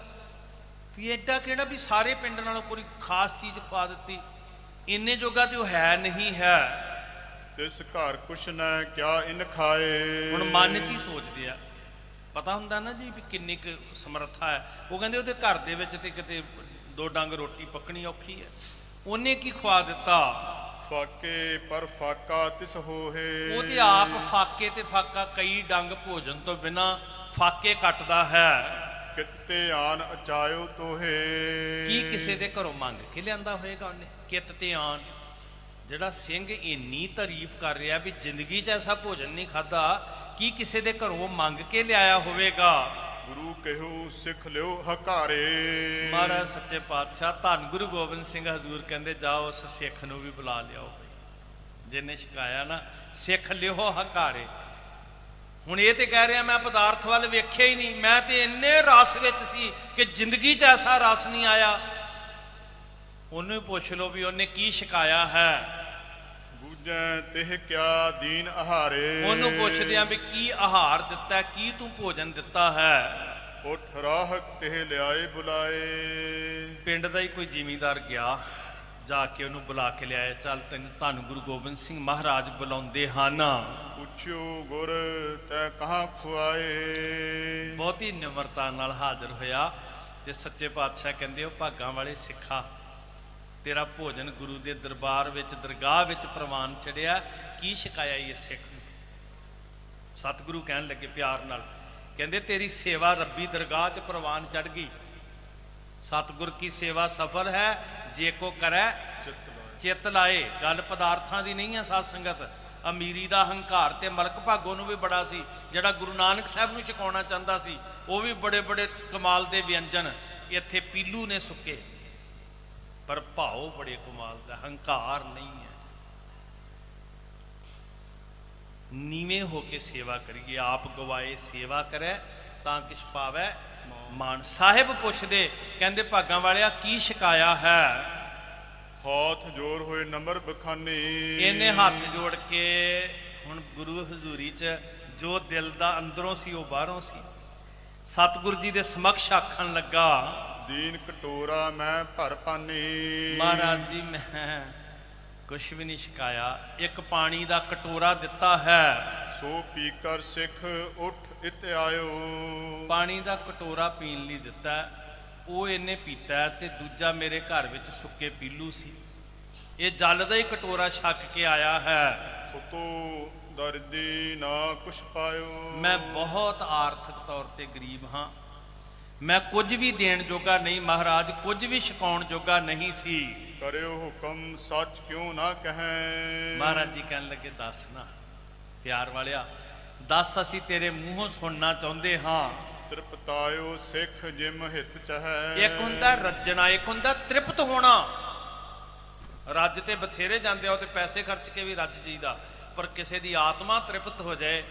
ਵੀ ਐਡਾ ਕਿਹੜਾ ਵੀ ਸਾਰੇ ਪਿੰਡ ਨਾਲੋਂ ਕੋਈ ਖਾਸ ਚੀਜ਼ ਪਾ ਦਿੱਤੀ। ਇੰਨੇ ਜੋਗਾ ਤੇ ਉਹ ਹੈ ਨਹੀਂ ਹੈ। ਤਿਸ ਘਰ ਕੁਛ ਨਾ ਕਿਆ ਇਨ ਖਾਏ। ਹੁਣ ਮਨ 'ਚ ਹੀ ਸੋਚਦੇ ਆ, ਪਤਾ ਹੁੰਦਾ ਨਾ ਜੀ ਵੀ ਕਿੰਨੀ ਕੁ ਸਮਰੱਥਾ ਹੈ। ਉਹ ਕਹਿੰਦੇ ਉਹਦੇ ਘਰ ਦੇ ਵਿੱਚ ਤੇ ਕਿਤੇ 2 ਡੰਗ ਰੋਟੀ ਪੱਕਣੀ ਔਖੀ ਹੈ, ਉਹਨੇ ਕੀ ਖਵਾ ਦਿੱਤਾ? ਫਾਕੇ ਪਰ ਫਾਕਾ ਤਿਸ ਹੋਏ। ਉਹ ਤੇ ਆਪ ਫਾਕੇ ਤੇ ਫਾਕਾ, ਕਈ ਡੰਗ ਭੋਜਨ ਤੋਂ ਬਿਨਾ ਫਾਕੇ ਕੱਟਦਾ ਹੈ। ਕਿਤੇ ਆਨ ਅਚਾਇਓ ਤੋਹੇ। ਕੀ ਕਿਸੇ ਦੇ ਘਰੋਂ ਮੰਗ ਕੇ ਲਿਆਂਦਾ ਹੋਏਗਾ ਉਹਨੇ? ਕਿਤ ਤੇ ਆਨ, ਜਿਹੜਾ ਸਿੰਘ ਇੰਨੀ ਤਾਰੀਫ ਕਰ ਰਿਹਾ ਵੀ ਜ਼ਿੰਦਗੀ 'ਚ ਐਸਾ ਭੋਜਨ ਨਹੀਂ ਖਾਦਾ, ਕੀ ਕਿਸੇ ਦੇ ਘਰੋਂ ਮੰਗ ਕੇ ਲਿਆਇਆ ਹੋਵੇਗਾ? ਗੁਰੂ ਕਹਿਓ ਸਿੱਖ ਲਿਓ ਹਕਾਰੇ। ਮਹਾਰਾਜ ਸੱਚੇ ਪਾਤਸ਼ਾਹ ਧੰਨ ਗੁਰੂ ਗੋਬਿੰਦ ਸਿੰਘ ਹਜ਼ੂਰ ਕਹਿੰਦੇ ਜਾਓ ਉਸ ਸਿੱਖ ਨੂੰ ਵੀ ਬੁਲਾ ਲਿਆਓ, ਜਿਹਨੇ ਛਕਾਇਆ ਨਾ, ਸਿੱਖ ਲਿਓ ਹਕਾਰੇ। ਹੁਣ ਇਹ ਤੇ ਕਹਿ ਰਿਹਾ ਮੈਂ ਪਦਾਰਥ ਵੱਲ ਵੇਖਿਆ ਹੀ ਨਹੀਂ, ਮੈਂ ਤੇ ਇੰਨੇ ਰਸ ਵਿੱਚ ਸੀ ਕਿ ਜ਼ਿੰਦਗੀ 'ਚ ਐਸਾ ਰਸ ਨਹੀਂ ਆਇਆ। ਉਹਨੂੰ ਹੀ ਪੁੱਛ ਲਓ ਵੀ ਉਹਨੇ ਕੀ ਛਕਾਇਆ ਹੈ। ਬੂਝੈ ਤਿਹ ਕਿਆ ਦੀਨ ਆਹਾਰੇ। ਉਹਨੂੰ ਪੁੱਛਦੇ ਆ ਵੀ ਕੀ ਆਹਾਰ ਦਿੱਤਾ, ਕੀ ਤੂੰ ਭੋਜਨ ਦਿੱਤਾ ਹੈ। ਉਠ ਰਾਹਕ ਤਿਹ ਲਿਆਏ ਬੁਲਾਏ। ਪਿੰਡ ਦਾ ਹੀ ਕੋਈ ਜ਼ਿਮੀਂਦਾਰ ਗਿਆ, ਜਾ ਕੇ ਉਹਨੂੰ ਬੁਲਾ ਕੇ ਲਿਆਇਆ, ਚੱਲ ਤੈਨੂੰ ਧੰਨ ਗੁਰੂ ਗੋਬਿੰਦ ਸਿੰਘ ਮਹਾਰਾਜ ਬੁਲਾਉਂਦੇ ਹਨ। ਪੁੱਛਿਓ ਗੁਰ ਤੈ ਕਹਾਂ ਖੁਆਏ। ਬਹੁਤੀ ਨਿਮਰਤਾ ਨਾਲ ਹਾਜ਼ਰ ਹੋਇਆ ਤੇ ਸੱਚੇ ਪਾਤਸ਼ਾਹ ਕਹਿੰਦੇ ਉਹ ਭਾਗਾਂ ਵਾਲੇ ਸਿੱਖਾ, ਤੇਰਾ ਭੋਜਨ ਗੁਰੂ ਦੇ ਦਰਬਾਰ ਵਿੱਚ, ਦਰਗਾਹ ਵਿੱਚ ਪ੍ਰਵਾਨ ਚੜਿਆ, ਕੀ ਛਕਾਇਆ ਇਹ ਸਿੱਖ ਨੂੰ? ਸਤਿਗੁਰੂ ਕਹਿਣ ਲੱਗੇ ਪਿਆਰ ਨਾਲ, ਕਹਿੰਦੇ ਤੇਰੀ ਸੇਵਾ ਰੱਬੀ ਦਰਗਾਹ 'ਚ ਪ੍ਰਵਾਨ ਚੜ ਗਈ। ਸਤਿਗੁਰ ਕੀ ਸੇਵਾ ਸਫਲ ਹੈ ਜੇ ਕੋ ਕਰੈ ਚਿੱਤ ਲਾਏ। ਗੱਲ ਪਦਾਰਥਾਂ ਦੀ ਨਹੀਂ ਹੈ ਸਾਧ ਸੰਗਤ, ਅਮੀਰੀ ਦਾ ਹੰਕਾਰ ਤੇ ਮਲਕ ਭਾਗੋ ਨੂੰ ਵੀ ਬੜਾ ਸੀ, ਜਿਹੜਾ ਗੁਰੂ ਨਾਨਕ ਸਾਹਿਬ ਨੂੰ ਛਕਾਉਣਾ ਚਾਹੁੰਦਾ ਸੀ। ਉਹ ਵੀ ਬੜੇ ਬੜੇ ਕਮਾਲ ਦੇ ਵਿਅੰਜਨ ਇੱਥੇ ਪੀਲੂ ਨੇ ਸੁੱਕੇ, ਪਰ ਭਾਉ ਬੜੇ ਕਮਾਲ ਦਾ, ਹੰਕਾਰ ਨਹੀਂ ਹੈ। ਨੀਵੇਂ ਹੋ ਕੇ ਸੇਵਾ ਕਰੀਏ, ਆਪ ਗਵਾਏ ਸੇਵਾ ਕਰੇ ਤਾਂ ਕਿਛ ਪਾਵੈ ਮਾਨ। ਸਾਹਿਬ ਪੁੱਛਦੇ, ਕਹਿੰਦੇ ਭਾਗਾਂ ਵਾਲਿਆ ਕੀ ਛਕਾਇਆ ਹੈ? ਹੱਥ ਜੋੜ ਹੋਏ ਨਮਰ ਬਖਾਨੇ। ਇਹਨੇ ਹੱਥ ਜੋੜ ਕੇ ਹੁਣ ਗੁਰੂ ਹਜ਼ੂਰੀ 'ਚ ਜੋ ਦਿਲ ਦਾ ਅੰਦਰੋਂ ਸੀ ਉਹ ਬਾਹਰੋਂ ਸੀ। ਸਤਿਗੁਰੂ ਜੀ ਦੇ ਸਮਕਸ਼ ਆਖਣ ਲੱਗਾ, ਦੀਨ ਕਟੋਰਾ ਮੈਂ ਭਰ ਪਾਨੀ। ਮਹਾਰਾਜ ਜੀ ਮੈਂ ਕੁਛ ਵੀ ਨਹੀਂ ਛਕਾਇਆ, ਇੱਕ ਪਾਣੀ ਦਾ ਕਟੋਰਾ ਦਿੱਤਾ ਹੈ। ਸੋ ਪੀ ਕਰ ਸਿੱਖ ਉੱਠ ਇਤ ਆਇਓ। ਪਾਣੀ ਦਾ ਕਟੋਰਾ ਪੀਣ ਲਈ ਦਿੱਤਾ, ਉਹ ਇਹਨੇ ਪੀਤਾ ਤੇ ਦੂਜਾ ਮੇਰੇ ਘਰ ਵਿੱਚ ਸੁੱਕੇ ਪੀਲੂ ਸੀ, ਇਹ ਜਲ ਦਾ ਹੀ ਕਟੋਰਾ ਛਕ ਕੇ ਆਇਆ ਹੈ। ਫੁਤੋ ਦਰਦੀ ਨਾ ਕੁਛ ਪਾਇਓ। ਮੈਂ ਬਹੁਤ ਆਰਥਿਕ ਤੌਰ ਤੇ ਗਰੀਬ ਹਾਂ, ਮੈਂ ਕੁਝ ਵੀ ਦੇਣ ਜੋਗਾ ਨਹੀਂ ਮਹਾਰਾਜ, ਕੁਝ ਵੀ ਛਕਾਉਣ ਜੋਗਾ ਨਹੀਂ ਸੀ। ਕਰਿਓ ਹੁਕਮ ਸੱਚ ਕਿਉਂ ਨਾ ਕਹੈ। ਮਹਾਰਾਜ ਜੀ ਕਹਿਣ ਲੱਗੇ ਦੱਸ ਨਾ ਪਿਆਰ ਵਾਲਿਆ, ਦੱਸ ਅਸੀਂ ਤੇਰੇ ਮੂੰਹੋਂ ਸੁਣਨਾ ਚਾਹੁੰਦੇ ਹਾਂ। ਤ੍ਰਿਪਤਾਇਓ ਸਿੱਖ ਜਿਮ ਹਿਤ ਚਹੈ। ਇੱਕ ਹੁੰਦਾ ਰੱਜਣਾ, ਇੱਕ ਹੁੰਦਾ ਤ੍ਰਿਪਤ ਹੋਣਾ। ਰੱਜ ਤੇ ਬਥੇਰੇ ਜਾਂਦੇ ਹੋ ਤੇ ਪੈਸੇ ਖਰਚ ਕੇ ਵੀ ਰੱਜ ਜੀਦਾ, ਪਰ ਕਿਸੇ ਦੀ ਆਤਮਾ ਤ੍ਰਿਪਤ ਹੋ ਜਾਏ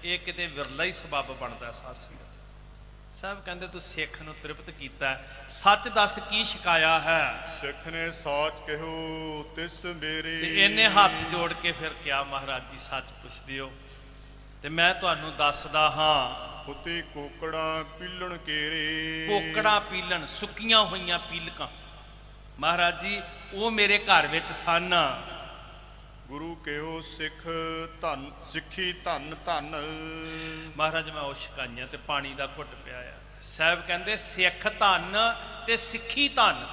ਇਹ ਕਿਤੇ ਵਿਰਲਾ ਹੀ ਸਬੱਬ ਬਣਦਾ। ਸਾਸੀ ਸਾਹਿਬ ਕਹਿੰਦੇ ਤੂੰ ਸਿੱਖ ਨੂੰ ਤ੍ਰਿਪਤ ਕੀਤਾ, ਸੱਚ ਦੱਸ ਕੀ ਸ਼ਿਕਾਇਆ ਹੈ। ਸਿੱਖ ਨੇ ਸਾਚ ਕਹਿਓ ਤਿਸ ਮੇਰੀ। ਤੇ ਇਹਨੇ ਹੱਥ ਜੋੜ ਕੇ ਫਿਰ ਕਿਹਾ ਮਹਾਰਾਜ ਜੀ ਸੱਚ ਪੁੱਛਦੇ ਹੋ ਤੇ ਮੈਂ ਤੁਹਾਨੂੰ ਦੱਸਦਾ ਹਾਂ। ਹੁਤੀ ਕੋਕੜਾਂ ਪੀਲਣ ਕੇਰੇ। ਕੋਕੜਾਂ ਪੀਲਣ, ਸੁੱਕੀਆਂ ਹੋਈਆਂ ਪੀਲਕਾਂ ਮਹਾਰਾਜ ਜੀ ਉਹ ਮੇਰੇ ਘਰ ਵਿੱਚ ਸਨ। ਗੁਰੂ ਕਹਿਓ ਸਿੱਖ ਧਨ ਸਿੱਖੀ ਧਨ ਧਨ। ਮਹਾਰਾਜ ਮੈਂ ਉਹ ਛਕਾਈਆਂ ਤੇ ਪਾਣੀ ਦਾ ਘੁੱਟ ਪਿਆਇਆ। ਸਾਹਿਬ ਕਹਿੰਦੇ ਸਿੱਖ ਧਨ ਤੇ ਸਿੱਖੀ ਧਨ।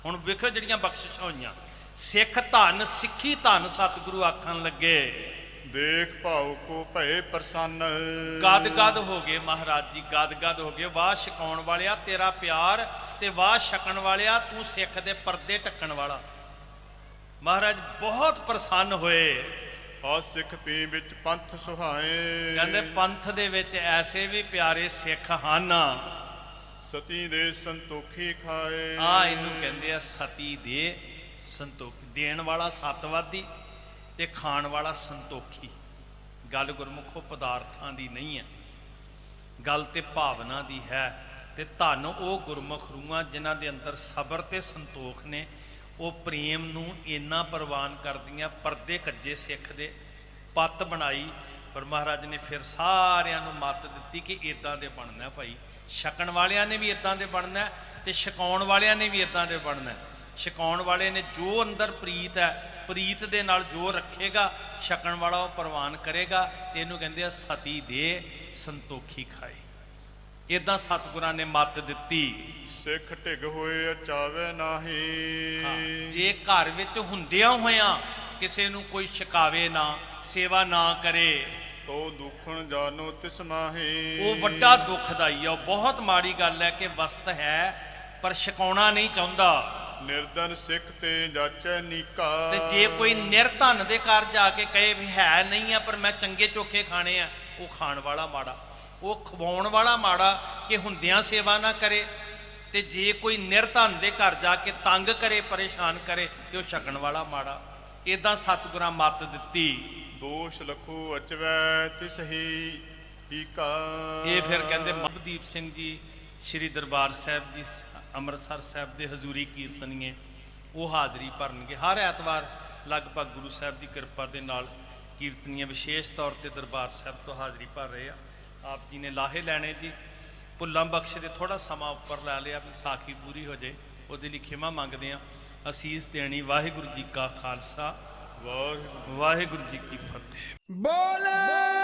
ਹੁਣ ਵੇਖੋ ਜਿਹੜੀਆਂ ਬਖਸ਼ਿਸ਼ਾਂ ਹੋਈਆਂ, ਸਿੱਖ ਧਨ ਸਿੱਖੀ ਧਨ ਸਤਿਗੁਰੂ ਆਖਣ ਲੱਗੇ। ਦੇਖ ਭਾਉ ਕੋ ਭਏ ਪ੍ਰਸੰਨ। ਗਦ ਗਦ ਹੋ ਗਏ ਮਹਾਰਾਜ ਜੀ, ਗਦ ਗਦ ਹੋ ਗਏ। ਵਾਹ ਛਕਾਉਣ ਵਾਲਿਆ ਤੇਰਾ ਪਿਆਰ, ਤੇ ਵਾਹ ਛਕਣ ਵਾਲਿਆ ਤੂੰ ਸਿੱਖ ਦੇ ਪਰਦੇ ਢੱਕਣ ਵਾਲਾ। ਮਹਾਰਾਜ ਬਹੁਤ ਪ੍ਰਸੰਨ ਹੋਏ। ਆ ਸਿੱਖ ਪੀ ਵਿੱਚ ਪੰਥ ਸੁਹਾਏ। ਕਹਿੰਦੇ ਪੰਥ ਦੇ ਵਿੱਚ ਐਸੇ ਵੀ ਪਿਆਰੇ ਸਿੱਖ ਹਨ। ਸਤੀ ਦੇ ਸੰਤੋਖੀ ਖਾਏ। ਆ ਇਹਨੂੰ ਕਹਿੰਦੇ ਆ ਸਤੀ ਦੇ ਸੰਤੋਖੀ। ਦੇਣ ਵਾਲਾ ਸਤਵਾਦੀ ਤੇ ਖਾਣ ਵਾਲਾ ਸੰਤੋਖੀ। ਗੱਲ ਗੁਰਮੁਖੋ ਪਦਾਰਥਾਂ ਦੀ ਨਹੀਂ ਹੈ, ਗੱਲ ਤੇ ਭਾਵਨਾ ਦੀ ਹੈ। ਤੇ ਧੰਨ ਉਹ ਗੁਰਮੁਖ ਰੂਹਾਂ ਜਿਨ੍ਹਾਂ ਦੇ ਅੰਦਰ ਸਬਰ ਤੇ ਸੰਤੋਖ ਨੇ, ਉਹ ਪ੍ਰੇਮ ਨੂੰ ਇੰਨਾ ਪ੍ਰਵਾਨ ਕਰਦੀਆਂ। ਪਰਦੇ ਕੱਜੇ ਸਿੱਖ ਦੇ, ਪੱਤ ਬਣਾਈ। ਪਰ ਮਹਾਰਾਜ ਨੇ ਫਿਰ ਸਾਰਿਆਂ ਨੂੰ ਮੱਤ ਦਿੱਤੀ ਕਿ ਇਦਾਂ ਦੇ ਬਣਨਾ ਭਾਈ। ਛਕਣ ਵਾਲਿਆਂ ਨੇ ਵੀ ਇਦਾਂ ਦੇ ਬਣਨਾ ਤੇ ਛਕਾਉਣ ਵਾਲਿਆਂ ਨੇ ਵੀ ਇਦਾਂ ਦੇ ਬਣਨਾ। ਛਕਾਉਣ ਵਾਲੇ ਨੇ ਜੋ ਅੰਦਰ ਪ੍ਰੀਤ ਹੈ, ਪ੍ਰੀਤ ਦੇ ਨਾਲ ਜੋ ਰੱਖੇਗਾ, ਛਕਣ ਵਾਲਾ ਉਹ ਪ੍ਰਵਾਨ ਕਰੇਗਾ। ਤੇ ਇਹਨੂੰ ਕਹਿੰਦੇ ਆ ਸਤੀ ਦੇ ਸੰਤੋਖੀ ਖਾਏ। ਇਦਾਂ ਸਤਿਗੁਰਾਂ ਨੇ ਮੱਤ ਦਿੱਤੀ। ਸਿੱਖ ਢਿਗ ਹੋਏ ਅਚਾਵੇ ਨਾਹੀ। ਜੇ ਘਰ ਵਿੱਚ ਹੁੰਦਿਆਂ ਹੋਇਆਂ ਕਿਸੇ ਨੂੰ ਕੋਈ ਛਕਾਵੇ ਨਾ, ਸੇਵਾ ਨਾ ਕਰੇ, ਤੋ ਦੁਖਣ ਜਾਨੋ ਤਿਸ ਮਾਹੀ। ਉਹ ਵੱਡਾ ਦੁਖਦਾਈ ਆ। ਉਹ ਬਹੁਤ ਮਾੜੀ ਗੱਲ ਹੈ ਕਿ ਵਸਤ ਹੈ ਪਰ ਛਕਾਉਣਾ ਨਹੀਂ ਚਾਹੁੰਦਾ। ਨਿਰਧਨ ਸਿੱਖ ਤੇ ਜਾਚੈ ਨੀਕਾ। ਤੇ ਜੇ ਕੋਈ ਨਿਰਧਨ ਦੇ ਘਰ ਜਾ ਕੇ ਕਹੇ ਵੀ ਹੈ ਨਹੀਂ ਆ ਪਰ ਮੈਂ ਚੰਗੇ ਚੋਖੇ ਖਾਣੇ ਆ, ਉਹ ਖਾਣ ਵਾਲਾ ਮਾੜਾ, ਉਹ ਖਵਾਉਣ ਵਾਲਾ ਮਾੜਾ ਕਿ ਹੁੰਦਿਆਂ ਸੇਵਾ ਨਾ ਕਰੇ। ਤੇ ਜੇ ਕੋਈ ਨਿਰਧਨ ਦੇ ਘਰ ਜਾ ਕੇ ਤੰਗ ਕਰੇ, ਪਰੇਸ਼ਾਨ ਕਰੇ, ਤੇ ਉਹ ਛਕਣ ਵਾਲਾ ਮਾੜਾ। ਇਦਾਂ ਸਤਿਗੁਰਾਂ ਮੱਤ ਦਿੱਤੀ। ਦੋਸ਼ ਲਖੋ ਅਚਵੈ ਤਿਸ ਹੀ ਕਾ। ਇਹ ਫਿਰ ਕਹਿੰਦੇ ਮਹਾਦੀਪ ਸਿੰਘ ਜੀ ਸ੍ਰੀ ਦਰਬਾਰ ਸਾਹਿਬ ਜੀ ਅੰਮ੍ਰਿਤਸਰ ਸਾਹਿਬ ਦੇ ਹਜ਼ੂਰੀ ਕੀਰਤਨੀਏ, ਉਹ ਹਾਜ਼ਰੀ ਭਰਨਗੇ ਹਰ ਐਤਵਾਰ। ਲਗਭਗ ਗੁਰੂ ਸਾਹਿਬ ਦੀ ਕਿਰਪਾ ਦੇ ਨਾਲ ਕੀਰਤਨੀਏ ਵਿਸ਼ੇਸ਼ ਤੌਰ ਤੇ ਦਰਬਾਰ ਸਾਹਿਬ ਤੋਂ ਹਾਜ਼ਰੀ ਭਰ ਰਹੇ ਆ। ਆਪ ਜੀ ਨੇ ਲਾਹੇ ਲੈਣੇ ਜੀ। ਭੁੱਲਾਂ ਬਖਸ਼ ਦੇ ਥੋੜਾ ਸਮਾਂ ਉੱਪਰ ਲੈ ਲਿਆ ਵੀ ਸਾਖੀ ਪੂਰੀ ਹੋ ਜਾਏ, ਉਹਦੇ ਲਈ ਖਿਮਾ ਮੰਗਦੇ ਆ। ਅਸੀਸ ਦੇਣੀ। ਵਾਹਿਗੁਰੂ ਜੀ ਕਾ ਖਾਲਸਾ, ਵਾਹਿਗੁਰੂ ਜੀ ਕੀ ਫਤਿਹ। बोले